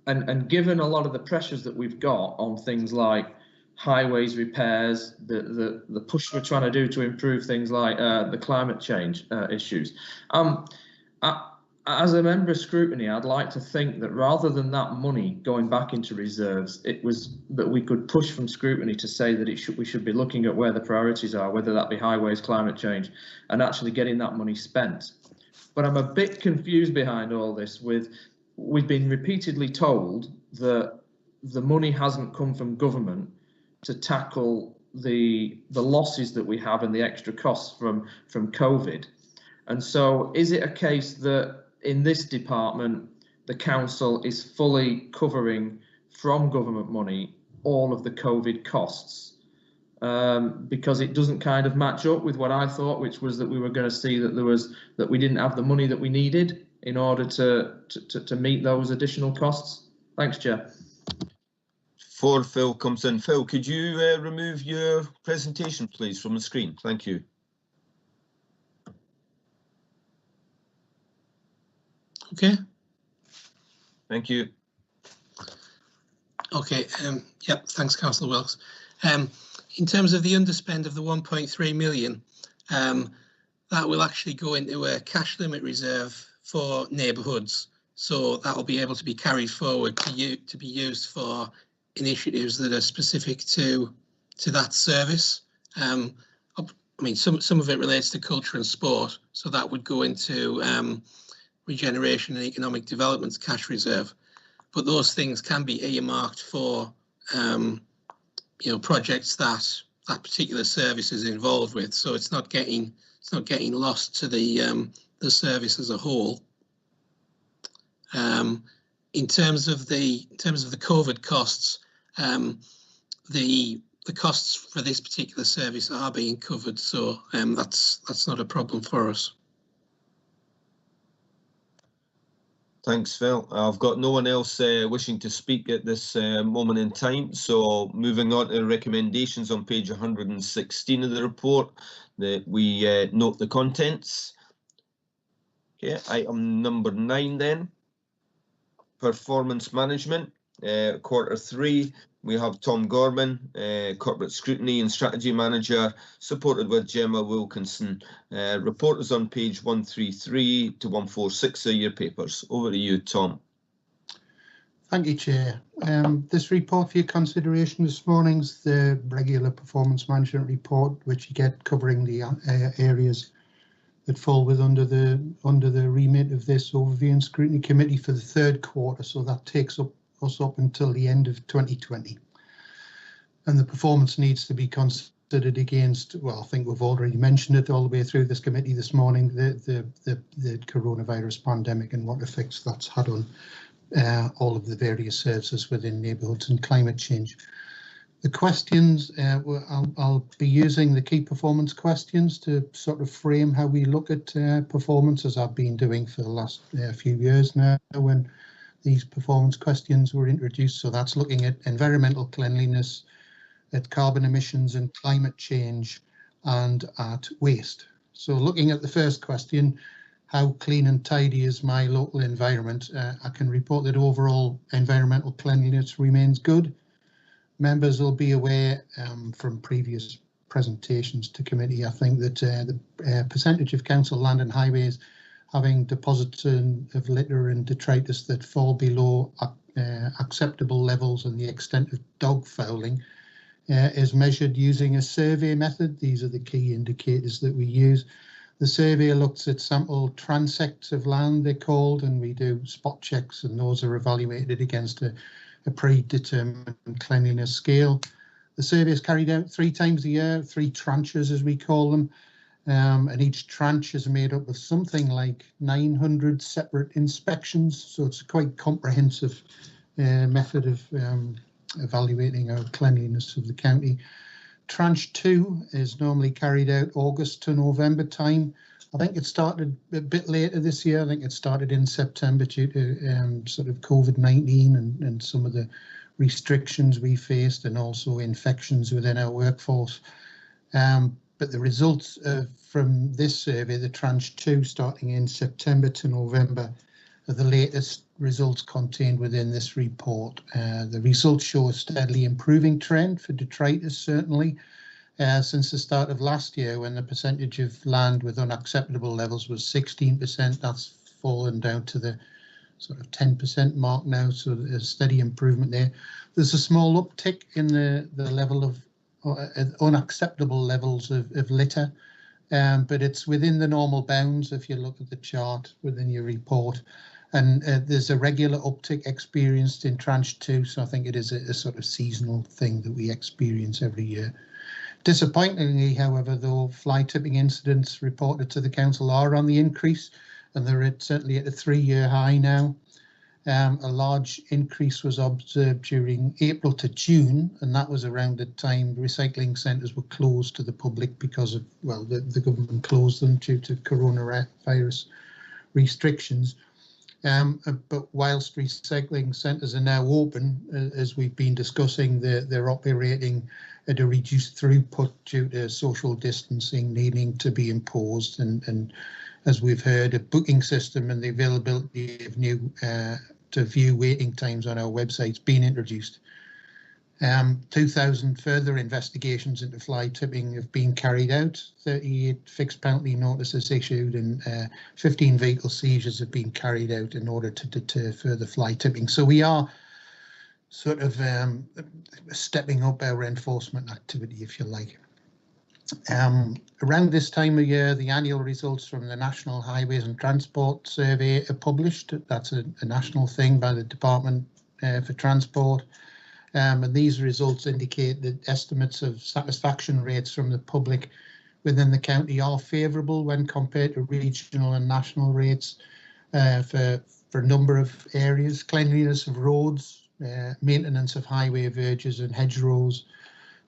And given a lot of the pressures that we've got on things like highways repairs, the push we're trying to do to improve things like the climate change issues, as a member of Scrutiny, I'd like to think that rather than that money going back into reserves, it was that we could push from Scrutiny to say that we should be looking at where the priorities are, whether that be highways, climate change, and actually getting that money spent. But I'm a bit confused behind all this. We've been repeatedly told that the money hasn't come from government to tackle the losses that we have and the extra costs from COVID. And so is it a case that in this department, the council is fully covering from government money all of the COVID costs? Because it doesn't kind of match up with what I thought, which was that we were going to see that we didn't have the money that we needed in order to meet those additional costs. Thanks, Chair. Before Phil comes in, Phil, could you remove your presentation, please, from the screen? Thank you. Okay. Thank you. Okay. Yep. Thanks, Councillor Wilkes. In terms of the underspend of the 1.3 million, that will actually go into a cash limit reserve for neighbourhoods. So that will be able to be carried forward to be used for initiatives that are specific to that service. I mean, some of it relates to culture and sport, so that would go into regeneration and economic development's cash reserve. But those things can be earmarked for projects that particular service is involved with. So it's not getting lost to the service as a whole. In terms of the COVID costs, the costs for this particular service are being covered, so that's not a problem for us. Thanks, Phil. I've got no one else wishing to speak at this moment in time. So moving on to recommendations on page 116 of the report, that we note the contents. Okay, item number 9 then. Performance management, Q3. We have Tom Gorman, Corporate Scrutiny and Strategy Manager, supported with Gemma Wilkinson. Report is on page 133 to 146 of your papers. Over to you, Tom. Thank you, Chair. This report for your consideration this morning is the regular performance management report, which you get covering the areas that fall with under the remit of this overview and scrutiny committee for the third quarter. So that takes us up until the end of 2020. And the performance needs to be considered against, well, I think we've already mentioned it all the way through this committee this morning, the coronavirus pandemic and what effects that's had on all of the various services within neighbourhoods and climate change. The questions, I'll be using the key performance questions to sort of frame how we look at performance, as I've been doing for the last few years now when these performance questions were introduced. So that's looking at environmental cleanliness, at carbon emissions and climate change, and at waste. So looking at the first question, how clean and tidy is my local environment? I can report that overall environmental cleanliness remains good. Members will be aware from previous presentations to committee, I think, that the percentage of council land and highways having deposits of litter and detritus that fall below acceptable levels and the extent of dog fouling is measured using a survey method. These are the key indicators that we use. The survey looks at sample transects of land, they're called, and we do spot checks, and those are evaluated against a predetermined cleanliness scale. The survey is carried out 3 times a year, 3 tranches as we call them, and each tranche is made up of something like 900 separate inspections, so it's a quite comprehensive method of evaluating our cleanliness of the county. Tranche 2 is normally carried out August to November time. I think it started a bit later this year. I think it started in September due to sort of COVID-19 and some of the restrictions we faced, and also infections within our workforce. But the results from this survey, the Tranche 2 starting in September to November, are the latest results contained within this report. The results show a steadily improving trend for detritus, certainly, since the start of last year, when the percentage of land with unacceptable levels was 16%. That's fallen down to the sort of 10% mark now, so there's a steady improvement there. There's a small uptick in the level of unacceptable levels of litter, but it's within the normal bounds if you look at the chart within your report. And there's a regular uptick experienced in Tranche 2, so I think it is a sort of seasonal thing that we experience every year. Disappointingly, however, though, fly tipping incidents reported to the council are on the increase, and they're certainly at a 3-year high now. A large increase was observed during April to June, and that was around the time recycling centres were closed to the public because of, well, the government closed them due to coronavirus restrictions. But whilst recycling centres are now open, as we've been discussing, they're operating at a reduced throughput due to social distancing needing to be imposed, and as we've heard, a booking system and the availability of new to view waiting times on our website's been introduced. 2,000 further investigations into fly tipping have been carried out, 38 fixed penalty notices issued, and 15 vehicle seizures have been carried out in order to deter further fly tipping. So we are sort of stepping up our enforcement activity, if you like. Around this time of year, the annual results from the National Highways and Transport Survey are published. That's a national thing by the Department for Transport. And these results indicate that estimates of satisfaction rates from the public within the county are favourable when compared to regional and national rates for a number of areas: cleanliness of roads, maintenance of highway verges and hedgerows,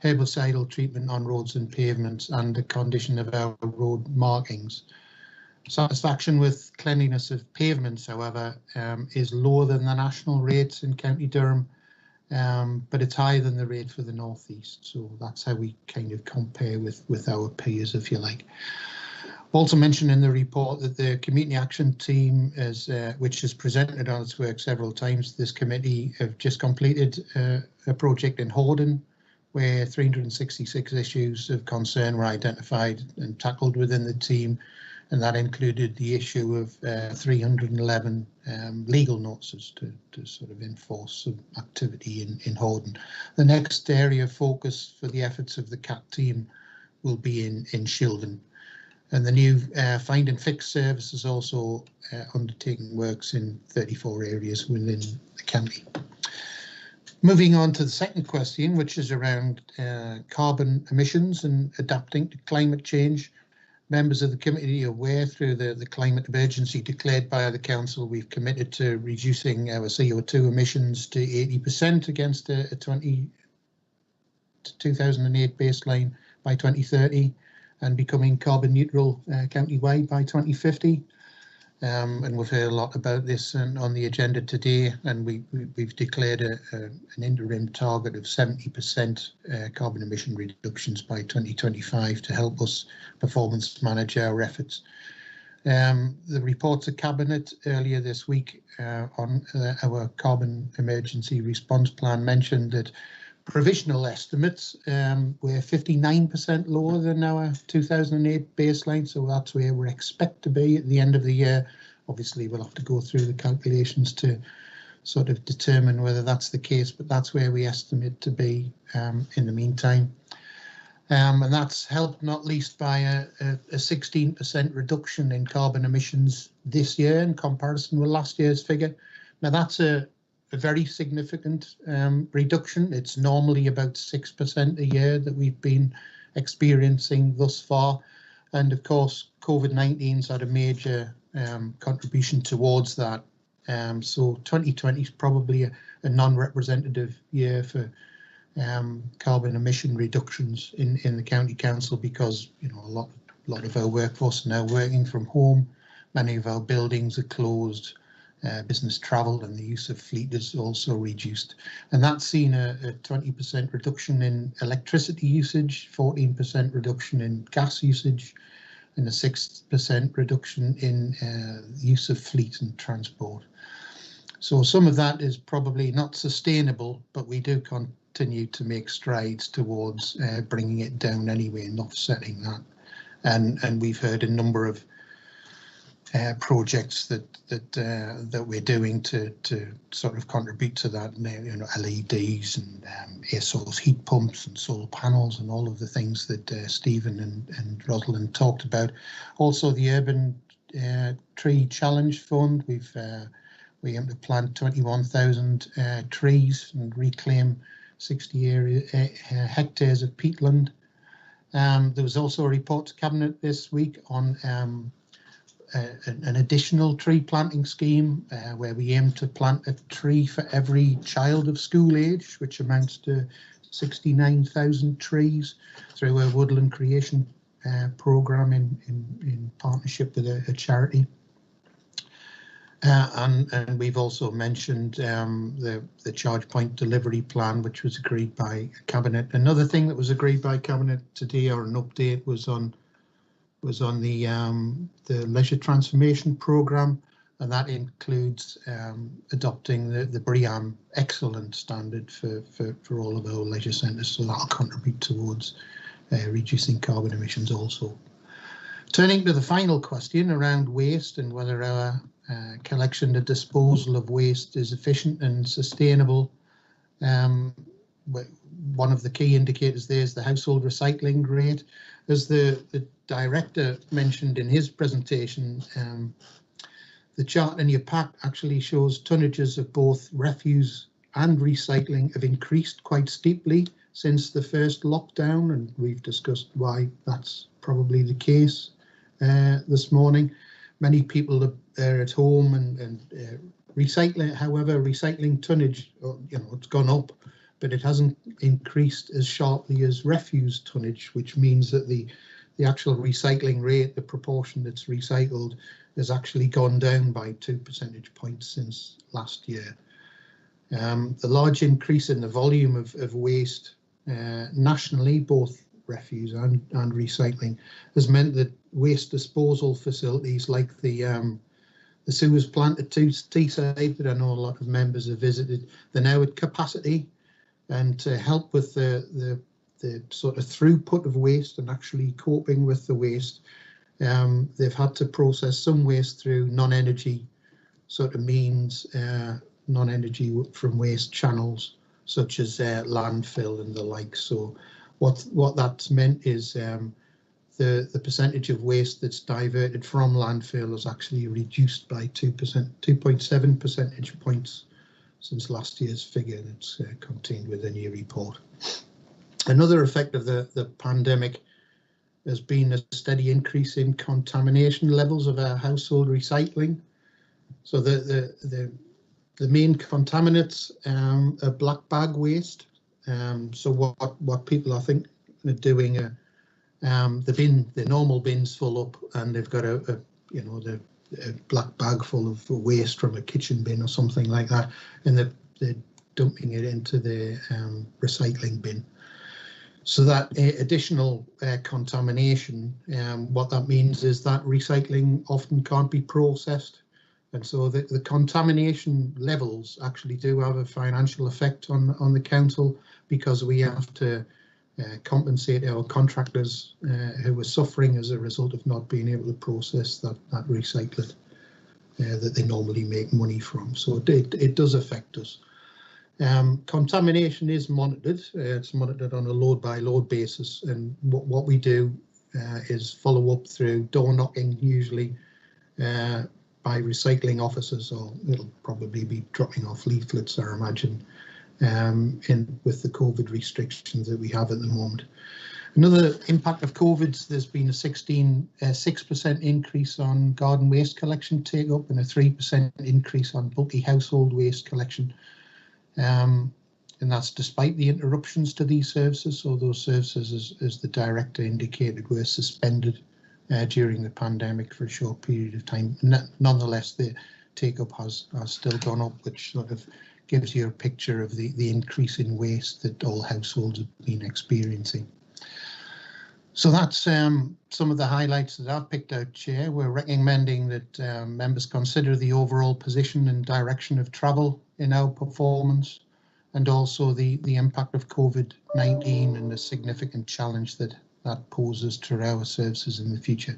herbicidal treatment on roads and pavements, and the condition of our road markings. Satisfaction with cleanliness of pavements, however, is lower than the national rates in County Durham, but it's higher than the rate for the North East. So that's how we kind of compare with our peers, if you like. Also mentioned in the report that the Community Action Team, which has presented on its work several times to this committee, have just completed a project in Horden, where 366 issues of concern were identified and tackled within the team, and that included the issue of 311 legal notices to sort of enforce some activity in Horden. The next area of focus for the efforts of the CAT team will be in Shildon, and the new Find and Fix service is also undertaking works in 34 areas within the county. Moving on to the second question, which is around carbon emissions and adapting to climate change. Members of the committee are aware through the climate emergency declared by the council, we've committed to reducing our CO2 emissions to 80% against a 2008 baseline by 2030 and becoming carbon neutral county-wide by 2050. And we've heard a lot about this on the agenda today, and we've declared an interim target of 70% carbon emission reductions by 2025 to help us performance manage our efforts. The report to Cabinet earlier this week on our carbon emergency response plan mentioned that provisional estimates were 59% lower than our 2008 baseline, so that's where we expect to be at the end of the year. Obviously, we'll have to go through the calculations to sort of determine whether that's the case, but that's where we estimate to be in the meantime. And that's helped not least by a 16% reduction in carbon emissions this year in comparison with last year's figure. Now that's a very significant reduction. It's normally about 6% a year that we've been experiencing thus far. And of course, COVID-19's had a major contribution towards that. So 2020 is probably a non-representative year for carbon emission reductions in the county council, because a lot of our workforce are now working from home. Many of our buildings are closed. Business travel and the use of fleet is also reduced, and that's seen a 20% reduction in electricity usage, 14% reduction in gas usage, and a 6% reduction in use of fleet and transport. So some of that is probably not sustainable, but we do continue to make strides towards bringing it down anyway and offsetting that. And we've heard a number of projects that we're doing to sort of contribute to that. LEDs and air source heat pumps and solar panels and all of the things that Stephen and Rosalind talked about. Also, the Urban Tree Challenge Fund. We aim to plant 21,000 trees and reclaim 60 hectares of peatland. There was also a report to Cabinet this week on an additional tree planting scheme where we aim to plant a tree for every child of school age, which amounts to 69,000 trees through a woodland creation programme in partnership with a charity. And we've also mentioned the charge point delivery plan, which was agreed by Cabinet. Another thing that was agreed by Cabinet today, or an update, was on the leisure transformation programme, and that includes adopting the BREEAM excellent standard for all of our leisure centres, so that'll contribute towards reducing carbon emissions also. Turning to the final question around waste and whether our collection and disposal of waste is efficient and sustainable, one of the key indicators there is the household recycling rate. As the director mentioned in his presentation, the chart in your pack actually shows tonnages of both refuse and recycling have increased quite steeply since the first lockdown, and we've discussed why that's probably the case this morning. Many people are at home and recycling. However, recycling tonnage, it's gone up, but it hasn't increased as sharply as refuse tonnage, which means that the actual recycling rate, the proportion that's recycled, has actually gone down by 2 percentage points since last year. The large increase in the volume of waste nationally, both refuse and recycling, has meant that waste disposal facilities like the sewers plant at Teesside, that I know a lot of members have visited, they're now at capacity, and to help with the sort of throughput of waste and actually coping with the waste, they've had to process some waste through non-energy sort of means, non-energy from waste channels such as landfill and the like. So what that's meant is the percentage of waste that's diverted from landfill is actually reduced by 2.7 percentage points since last year's figure that's contained within your report. Another effect of the pandemic has been a steady increase in contamination levels of our household recycling. So the main contaminants are black bag waste. So what people I think are doing, the normal bin's full up, and they've got a black bag full of waste from a kitchen bin or something like that, and they're dumping it into the recycling bin. So that additional contamination, what that means is that recycling often can't be processed. And so the contamination levels actually do have a financial effect on the council, because we have to compensate our contractors who are suffering as a result of not being able to process that recycled that they normally make money from. So it does affect us. Contamination is monitored. It's monitored on a load-by-load basis, and what we do is follow up through door knocking, usually by recycling officers, or it'll probably be dropping off leaflets, I imagine, with the COVID restrictions that we have at the moment. Another impact of COVID, there's been a 6% increase on garden waste collection take-up and a 3% increase on bulky household waste collection. And that's despite the interruptions to these services. So those services, as the director indicated, were suspended during the pandemic for a short period of time. Nonetheless, the take-up has still gone up, which sort of gives you a picture of the increase in waste that all households have been experiencing. So that's some of the highlights that I've picked out, Chair. We're recommending that members consider the overall position and direction of travel in our performance, and also the impact of COVID-19 and the significant challenge that poses to our services in the future.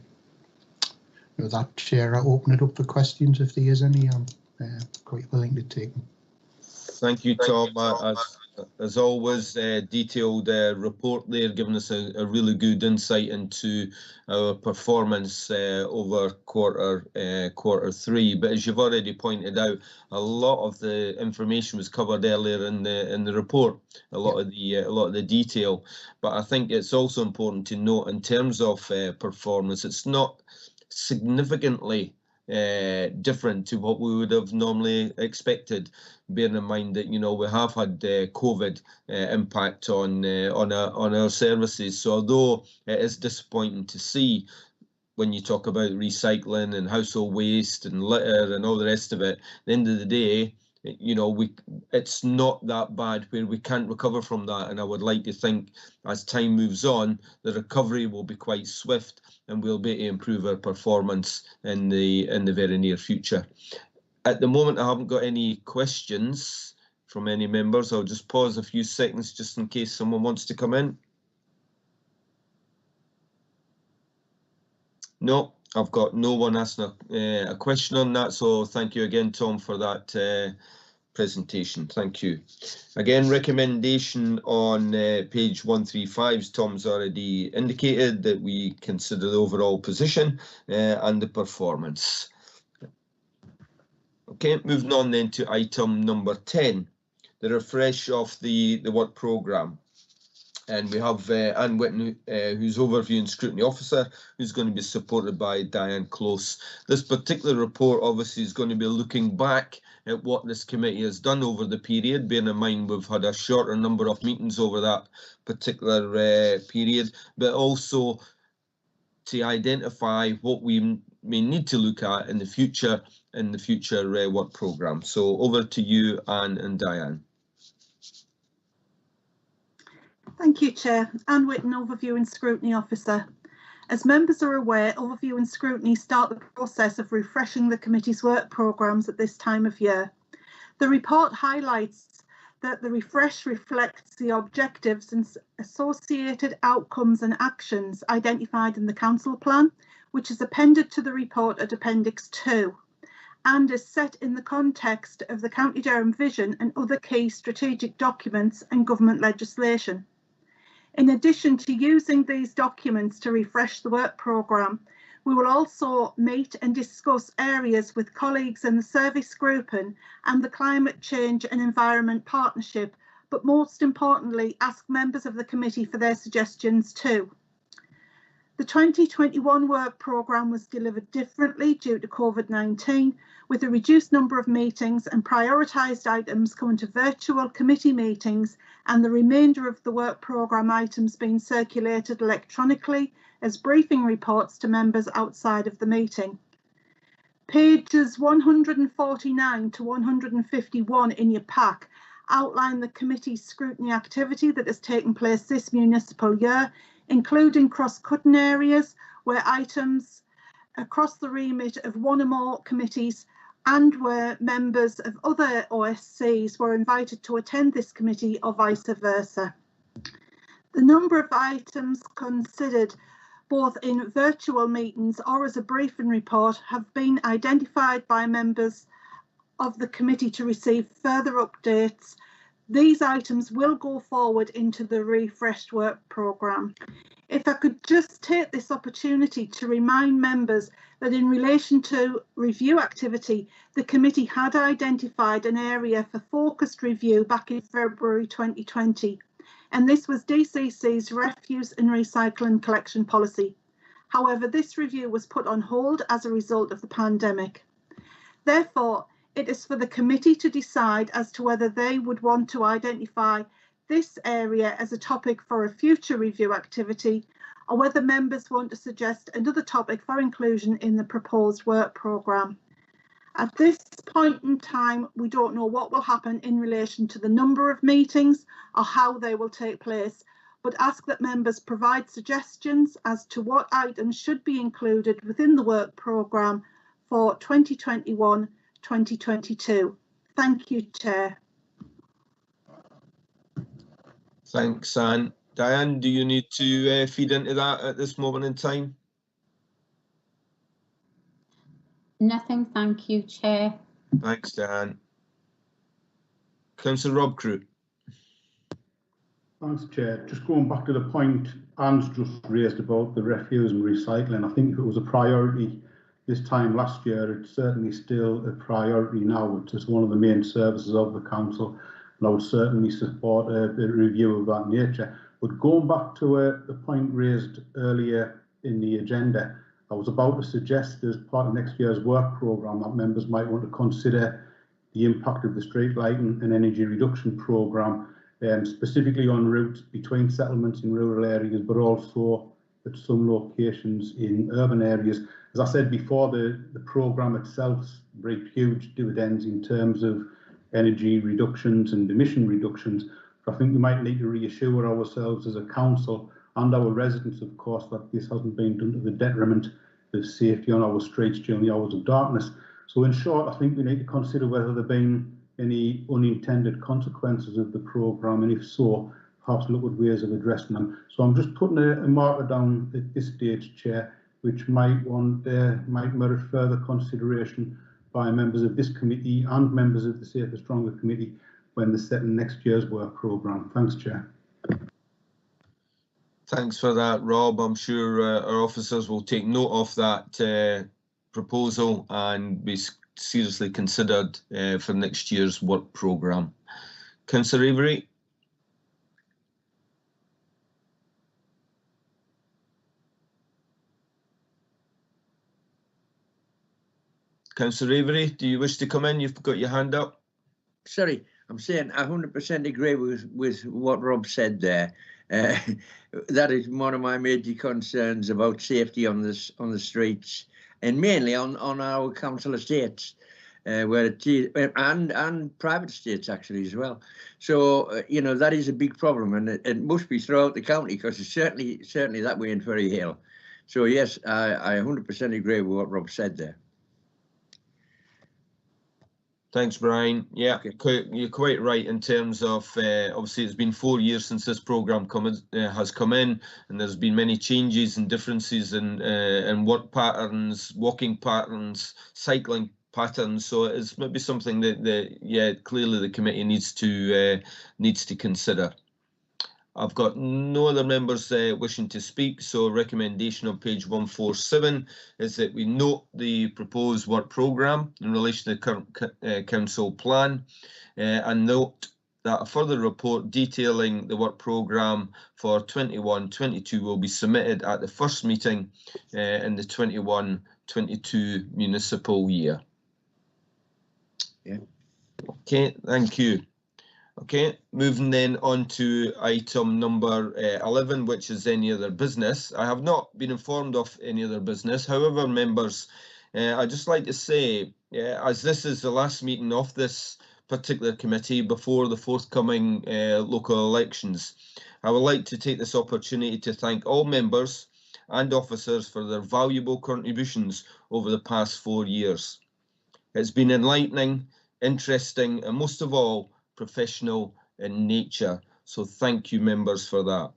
With that, Chair, I'll open it up for questions if there is any. I'm quite willing to take them. Thank you, Tom. As always, detailed report there, giving us a really good insight into our performance over quarter three. But as you've already pointed out, a lot of the information was covered earlier in the report, a lot of the detail. But I think it's also important to note, in terms of performance, it's not significantly different to what we would have normally expected, bearing in mind that, you know, we have had COVID impact on our services. So although it is disappointing to see, when you talk about recycling and household waste and litter and all the rest of it, at the end of the day, you know, it's not that bad where we can't recover from that. And I would like to think, as time moves on, the recovery will be quite swift, and we'll be able to improve our performance in the very near future. At the moment, I haven't got any questions from any members. I'll just pause a few seconds just in case someone wants to come in. No, I've got no one asking a question on that. So thank you again, Tom, for that presentation. Thank you. Again, recommendation on page 135, as Tom's already indicated, that we consider the overall position and the performance. Okay, moving on then to item number 10, the refresh of the work programme. And we have Anne Whitten, who's Overview and Scrutiny Officer, who's going to be supported by Diane Close. This particular report obviously is going to be looking back at what this committee has done over the period, bearing in mind we've had a shorter number of meetings over that particular period, but also to identify what we may need to look at in the future work programme. So over to you, Anne and Diane. Thank you, Chair. Anne Whitten, Overview and Scrutiny Officer. As members are aware, Overview and Scrutiny start the process of refreshing the committee's work programmes at this time of year. The report highlights that the refresh reflects the objectives and associated outcomes and actions identified in the Council Plan, which is appended to the report at Appendix 2, and is set in the context of the County Durham Vision and other key strategic documents and government legislation. In addition to using these documents to refresh the work programme, we will also meet and discuss areas with colleagues in the service grouping and the Climate Change and Environment Partnership, but most importantly, ask members of the committee for their suggestions too. The 2021 work programme was delivered differently due to COVID-19, with a reduced number of meetings and prioritised items coming to virtual committee meetings, and the remainder of the work programme items being circulated electronically as briefing reports to members outside of the meeting. Pages 149 to 151 in your pack outline the committee's scrutiny activity that has taken place this municipal year, including cross-cutting areas where items across the remit of one or more committees and where members of other OSCs were invited to attend this committee or vice versa. The number of items considered both in virtual meetings or as a briefing report, have been identified by members of the committee to receive further updates. These items will go forward into the refreshed work programme. If I could just take this opportunity to remind members that in relation to review activity, the committee had identified an area for focused review back in February 2020, and this was DCC's refuse and recycling collection policy. However, this review was put on hold as a result of the pandemic. Therefore, it is for the committee to decide as to whether they would want to identify this area as a topic for a future review activity, or whether members want to suggest another topic for inclusion in the proposed work programme. At this point in time, we don't know what will happen in relation to the number of meetings or how they will take place, but ask that members provide suggestions as to what items should be included within the work programme for 2021-2022. Thank you, Chair. Thanks, Anne. Diane, do you need to feed into that at this moment in time? Nothing, thank you, Chair. Thanks, Diane. Councillor Rob Crew. Thanks, Chair. Just going back to the point Anne's just raised about the refuse and recycling, I think if it was a priority this time last year, it's certainly still a priority now. It's just one of the main services of the council, and I would certainly support a review of that nature. But going back to the point raised earlier in the agenda, I was about to suggest as part of next year's work programme that members might want to consider the impact of the street lighting and energy reduction programme, specifically on routes between settlements in rural areas, but also at some locations in urban areas. As I said before, the programme itself reaped huge dividends in terms of energy reductions and emission reductions. But I think we might need to reassure ourselves as a council and our residents, of course, that this hasn't been done to the detriment of safety on our streets during the hours of darkness. So in short, I think we need to consider whether there have been any unintended consequences of the programme, and if so, perhaps look at ways of addressing them. So I'm just putting a marker down at this stage, Chair, which might merit further consideration by members of this committee and members of the Safer Stronger committee when they're setting next year's work programme. Thanks, Chair. Thanks for that, Rob. I'm sure our officers will take note of that proposal and be seriously considered for next year's work programme. Councillor Avery. Councillor Avery, do you wish to come in? You've got your hand up. Sorry, I'm saying I 100% agree with what Rob said there. That is one of my major concerns about safety on the streets, and mainly on our council estates, where it is, and private estates actually as well. So you know, that is a big problem, and it must be throughout the county, because it's certainly that way in Ferry Hill. So yes, I 100% agree with what Rob said there. Thanks, Brian. Yeah, okay. You're quite right in terms of obviously it's been 4 years since this programme has come in, and there's been many changes and differences in work patterns, walking patterns, cycling patterns. So it's maybe something that yeah, clearly the committee needs to consider. I've got no other members wishing to speak, so a recommendation on page 147 is that we note the proposed work programme in relation to the current council plan, and note that a further report detailing the work programme for 21-22 will be submitted at the first meeting in the 21-22 municipal year. Yeah. Okay, thank you. Okay, moving then on to item number 11, which is any other business. I have not been informed of any other business. However, members, I'd just like to say, as this is the last meeting of this particular committee before the forthcoming local elections, I would like to take this opportunity to thank all members and officers for their valuable contributions over the past 4 years. It's been enlightening, interesting, and most of all, professional in nature. So thank you, members, for that.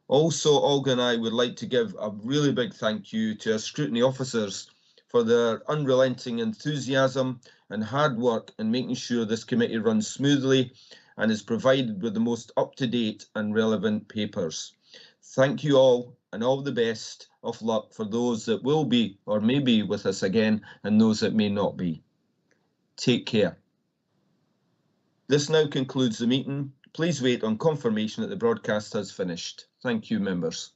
Also, Olga and I would like to give a really big thank you to our scrutiny officers for their unrelenting enthusiasm and hard work in making sure this committee runs smoothly and is provided with the most up-to-date and relevant papers. Thank you all, and all the best of luck for those that will be or may be with us again and those that may not be. Take care. This now concludes the meeting. Please wait on confirmation that the broadcast has finished. Thank you, members.